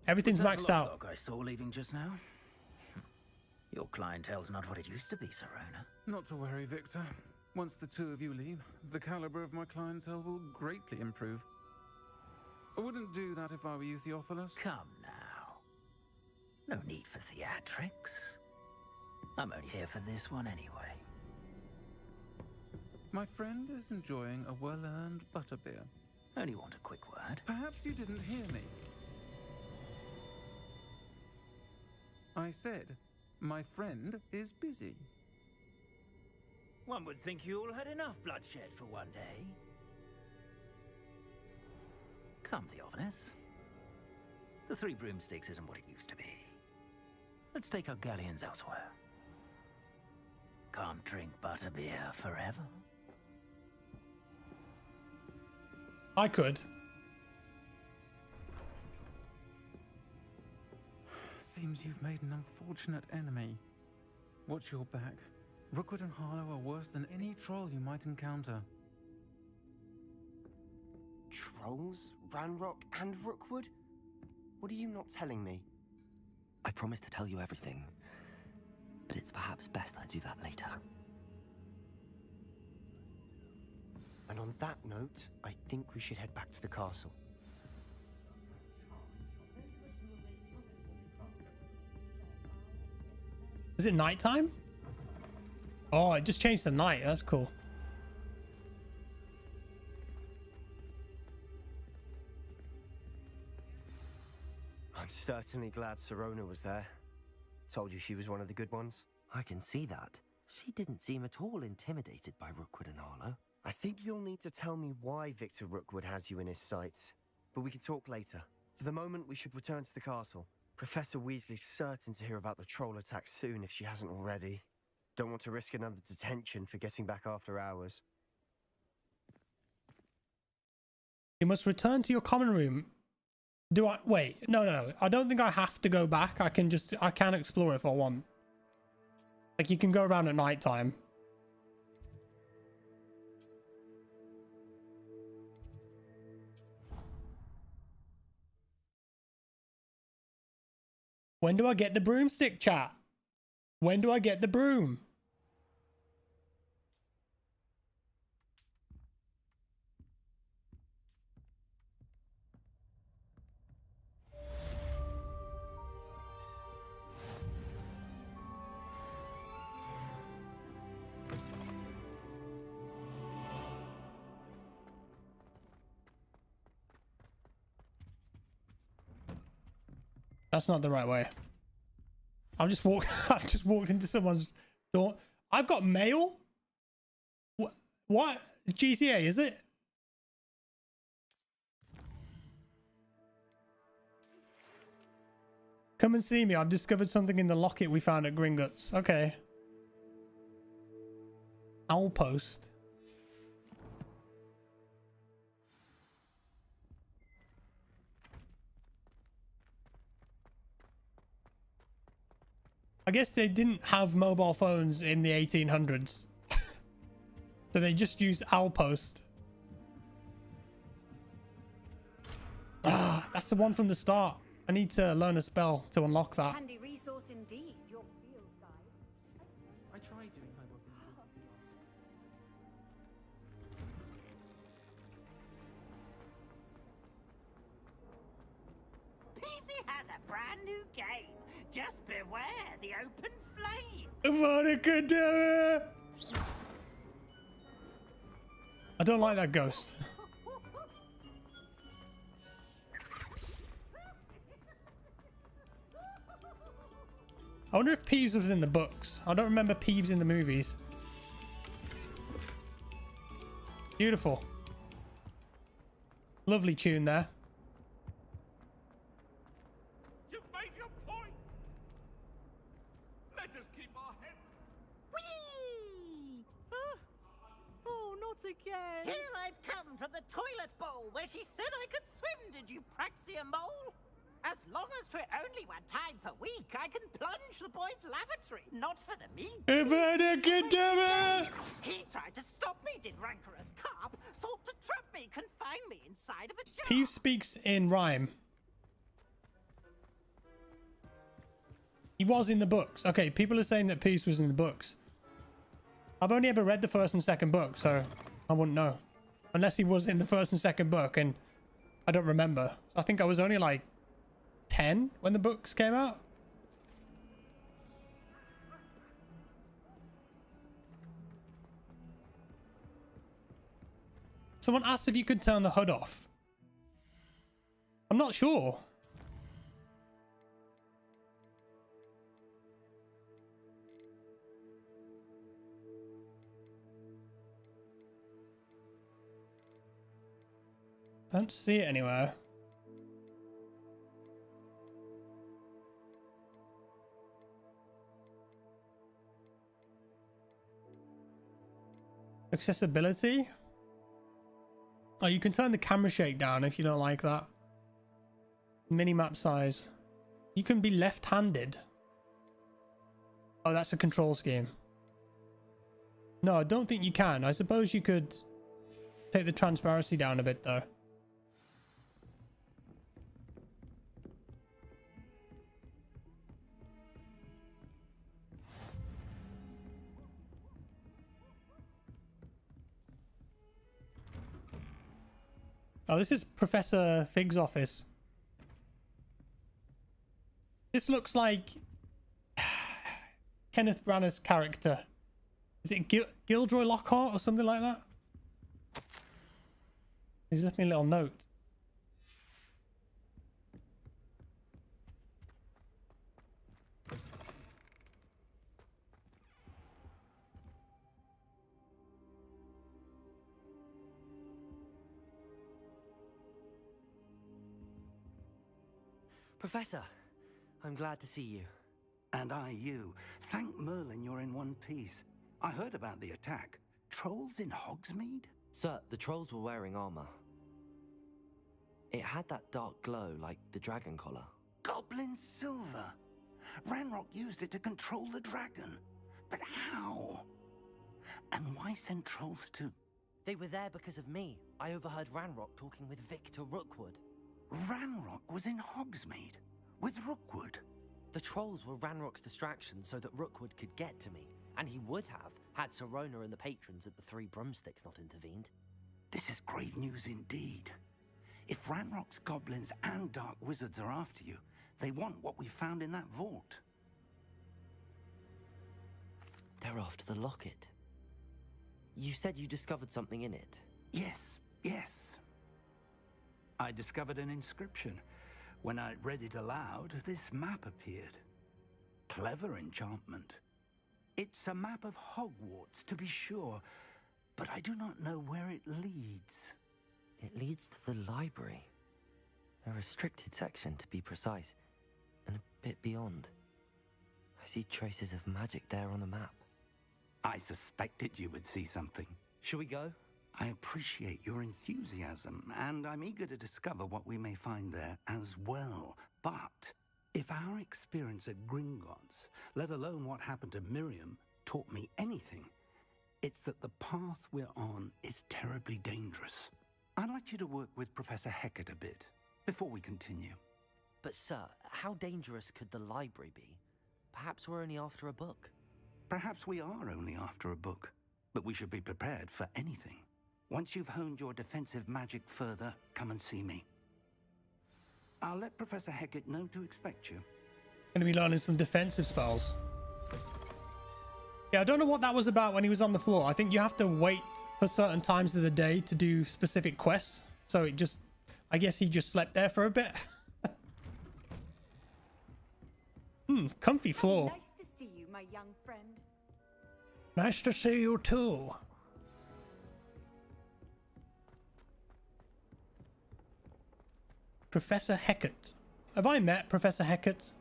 Everything's maxed out. I saw leaving just now. Your clientele's not what it used to be, Serona. Not to worry, Victor. Once the two of you leave, the caliber of my clientele will greatly improve. I wouldn't do that if I were you, Theophilus. Come now. No need for theatrics. I'm only here for this one anyway. My friend is enjoying a well-earned butterbeer. Only want a quick word. Perhaps you didn't hear me. I said, my friend is busy. One would think you all had enough bloodshed for one day. Come, Theophilus. The Three Broomsticks isn't what it used to be. Let's take our galleons elsewhere. Can't drink butterbeer forever. I could. Seems you've made an unfortunate enemy. Watch your back. Rookwood and Harlow are worse than any troll you might encounter. Trolls? Ranrock and Rookwood? What are you not telling me? I promise to tell you everything, but it's perhaps best I do that later. And on that note, I think we should head back to the castle. Is it nighttime? Oh, it just changed to night. That's cool. I'm certainly glad Serona was there. Told you she was one of the good ones. I can see that. She didn't seem at all intimidated by Rookwood and Harlow. I think you'll need to tell me why Victor Rookwood has you in his sights. But we can talk later. For the moment, we should return to the castle. Professor Weasley's certain to hear about the troll attack soon if she hasn't already. Don't want to risk another detention for getting back after hours. You must return to your common room. Do I? Wait, no. I don't think I have to go back. I can explore if I want. Like, you can go around at night time. When do I get the broomstick, chat? When do I get the broom? That's not the right way. I've just walked into someone's door. I've got mail? What? GTA, is it? Come and see me. I've discovered something in the locket we found at Gringotts. Okay. Owl post. I guess they didn't have mobile phones in the 1800s. So they just used owl post. Ah, that's the one from the start. I need to learn a spell to unlock that. Handy resource indeed, your field guide. I tried doing homework. Peavesy has a brand new game. Just beware the open flame. Vodka. I don't like that ghost. I wonder if Peeves was in the books. I don't remember Peeves in the movies. Beautiful. Lovely tune there. You've made your point. Let us keep our heads. Whee! Huh? Oh, Not again. Here I've come from the toilet bowl where she said I could swim, did you praxia mole? As long as for only 1 time per week, I can plunge the boy's lavatory, not for the meat. He tried to stop me, did rancorous carp, sought to trap me, confine me inside of a jar. Peeve speaks in rhyme. He was in the books. Okay, people are saying that Peace was in the books. I've only ever read the first and second book, so I wouldn't know. Unless he was in the first and second book, and I don't remember. I think I was only like 10 when the books came out. Someone asked if you could turn the HUD off. I'm not sure. I don't see it anywhere. Accessibility? Oh, you can turn the camera shake down if you don't like that. Minimap size. You can be left-handed. Oh, that's a control scheme. No, I don't think you can. I suppose you could take the transparency down a bit though. Oh, this is Professor Fig's office. This looks like Kenneth Branagh's character. Is it Gilderoy Lockhart or something like that? He's left me a little note. Professor, I'm glad to see you. And I you. Thank Merlin you're in one piece. I heard about the attack. Trolls in Hogsmeade? Sir, the trolls were wearing armor. It had that dark glow like the dragon collar. Goblin silver. Ranrock used it to control the dragon. But how? And why send trolls too? They were there because of me. I overheard Ranrock talking with Victor Rookwood. Ranrock was in Hogsmeade with Rookwood. The trolls were Ranrock's distraction so that Rookwood could get to me, and he would have had Sirona and the patrons at the Three Broomsticks not intervened. This is grave news indeed. If Ranrock's goblins and dark wizards are after you, they want what we found in that vault. They're after the locket. You said you discovered something in it. Yes. I discovered an inscription. When I read it aloud, this map appeared. Clever enchantment. It's a map of Hogwarts, to be sure, but I do not know where it leads. It leads to the library. A restricted section, to be precise, and a bit beyond. I see traces of magic there on the map. I suspected you would see something. Shall we go? I appreciate your enthusiasm, and I'm eager to discover what we may find there as well. But if our experience at Gringotts, let alone what happened to Miriam, taught me anything, it's that the path we're on is terribly dangerous. I'd like you to work with Professor Hecat a bit before we continue. But sir, how dangerous could the library be? Perhaps we're only after a book. Perhaps we are only after a book, but we should be prepared for anything. Once you've honed your defensive magic further, come and see me. I'll let Professor Hecat know to expect you. Gonna be learning some defensive spells. Yeah, I don't know what that was about when he was on the floor. I think you have to wait for certain times of the day to do specific quests. So it just, I guess he just slept there for a bit. Comfy floor. Nice to see you, my young friend. Nice to see you too. Professor Hecat. Have I met Professor Hecat?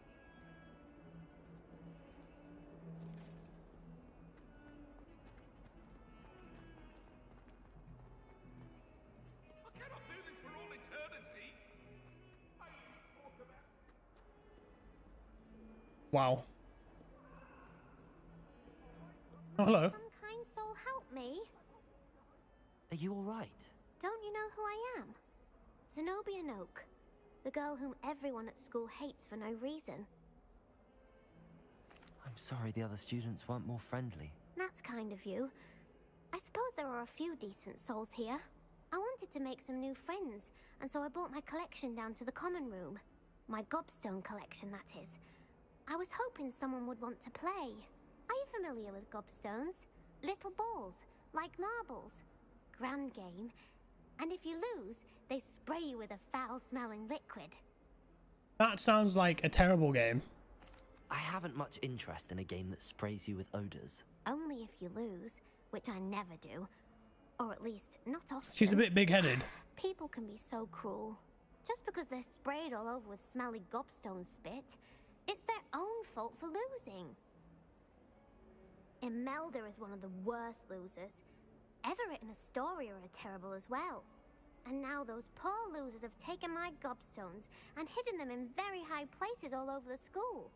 Wow. Oh, hello. Some kind soul help me. Are you all right? Don't you know who I am? Zenobia Noak, the girl whom everyone at school hates for no reason. I'm sorry the other students weren't more friendly. That's kind of you. I suppose there are a few decent souls here. I wanted to make some new friends, and so I brought my collection down to the common room. My gobstone collection, that is. I was hoping someone would want to play. Are you familiar with gobstones? Little balls, like marbles. Grand game. And if you lose, they spray you with a foul-smelling liquid. That sounds like a terrible game. I haven't much interest in a game that sprays you with odors. Only if you lose, which I never do. Or at least, not often. She's a bit big-headed. People can be so cruel. Just because they're sprayed all over with smelly gobstone spit, it's their own fault for losing. Imelda is one of the worst losers. Everett and Astoria are terrible as well. And now those poor losers have taken my gobstones and hidden them in very high places all over the school.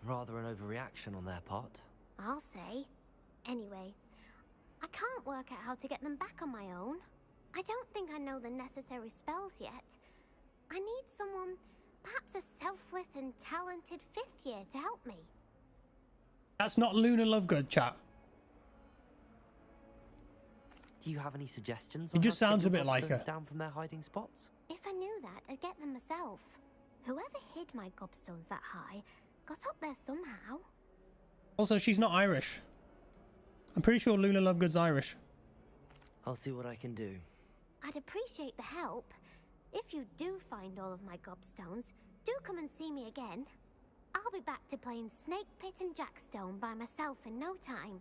Rather an overreaction on their part. I'll say. Anyway, I can't work out how to get them back on my own. I don't think I know the necessary spells yet. I need someone, perhaps a selfless and talented 5th year to help me. That's not Luna Lovegood, chat. Do you have any suggestions? It just sounds a bit like her. Down from their hiding spots? If I knew that, I'd get them myself. Whoever hid my gobstones that high got up there somehow. Also, she's not Irish. I'm pretty sure Luna Lovegood's Irish. I'll see what I can do. I'd appreciate the help. If you do find all of my gobstones, do come and see me again. I'll be back to playing Snake Pit and Jackstone by myself in no time.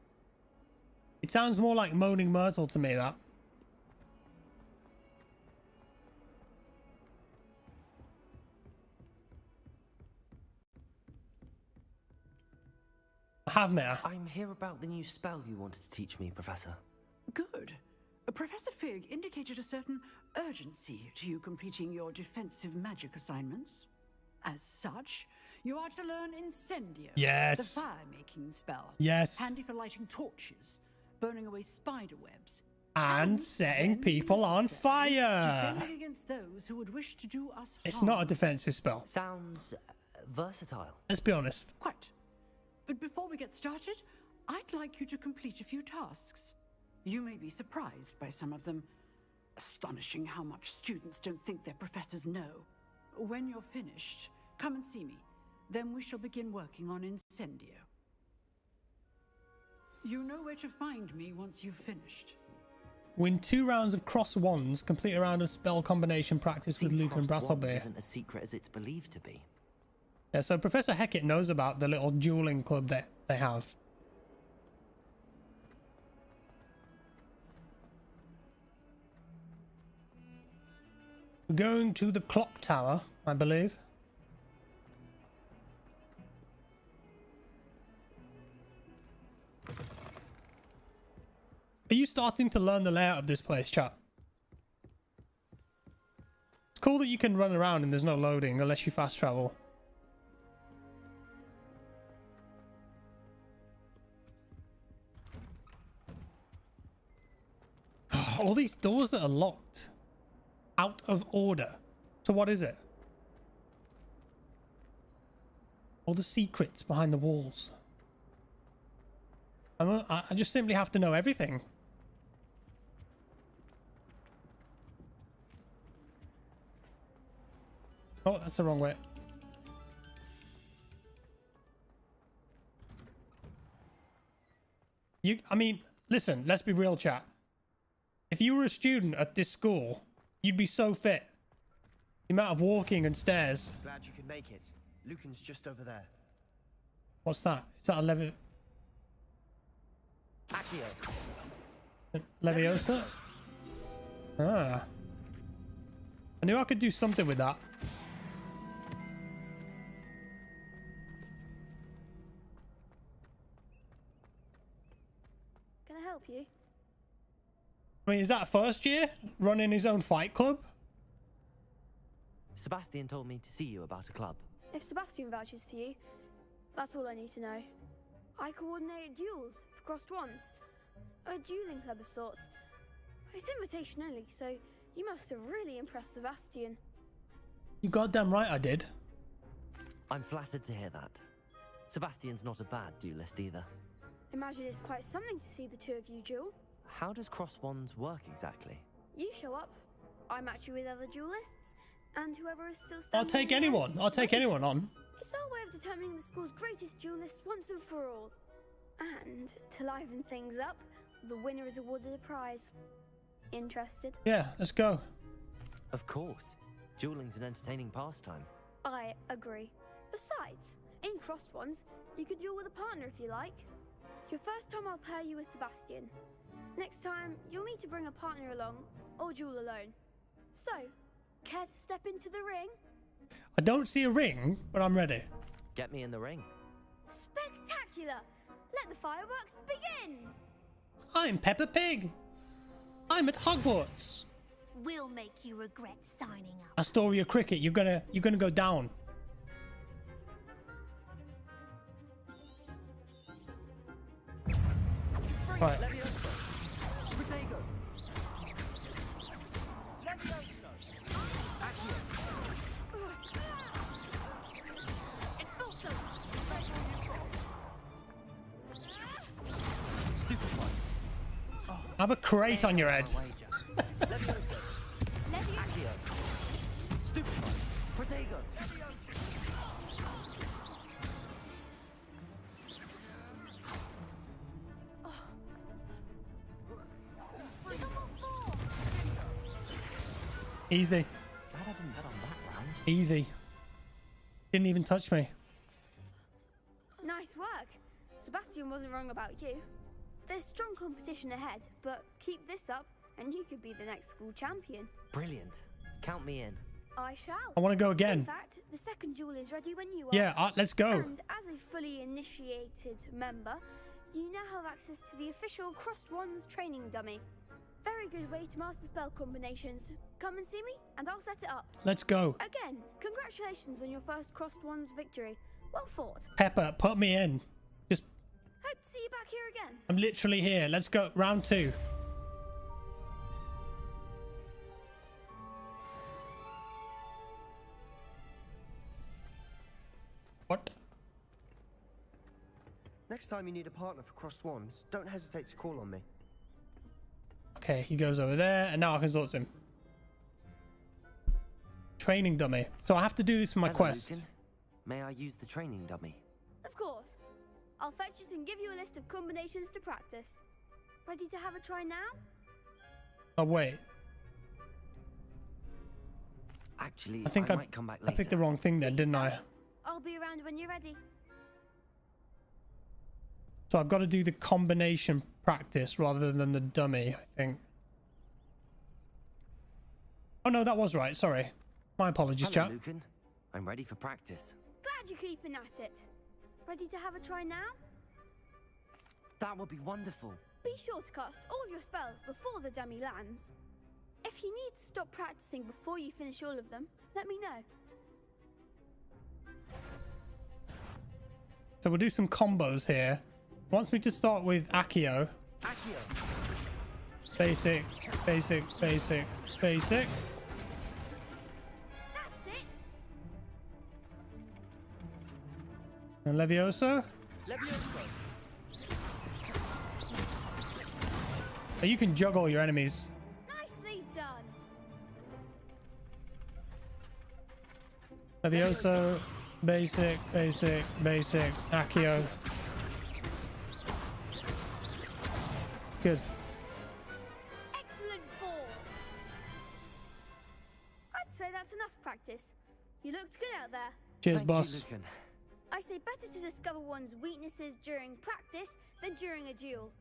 It sounds more like Moaning Myrtle to me, that. I have met her. I'm here about the new spell you wanted to teach me, Professor. Good. Professor Fig indicated a certain urgency to you completing your defensive magic assignments. As such, you are to learn Incendio, Yes. the fire-making spell. Yes. Handy for lighting torches, burning away spider webs, And setting people on fire. defending against those who would wish to do us harm. It's not a defensive spell. Sounds versatile. Let's be honest. Quite. But before we get started, I'd like you to complete a few tasks. You may be surprised by some of them. Astonishing how much students don't think their professors know. When you're finished, come and see me. Then we shall begin working on Incendio. You know where to find me once you've finished. Win 2 rounds of cross wands. Complete a round of spell combination practice with Luke and Brattleby. Isn't as secret as it's believed to be. Yeah, so Professor Hecat knows about the little dueling club that they have. We're going to the clock tower, I believe. Are you starting to learn the layout of this place, chat? It's cool that you can run around and there's no loading unless you fast travel. All these doors that are locked. Out of order. So what is it? All the secrets behind the walls. I just simply have to know everything. Oh, that's the wrong way. I mean, listen, let's be real, chat. If you were a student at this school, you'd be so fit. The amount of walking and stairs. Glad you could make it. Lucan's just over there. What's that? Is that a Leviosa? Ah. I knew I could do something with that. Can I help you? I mean, is that first year? Running his own fight club? Sebastian told me to see you about a club. If Sebastian vouches for you, that's all I need to know. I coordinate duels for crossed ones. A dueling club of sorts. It's invitation only, so you must have really impressed Sebastian. You goddamn right I did. I'm flattered to hear that. Sebastian's not a bad duelist either. Imagine it's quite something to see the two of you duel. How does cross wands work exactly? You show up, I match you with other duelists, and whoever is still standing... I'll take anyone. I'll take anyone on. It's our way of determining the school's greatest duelist once and for all. And to liven things up, the winner is awarded a prize. Interested? Yeah, let's go. Of course. Dueling's an entertaining pastime. I agree. Besides, in crossed ones, you can duel with a partner if you like. Your first time I'll pair you with Sebastian. Next time, you'll need to bring a partner along, or duel alone. So, care to step into the ring? I don't see a ring, but I'm ready. Get me in the ring. Spectacular! Let the fireworks begin! I'm Peppa Pig. I'm at Hogwarts. We'll make you regret signing up. Astoria Cricket, you're gonna go down. Right. Have a crate on your head. Easy. Easy. Didn't even touch me. Nice work. Sebastian wasn't wrong about you. There's strong competition ahead, but keep this up and you could be the next school champion. Brilliant. Count me in. I shall. I want to go again. In fact, the second duel is ready when you are. Yeah, let's go. And as a fully initiated member, you now have access to the official Crossed Wands training dummy. Very good way to master spell combinations. Come and see me, and I'll set it up. Let's go. Again, congratulations on your first Crossed Wands victory. Well fought. Pepper, put me in. Just. Hope to see you back here again. I'm literally here. Let's go. Round 2. What? Next time you need a partner for crossed wands, don't hesitate to call on me. Okay, he goes over there, and now I can talk to him. Training dummy. So I have to do this for my quest. Lucan. May I use the training dummy? Of course. I'll fetch it and give you a list of combinations to practice. Ready to have a try now? Oh, wait. Actually, I think I might come back later. I picked the wrong thing then, didn't I? I'll be around when you're ready. So I've got to do the combination practice rather than the dummy, I think. Oh, no, that was right. Sorry. My apologies, Hello, chat. Lucan. I'm ready for practice. Glad you're keeping at it. Ready to have a try now? That would be wonderful. Be sure to cast all your spells before the dummy lands. If you need to stop practicing before you finish all of them, let me know. So we'll do some combos here. Wants me to start with Accio. Basic, basic, basic, basic. That's it. And Levioso. Oh, you can juggle your enemies. Nicely done. Levioso, basic, basic, basic, Accio. Good. Excellent form. I'd say that's enough practice. You looked good out there. Cheers, Thank boss. You, Lucan. I say better to discover one's weaknesses during practice than during a duel.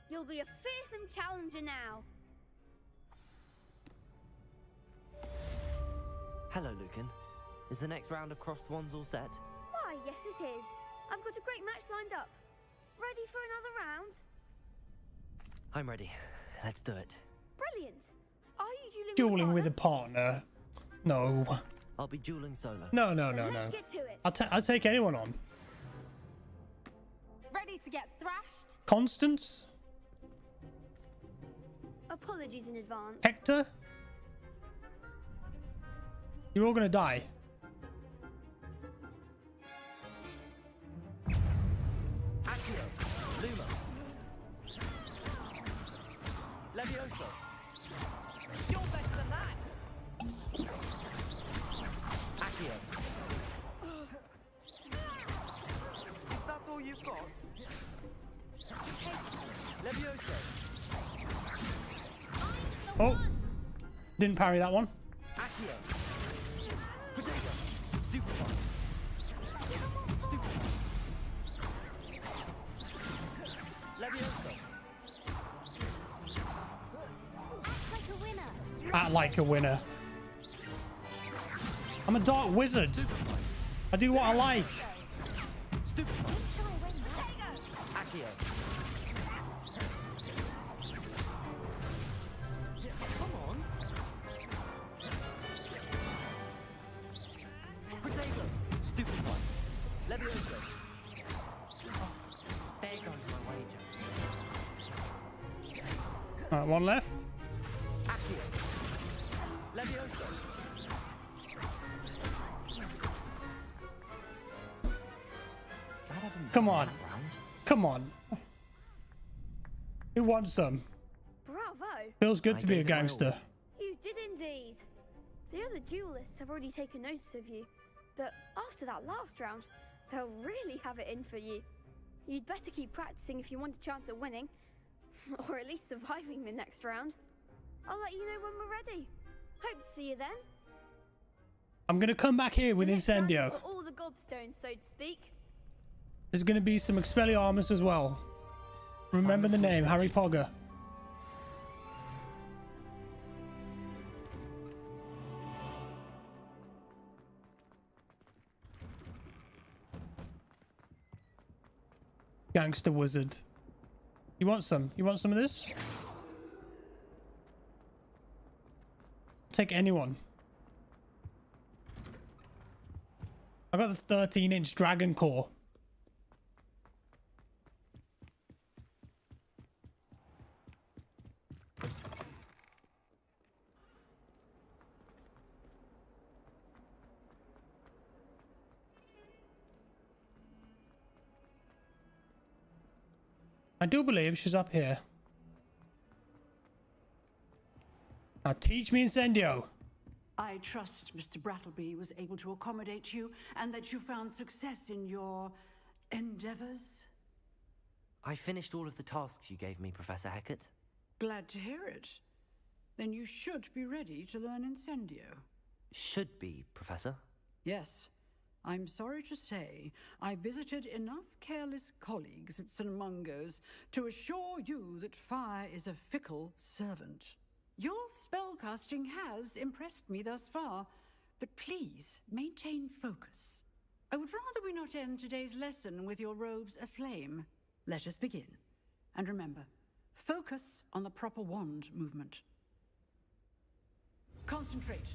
You'll be a fearsome challenger now. Hello, Lucan. Is the next round of crossed wands all set? Why, yes it is. I've got a great match lined up. Ready for another round? I'm ready. Let's do it. Brilliant. Are you dueling Dueling with a partner? No. I'll be dueling solo. No, no, no, Then no. let's get to it. I'll take anyone on. Ready to get thrashed? Constance? Apologies in advance. Hector? You're all gonna die. Accio, Luma, Levioso. You're better than that! Accio. Is that all you've got? Levioso. Oh. Didn't parry that one. Accio. Protego. Stupefy. Stupefy. Levioso. Act like a winner. Act like a winner. I'm a dark wizard. I do what I like. Stupefy. Accio. Come on. Protego. Stupefy. Levioso. There goes my wager. Alright, one left. Accio. Levioso. Come on. Come on. Who wants some? Bravo. Feels good to be a gangster. You did indeed. The other duelists have already taken notice of you, but after that last round, they'll really have it in for you. You'd better keep practicing if you want a chance at winning, or at least surviving the next round. I'll let you know when we're ready. Hope to see you then. I'm gonna come back here with The next round is Incendio. for all the gobstones, so to speak. There's gonna be some Expelliarmus as well. Remember the name, Harry Potter. Gangster wizard. You want some? You want some of this? Take anyone. I got the 13-inch dragon core. I do believe she's up here. Now teach me Incendio. I trust Mr. Brattleby was able to accommodate you and that you found success in your endeavors. I finished all of the tasks you gave me, Professor Hecat. Glad to hear it. Then you should be ready to learn Incendio. Should be, Professor. Yes. I'm sorry to say, I visited enough careless colleagues at St. Mungo's to assure you that fire is a fickle servant. Your spellcasting has impressed me thus far, but please maintain focus. I would rather we not end today's lesson with your robes aflame. Let us begin. And remember, focus on the proper wand movement. Concentrate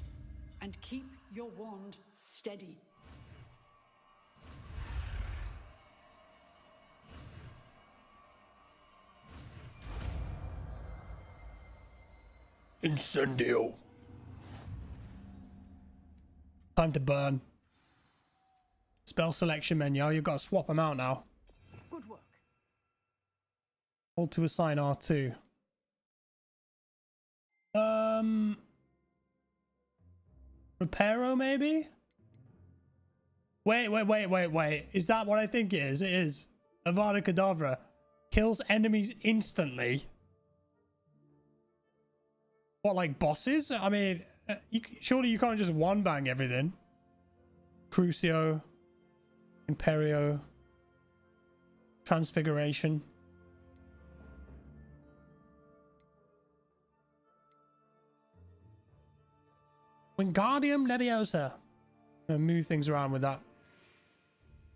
and keep your wand steady. Incendio. Time to burn. Spell selection menu. You've got to swap them out now. Good work. Hold to assign R2. Reparo maybe? Wait. Is that what I think it is? It is. Avada Kedavra. Kills enemies instantly. What, like bosses? I mean, surely you can't just one-bang everything. Crucio. Imperio. Transfiguration. Wingardium Leviosa. I'm gonna move things around with that.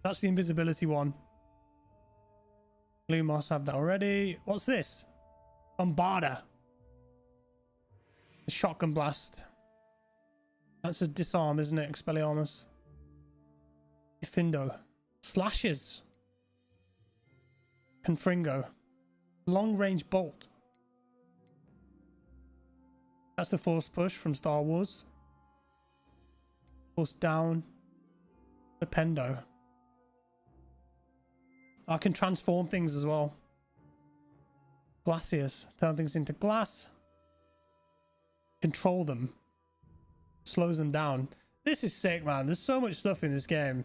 That's the invisibility one. Lumos have that already. What's this? Bombarda. The shotgun blast. That's a disarm, isn't it? Expelliarmus. Defindo. Slashes. Confringo. Long range bolt. That's the force push from Star Wars. Force down. Dependo. I can transform things as well. Glacius. Turn things into glass. Control them. Slows them down. This is sick, man. There's so much stuff in this game.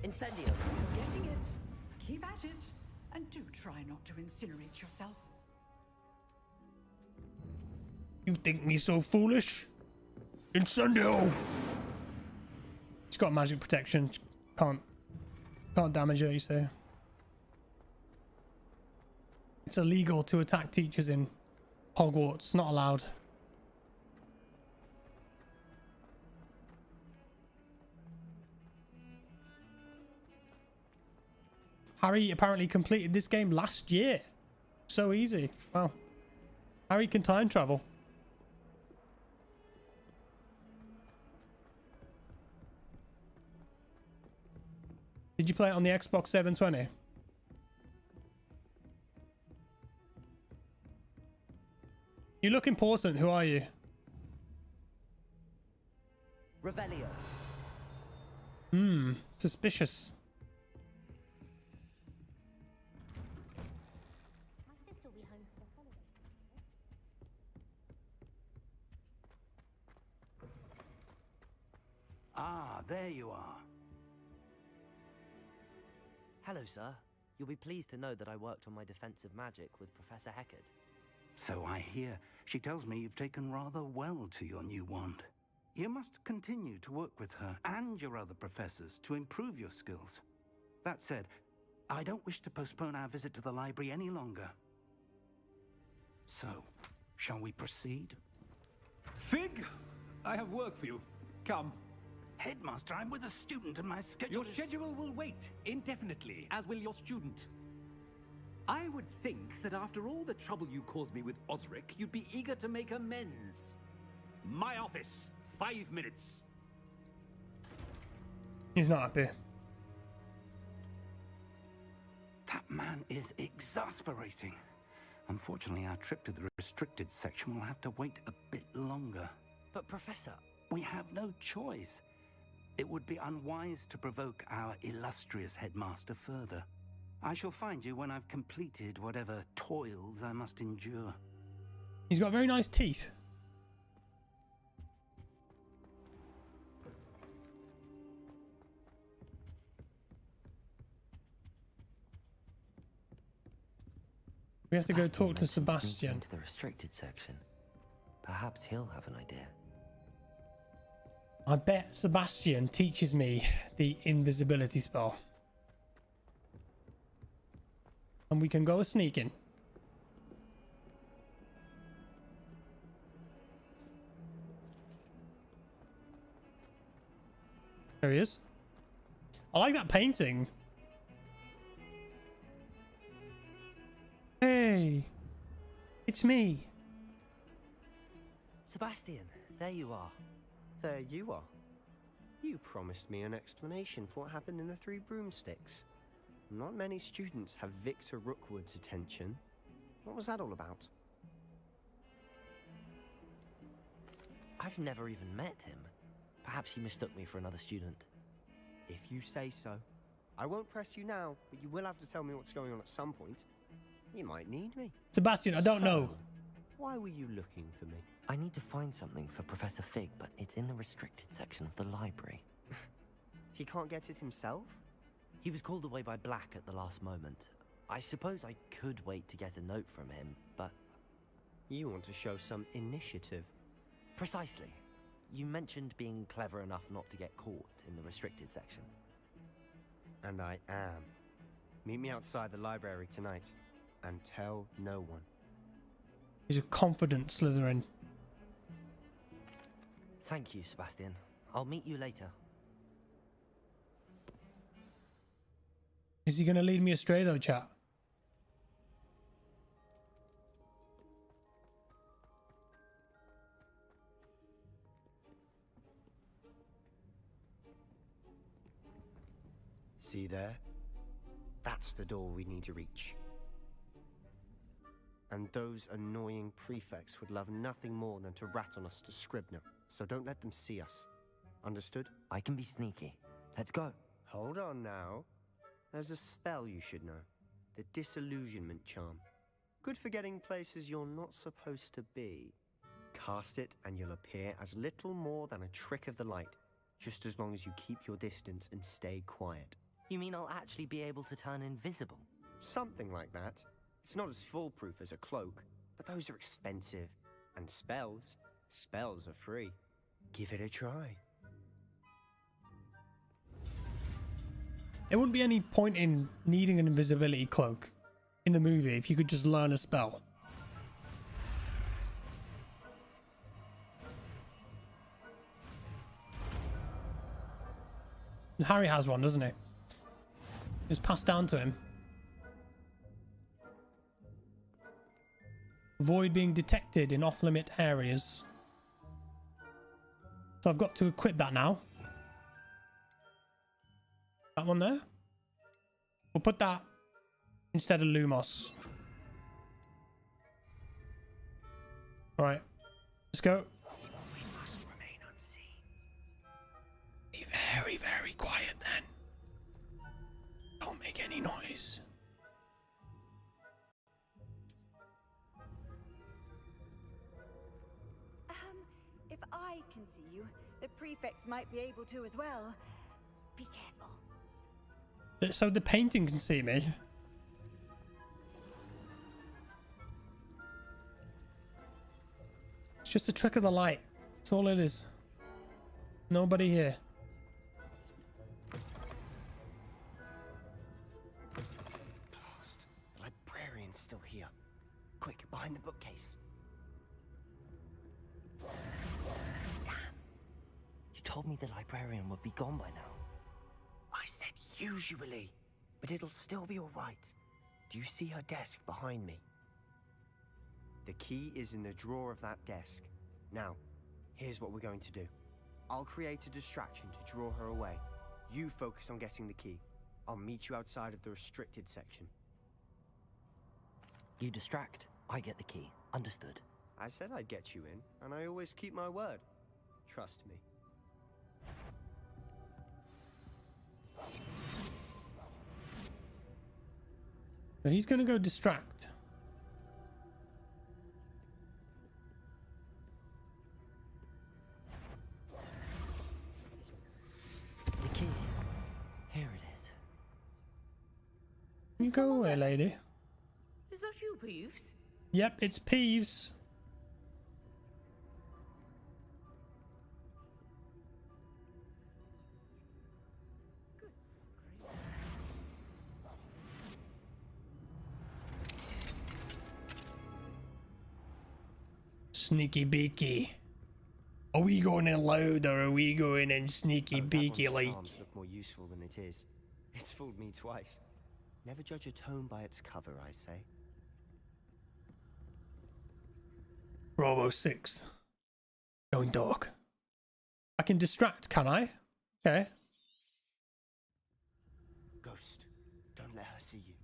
Incendio. Getting it. Keep at it. And do try not to incinerate yourself. You think me so foolish? Incendio! She's got magic protection. Can't damage her, you say. It's illegal to attack teachers in Hogwarts. Not allowed. Harry apparently completed this game last year. So easy. Wow. Harry can time travel. Did you play it on the Xbox 720? You look important. Who are you? Revelio. Suspicious. Ah, there you are. Hello, sir. You'll be pleased to know that I worked on my defensive magic with Professor Heckard. So I hear. She tells me you've taken rather well to your new wand. You must continue to work with her and your other professors to improve your skills. That said, I don't wish to postpone our visit to the library any longer. So, shall we proceed? Fig, I have work for you. Come. Headmaster, I'm with a student and my schedule Your schedule will wait indefinitely, as will your student. I would think that after all the trouble you caused me with Osric, you'd be eager to make amends. My office, 5 minutes. He's not happy. That man is exasperating. Unfortunately, our trip to the restricted section will have to wait a bit longer. But Professor... We have no choice. It would be unwise to provoke our illustrious headmaster further. I shall find you when I've completed whatever toils I must endure. He's got very nice teeth. We have to go talk to Sebastian. Into the restricted section. Perhaps he'll have an idea. I bet Sebastian teaches me the invisibility spell. And we can go a sneaking. There he is. I like that painting. Hey, it's me. Sebastian, there you are. There you are. You promised me an explanation for what happened in the Three Broomsticks. Not many students have Victor Rookwood's attention. What was that all about? I've never even met him. Perhaps he mistook me for another student. If you say so. I won't press you now, but you will have to tell me what's going on at some point. You might need me. Sebastian, I don't know. Why were you looking for me? I need to find something for Professor Fig, but it's in the restricted section of the library. He can't get it himself? He was called away by Black at the last moment. I suppose I could wait to get a note from him, but... You want to show some initiative. Precisely. You mentioned being clever enough not to get caught in the restricted section. And I am. Meet me outside the library tonight, and tell no one. He's a confident Slytherin. Thank you, Sebastian. I'll meet you later. Is he going to lead me astray though, chat? See there? That's the door we need to reach. And those annoying prefects would love nothing more than to rat on us to Scribner, so don't let them see us. Understood? I can be sneaky. Let's go. Hold on now. There's a spell you should know. The Disillusionment Charm. Good for getting places you're not supposed to be. Cast it and you'll appear as little more than a trick of the light, just as long as you keep your distance and stay quiet. You mean I'll actually be able to turn invisible? Something like that. It's not as foolproof as a cloak, but those are expensive. And spells are free. Give it a try. There wouldn't be any point in needing an invisibility cloak in the movie if you could just learn a spell. And Harry has one, doesn't he? It's passed down to him. Avoid being detected in off-limit areas. So I've got to equip that now. That one there. We'll put that instead of Lumos. Alright. Let's go. We must remain unseen. Be very, very quiet then. Don't make any noise. If I can see you, the prefects might be able to as well. Be careful. So the painting can see me. It's just a trick of the light. That's all it is. Nobody here. Blast. The librarian's still here. Quick, behind the bookcase. Damn. You told me the librarian would be gone by now. I said usually, but it'll still be all right. Do you see her desk behind me? The key is in the drawer of that desk. Now, here's what we're going to do. I'll create a distraction to draw her away. You focus on getting the key. I'll meet you outside of the restricted section. You distract, I get the key. Understood. I said I'd get you in, and I always keep my word. Trust me. So he's going to go distract. The key. Here it is. You go away, lady. Is that you, Peeves? Yep, it's Peeves. Sneaky beaky. Are we going in loud or are we going in sneaky beaky like? Charms look more useful than it is. It's fooled me twice. Never judge a tome by its cover, I say. Robo 6. Going dark. I can distract, can I? Okay. Ghost, don't let her see you.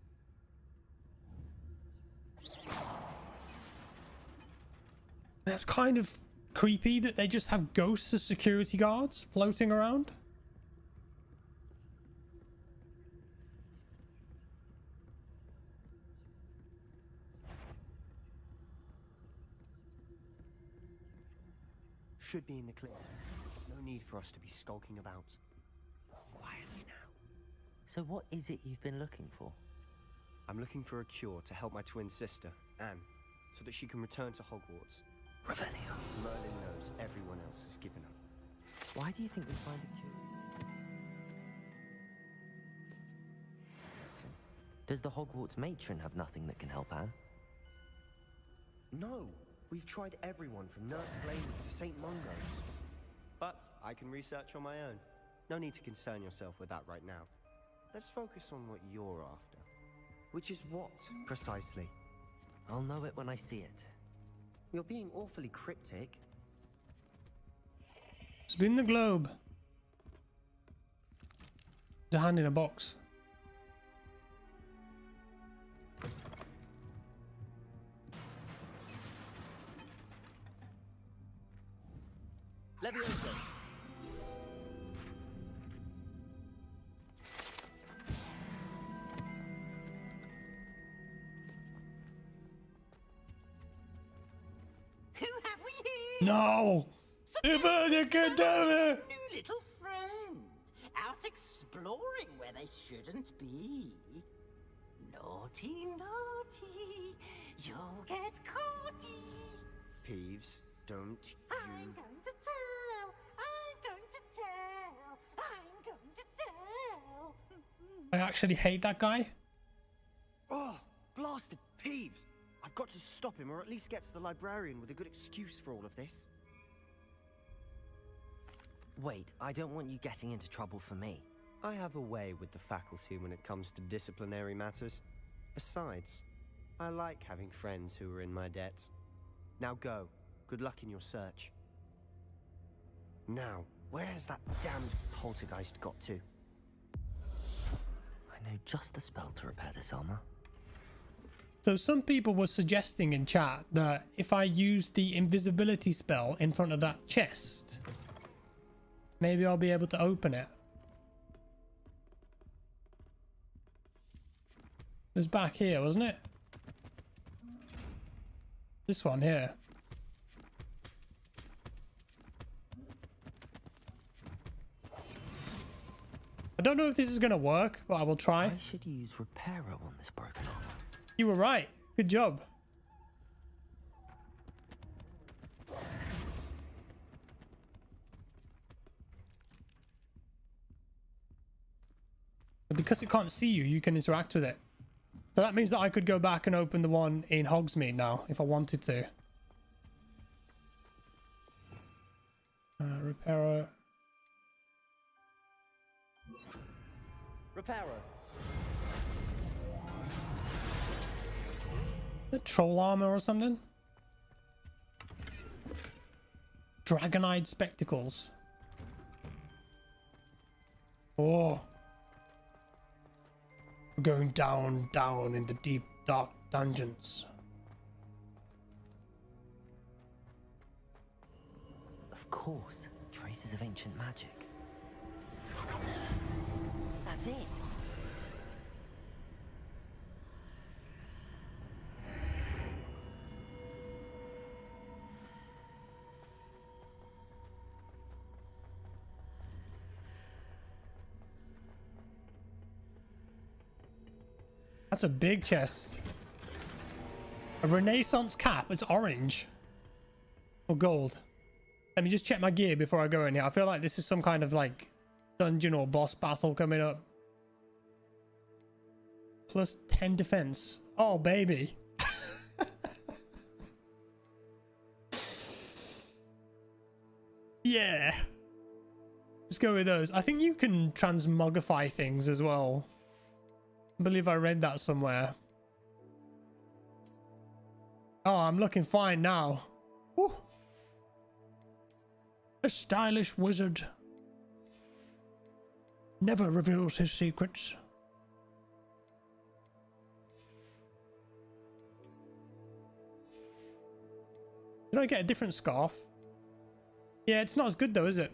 That's kind of creepy that they just have ghosts as security guards floating around. Should be in the clip. There's no need for us to be skulking about. Quietly now. So what is it you've been looking for? I'm looking for a cure to help my twin sister, Anne, so that she can return to Hogwarts. Revelio. As Merlin knows everyone else has given up. Why do you think we find a cure? Does the Hogwarts matron have nothing that can help Anne? No, we've tried everyone from Nurse Blaine to St. Mungo's. But I can research on my own. No need to concern yourself with that right now. let's focus on what you're after. Which is what, precisely? I'll know it when I see it. You're being awfully cryptic. Spin the globe. There's a hand in a box. Leviosa. Who have we here? No! Cadabra! New little friend. Out exploring where they shouldn't be. Naughty, naughty. You'll get caughty. Peeves, don't I'm going to tell. I'm going to tell. I'm going to tell. I actually hate that guy. Oh, blasted Peeves! I've got to stop him, or at least get to the librarian with a good excuse for all of this. Wait, I don't want you getting into trouble for me. I have a way with the faculty when it comes to disciplinary matters. Besides, I like having friends who are in my debt. Now go. Good luck in your search. Now, where's that damned poltergeist got to? I know just the spell to repair this armor. So some people were suggesting in chat that if I use the invisibility spell in front of that chest, maybe I'll be able to open it. It was back here, wasn't it? This one here. I don't know if this is going to work, but I will try. I should use Reparo on this broken armor. You were right. Good job. And because it can't see you, you can interact with it. So that means that I could go back and open the one in Hogsmeade now, if I wanted to. Reparo. Reparo. The troll armor or something? Dragon-eyed spectacles. Oh. We're going down, down in the deep, dark dungeons. Of course, traces of ancient magic. That's it. That's a big chest. A Renaissance cap. It's orange. Or gold. Let me just check my gear before I go in here. I feel like this is some kind of like dungeon or boss battle coming up. Plus 10 defense. Oh, baby. Yeah. Let's go with those. I think you can transmogrify things as well. I believe I read that somewhere. Oh, I'm looking fine now. Woo. A stylish wizard never reveals his secrets. Did I get a different scarf? Yeah, it's not as good though, is it?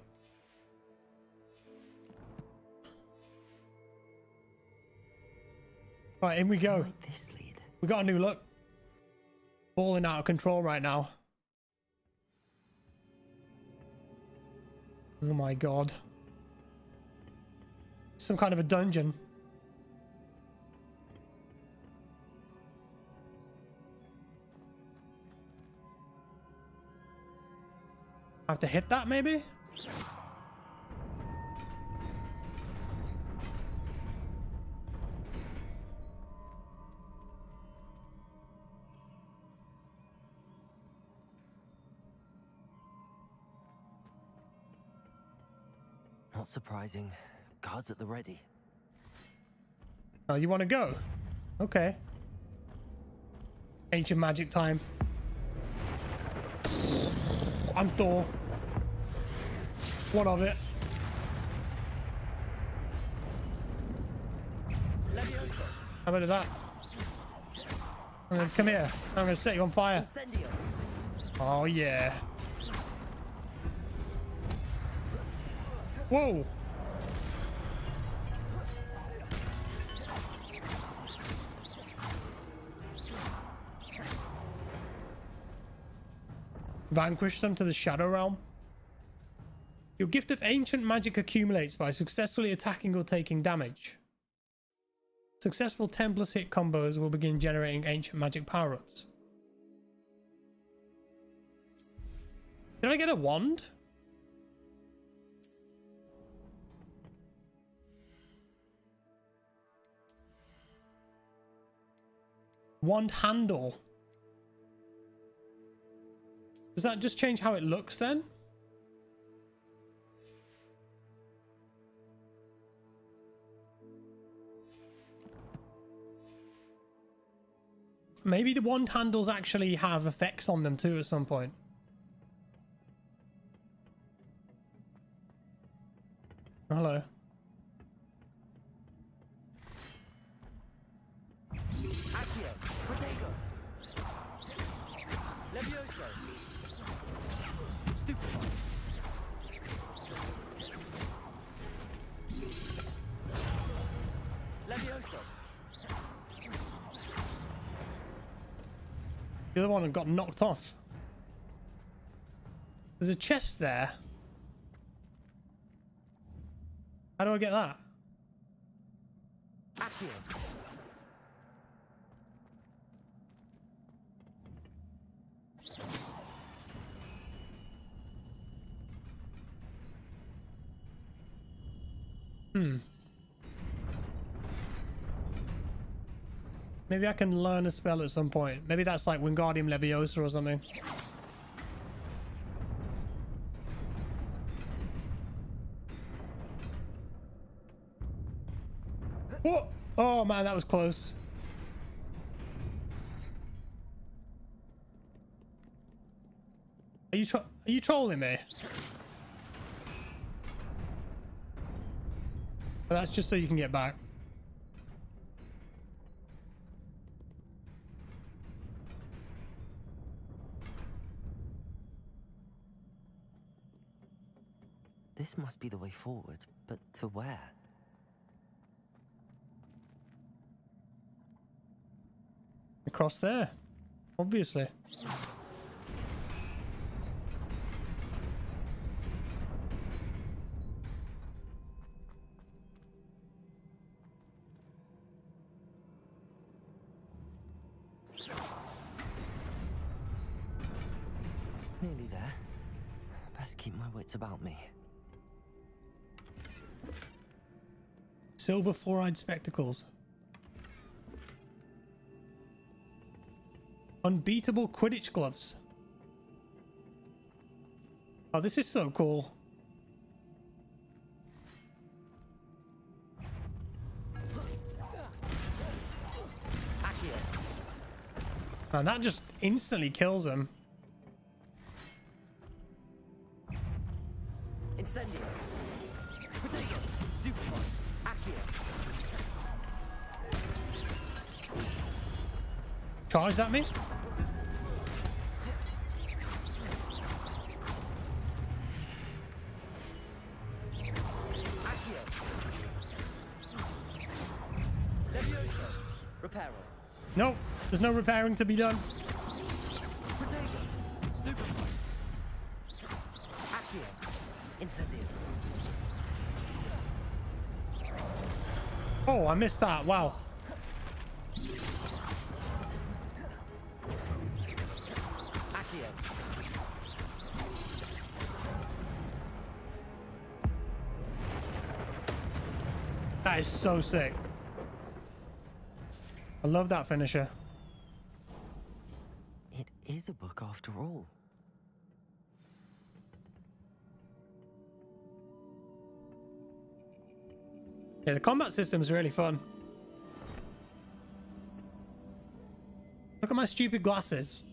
Right, in we go. This lead. We got a new look. Balling out of control right now. Oh my god. Some kind of a dungeon. I have to hit that maybe? Not surprising. Guards at the ready. Oh, you want to go? Okay. Ancient magic time. I'm Thor. What of it? How about that? Come here. I'm gonna set you on fire. Oh yeah. Whoa. Vanquish them to the Shadow Realm. Your gift of ancient magic accumulates by successfully attacking or taking damage. Successful 10+ hit combos will begin generating ancient magic power-ups. Did I get a wand? Wand handle. Does that just change how it looks then? Maybe the wand handles actually have effects on them too at some point. Hello. The other one got knocked off. There's a chest there. How do I get that? Maybe I can learn a spell at some point. Maybe that's like Wingardium Leviosa or something. What? Oh man, that was close. Are you trolling me? Well, that's just so you can get back. This must be the way forward, but to where? Across there, obviously. Nearly there. Best keep my wits about me. Silver fluoride spectacles. Unbeatable Quidditch gloves. Oh, this is so cool. And that just instantly kills him. Incendio. Potato. Stupefy. Charged at me? Reparo. Nope, there's no repairing to be done. Incendio. Oh, I missed that. Wow. That is so sick. I love that finisher. It is a book after all. Yeah, the combat system's really fun. at my stupid glasses.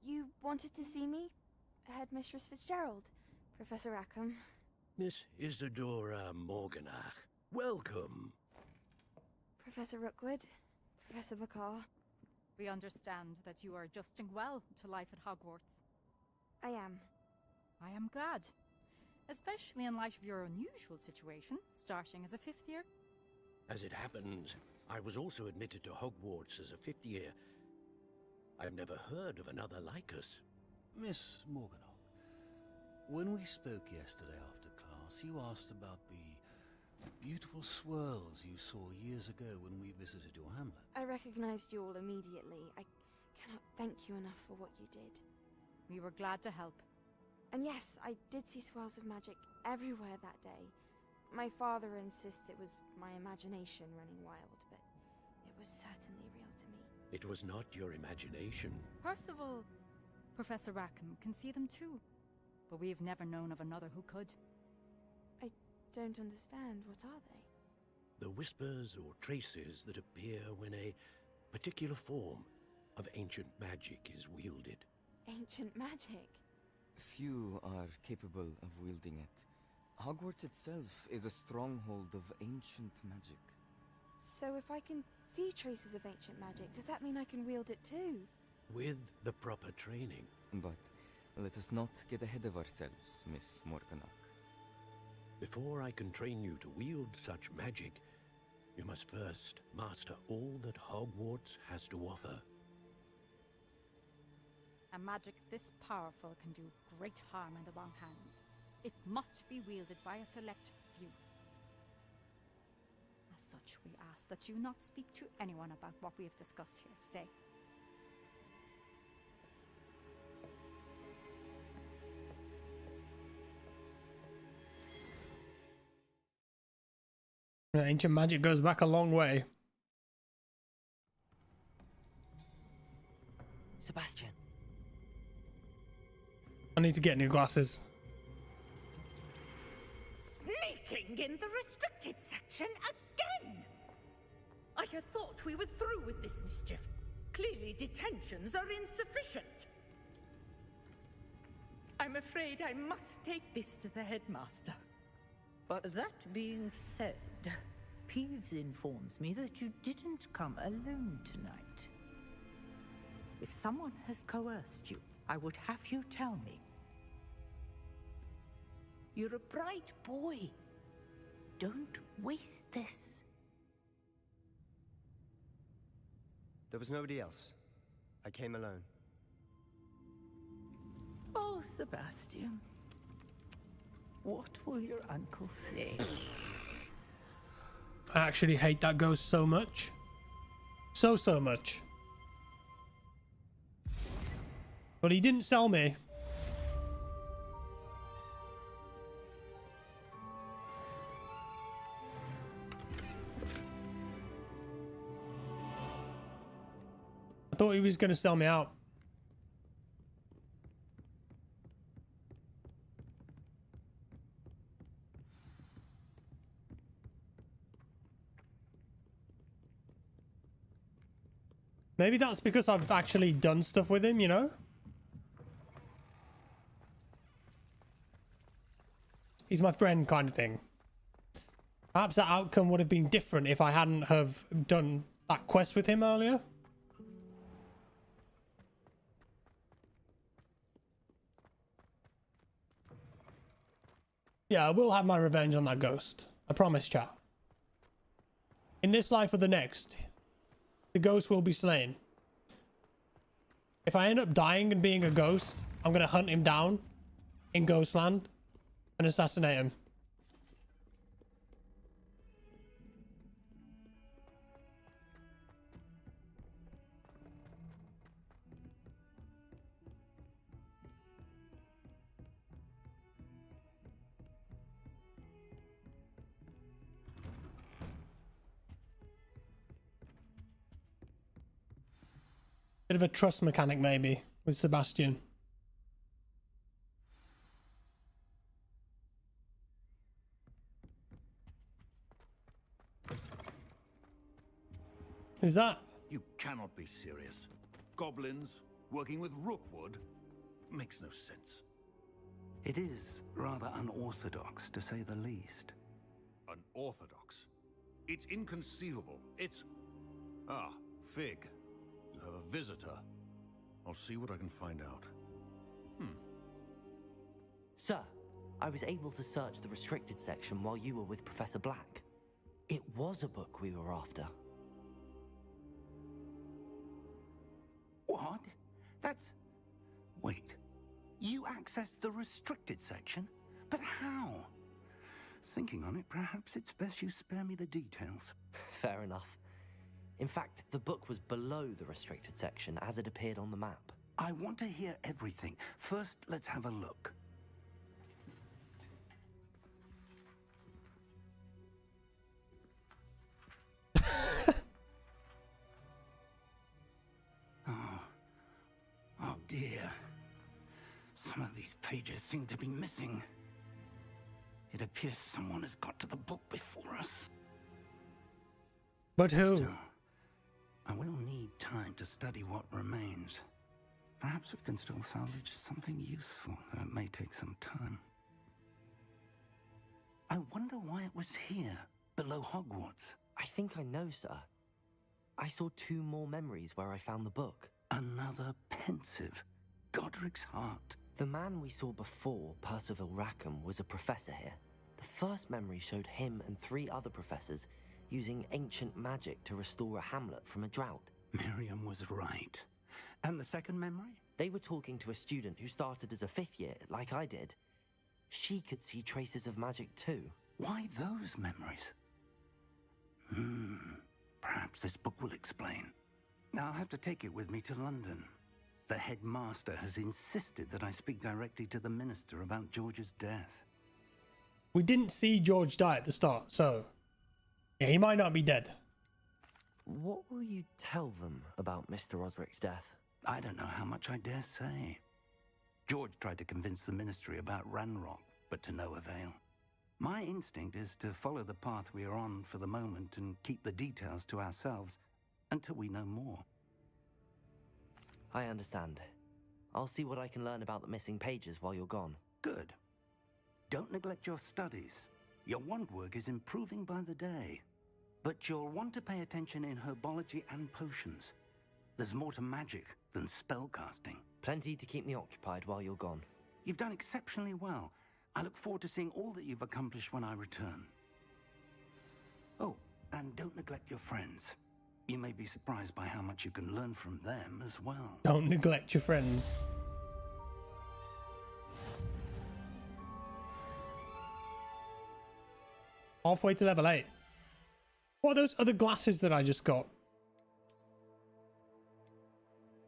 You wanted to see me? Headmistress Fitzgerald, Professor Rackham. Miss Isadora Morganach, welcome. Professor Rookwood, Professor Bakar. We understand that you are adjusting well to life at Hogwarts. I am. I am glad. Especially in light of your unusual situation, starting as a 5th year. As it happens, I was also admitted to Hogwarts as a 5th year. I've never heard of another like us. Miss Morganach, when we spoke yesterday after class, you asked about the beautiful swirls you saw years ago when we visited your hamlet. I recognized you all immediately. I cannot thank you enough for what you did. We were glad to help. And yes, I did see swirls of magic everywhere that day. My father insists it was my imagination running wild, but it was certainly real to me. It was not your imagination. Percival, Professor Rackham can see them too. But we've never known of another who could. I don't understand. What are they? The whispers or traces that appear when a particular form of ancient magic is wielded. Ancient magic? Few are capable of wielding it. Hogwarts itself is a stronghold of ancient magic. So if I can see traces of ancient magic, does that mean I can wield it too? With the proper training. But let us not get ahead of ourselves, Miss Morganach. Before I can train you to wield such magic, you must first master all that Hogwarts has to offer. A magic this powerful can do great harm in the wrong hands. It must be wielded by a select few. As such, we ask that you not speak to anyone about what we have discussed here today. Ancient magic goes back a long way. Sebastian. I need to get new glasses. Sneaking in the restricted section again! I had thought we were through with this mischief. Clearly detentions are insufficient. I'm afraid I must take this to the headmaster. But that being said, Peeves informs me that you didn't come alone tonight. If someone has coerced you, I would have you tell me. You're a bright boy. don't waste this. There was nobody else. I came alone. Oh, Sebastian. What will your uncle say? I actually hate that ghost so much. So much. But he didn't sell me. I thought he was going to sell me out. Maybe that's because I've actually done stuff with him, you know? He's my friend kind of thing. Perhaps that outcome would have been different if I hadn't have done that quest with him earlier. Yeah, I will have my revenge on that ghost. I promise, chat. In this life or the next, the ghost will be slain. If I end up dying and being a ghost, I'm going to hunt him down in Ghostland and assassinate him. Bit of a trust mechanic, maybe, with Sebastian. Who's that? You cannot be serious. Goblins working with Rookwood makes no sense. It is rather unorthodox, to say the least. Unorthodox? It's inconceivable. It's... Ah, Fig. You have a visitor. I'll see what I can find out. Sir, I was able to search the restricted section while you were with Professor Black. It was a book we were after. What? That's... Wait. You accessed the restricted section? But how? Thinking on it, perhaps it's best you spare me the details. Fair enough. In fact, the book was below the restricted section as it appeared on the map. I want to hear everything. First, let's have a look. Oh dear. Some of these pages seem to be missing. It appears someone has got to the book before us. But who? Still, I will need time to study what remains. Perhaps we can still salvage something useful, though it may take some time. I wonder why it was here, below Hogwarts. I think I know, sir. I saw 2 more memories where I found the book. Another pensive. Godric's heart. The man we saw before, Percival Rackham, was a professor here. The first memory showed him and 3 other professors using ancient magic to restore a hamlet from a drought. Miriam was right. And the second memory? They were talking to a student who started as a 5th year, like I did. She could see traces of magic too. Why those memories? Perhaps this book will explain. Now I'll have to take it with me to London. The headmaster has insisted that I speak directly to the minister about George's death. We didn't see George die at the start, so... yeah, he might not be dead. What will you tell them about Mr. Osric's death? I don't know how much I dare say. George tried to convince the ministry about Ranrock, but to no avail. My instinct is to follow the path we are on for the moment and keep the details to ourselves until we know more. I understand. I'll see what I can learn about the missing pages while you're gone. Good. Don't neglect your studies. Your wand work is improving by the day. But you'll want to pay attention in herbology and potions. There's more to magic than spellcasting. Plenty to keep me occupied while you're gone. You've done exceptionally well. I look forward to seeing all that you've accomplished when I return. And don't neglect your friends. You may be surprised by how much you can learn from them as well. Don't neglect your friends. Halfway to level 8. What are those other glasses that I just got?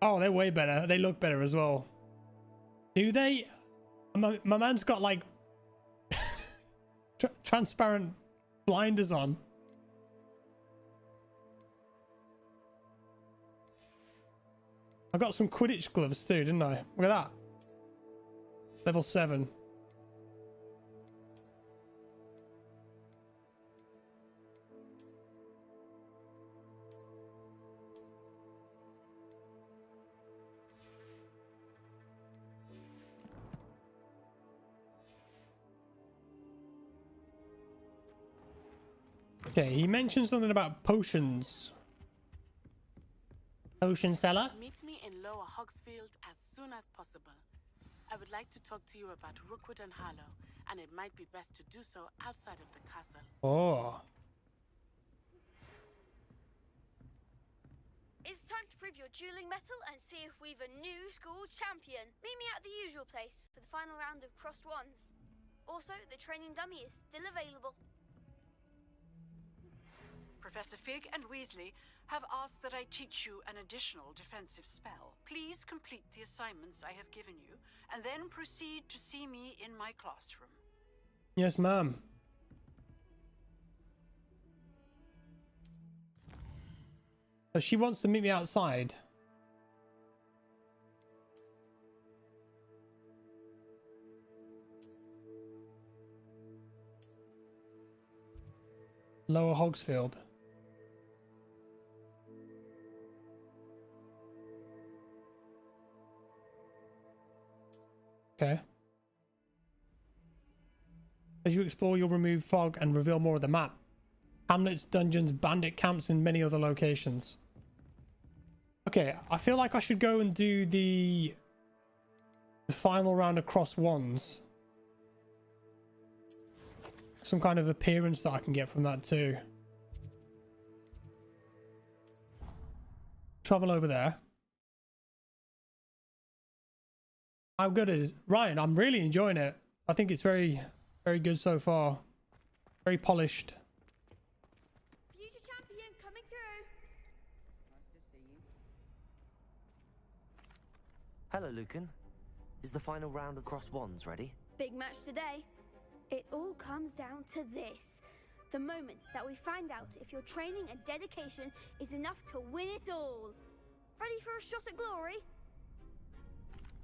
Oh, they're way better. They look better as well. Do they? My man's got like transparent blinders on. I got some Quidditch gloves too, didn't I? Look at that. Level 7. Okay, he mentioned something about potions. Potion seller? Meet me in Lower Hogsfield as soon as possible. I would like to talk to you about Rookwood and Harlow, and it might be best to do so outside of the castle. Oh. It's time to prove your dueling mettle and see if we've a new school champion. Meet me at the usual place for the final round of crossed wands. Also, the training dummy is still available. Professor Fig and Weasley have asked that I teach you an additional defensive spell. Please complete the assignments I have given you, and then proceed to see me in my classroom. Yes, ma'am. So she wants to meet me outside. Lower Hogsfield. Okay. As you explore, you'll remove fog and reveal more of the map. Hamlets, dungeons, bandit camps, and many other locations. Okay, I feel like I should go and do the final round across wands. Some kind of appearance that I can get from that too. Travel over there. How good it is. Ryan, I'm really enjoying it. I think it's very, very good so far. Very polished. Future champion coming through. Nice to see you. Hello, Lucan. Is the final round of cross wands ready? Big match today. It all comes down to this. The moment that we find out if your training and dedication is enough to win it all. Ready for a shot at glory?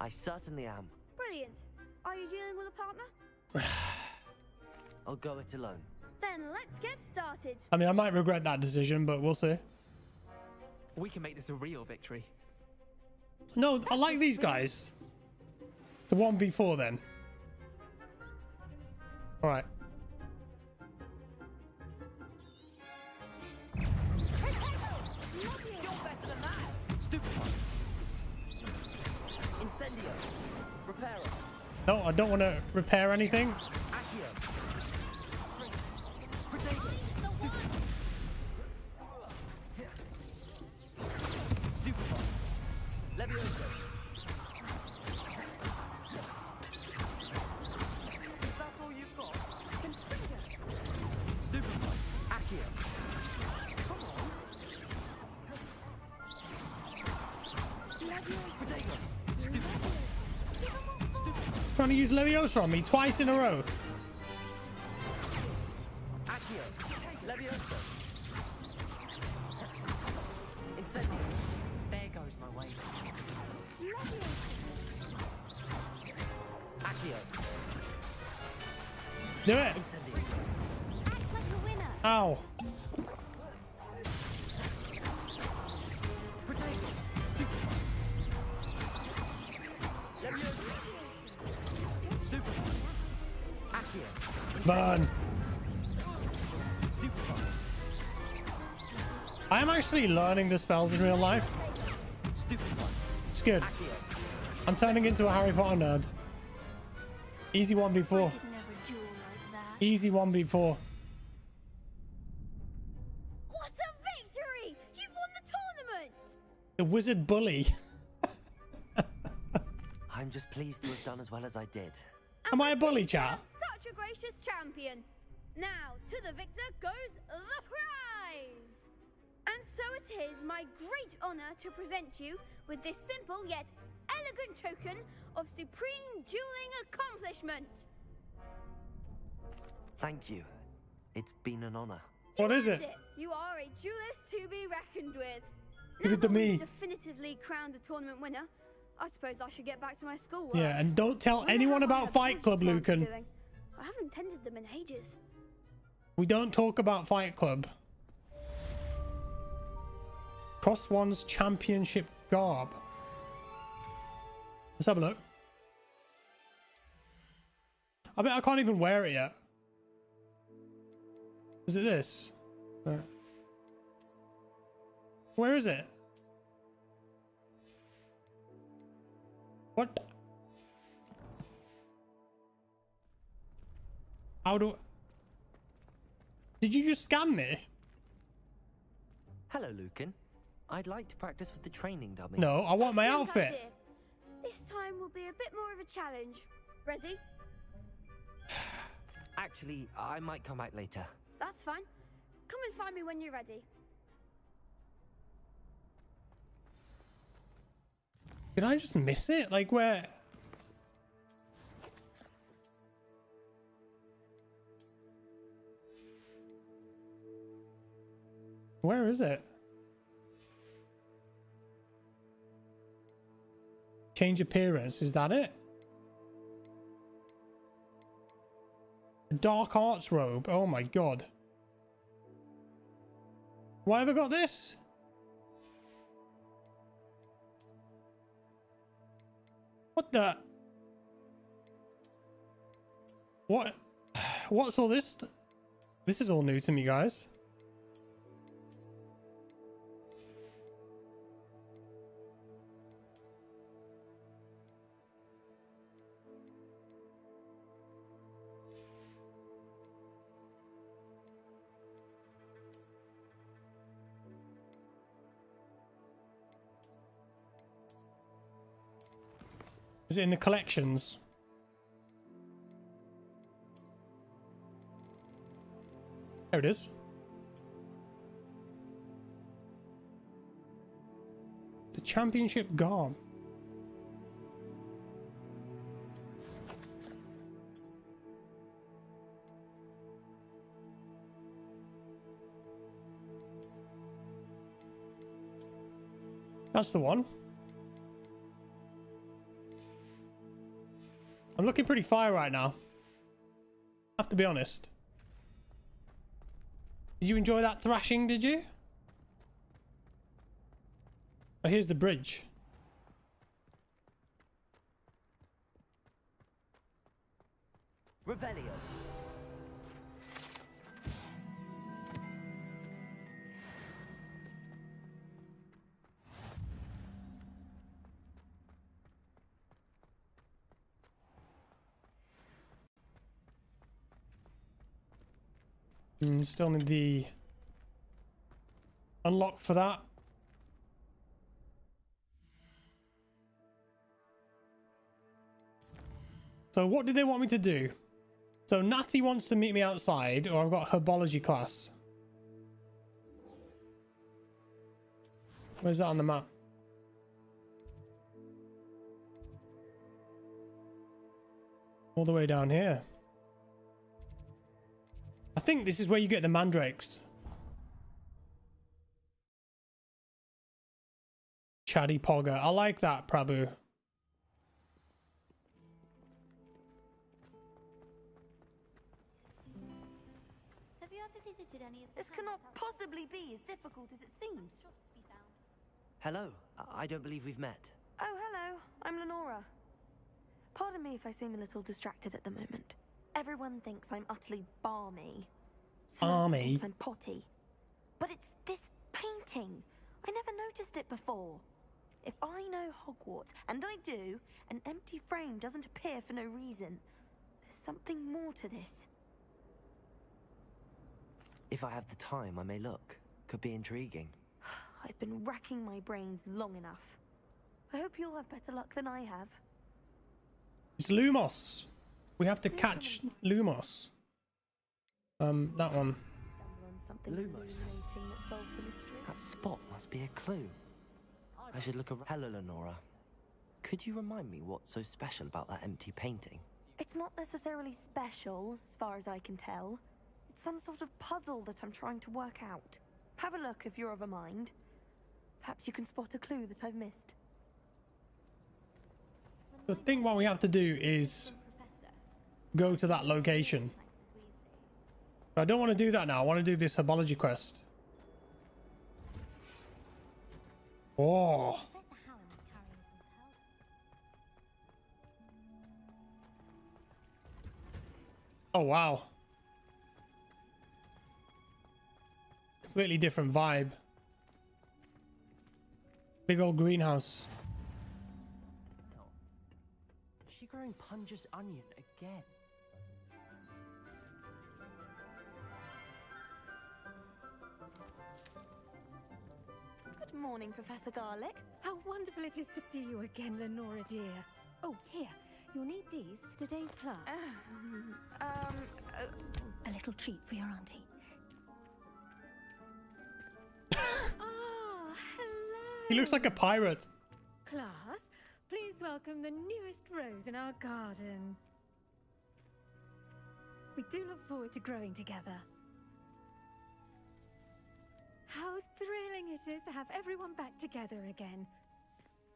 I certainly am. Brilliant. Are you dealing with a partner? I'll go it alone. Then let's get started. I mean, I might regret that decision, but we'll see. We can make this a real victory. No, I like these guys. The 1v4 then. All right. Incendio. Reparo. No, I don't want to repair anything. Trying to use Leviosa on me twice in a row. Incendio. There goes my way. Accio. Do it. Incendio. Act like a winner. Ow. Burn. I am actually learning the spells in real life. It's good. I'm turning into a Harry Potter nerd. Easy 1v4. Easy 1v4. What a victory! You've won the tournament! The wizard bully. I'm just pleased to have done as well as I did. Am I a bully, chat? Such a gracious champion. Now, to the victor goes the prize. And so it is my great honor to present you with this simple yet elegant token of supreme dueling accomplishment. Thank you. It's been an honor. What is it? You are a duelist to be reckoned with. Give it to me. Definitively crowned the tournament winner. I suppose I should get back to my schoolwork. Yeah, and don't tell anyone about Fight Club, Lucan. I haven't tended them in ages. We don't talk about Fight Club. Cross One's championship garb. Let's have a look. I bet I can't even wear it yet. Is it this? Where is it? What? How do... Did you just scam me? Hello, Lucan. I'd like to practice with the training dummy. No, I want my outfit. This time will be a bit more of a challenge. Ready? Actually, I might come back later. That's fine. Come and find me when you're ready. Did I just miss it? Like, where? Where is it? Change appearance, is that it? Dark arts robe, oh my god. Why have I got this? What the? What? What's all this? This is all new to me, guys. Is it in the collections? There it is. The championship garb. That's the one. I'm looking pretty fire right now. I have to be honest. Did you enjoy that thrashing, did you? Oh, here's the bridge. Revelio. Still need the unlock for that. So what did they want me to do? So Natty wants to meet me outside, or I've got herbology class. Where's that on the map? All the way down here. I think this is where you get the mandrakes. Chatty Pogger. I like that, Prabhu. Have you ever visited any of This cannot possibly be as difficult as it seems. Hello. I don't believe we've met. Oh, hello. I'm Lenora. Pardon me if I seem a little distracted at the moment. Everyone thinks I'm utterly balmy. Someone thinks I'm potty. But it's this painting. I never noticed it before. If I know Hogwarts, and I do, an empty frame doesn't appear for no reason. There's something more to this. If I have the time, I may look. Could be intriguing. I've been racking my brains long enough. I hope you'll have better luck than I have. It's Lumos. We have to catch Lumos. That one. Lumos. That spot must be a clue. I should look around. Hello, Lenora. Could you remind me what's so special about that empty painting? It's not necessarily special, as far as I can tell. It's some sort of puzzle that I'm trying to work out. Have a look if you're of a mind. Perhaps you can spot a clue that I've missed. The thing what we have to do is go to that location. But I don't want to do that now. I want to do this herbology quest. Oh. Oh, wow. Completely different vibe. Big old greenhouse. Is she growing Punja's onion again? Good morning, Professor Garlic. How wonderful it is to see you again, Lenora dear. Oh, here. You'll need these for today's class. A little treat for your auntie. Oh, hello. He looks like a pirate. Class, please welcome the newest rose in our garden. We do look forward to growing together. How thrilling it is to have everyone back together again.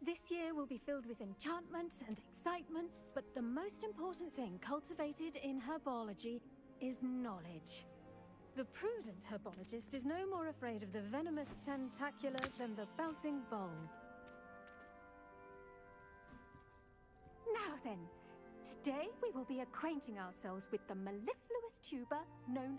This year will be filled with enchantment and excitement, but the most important thing cultivated in herbology is knowledge. The prudent herbologist is no more afraid of the venomous tentacular than the bouncing bulb. Now then, today we will be acquainting ourselves with the mellifluous tuber known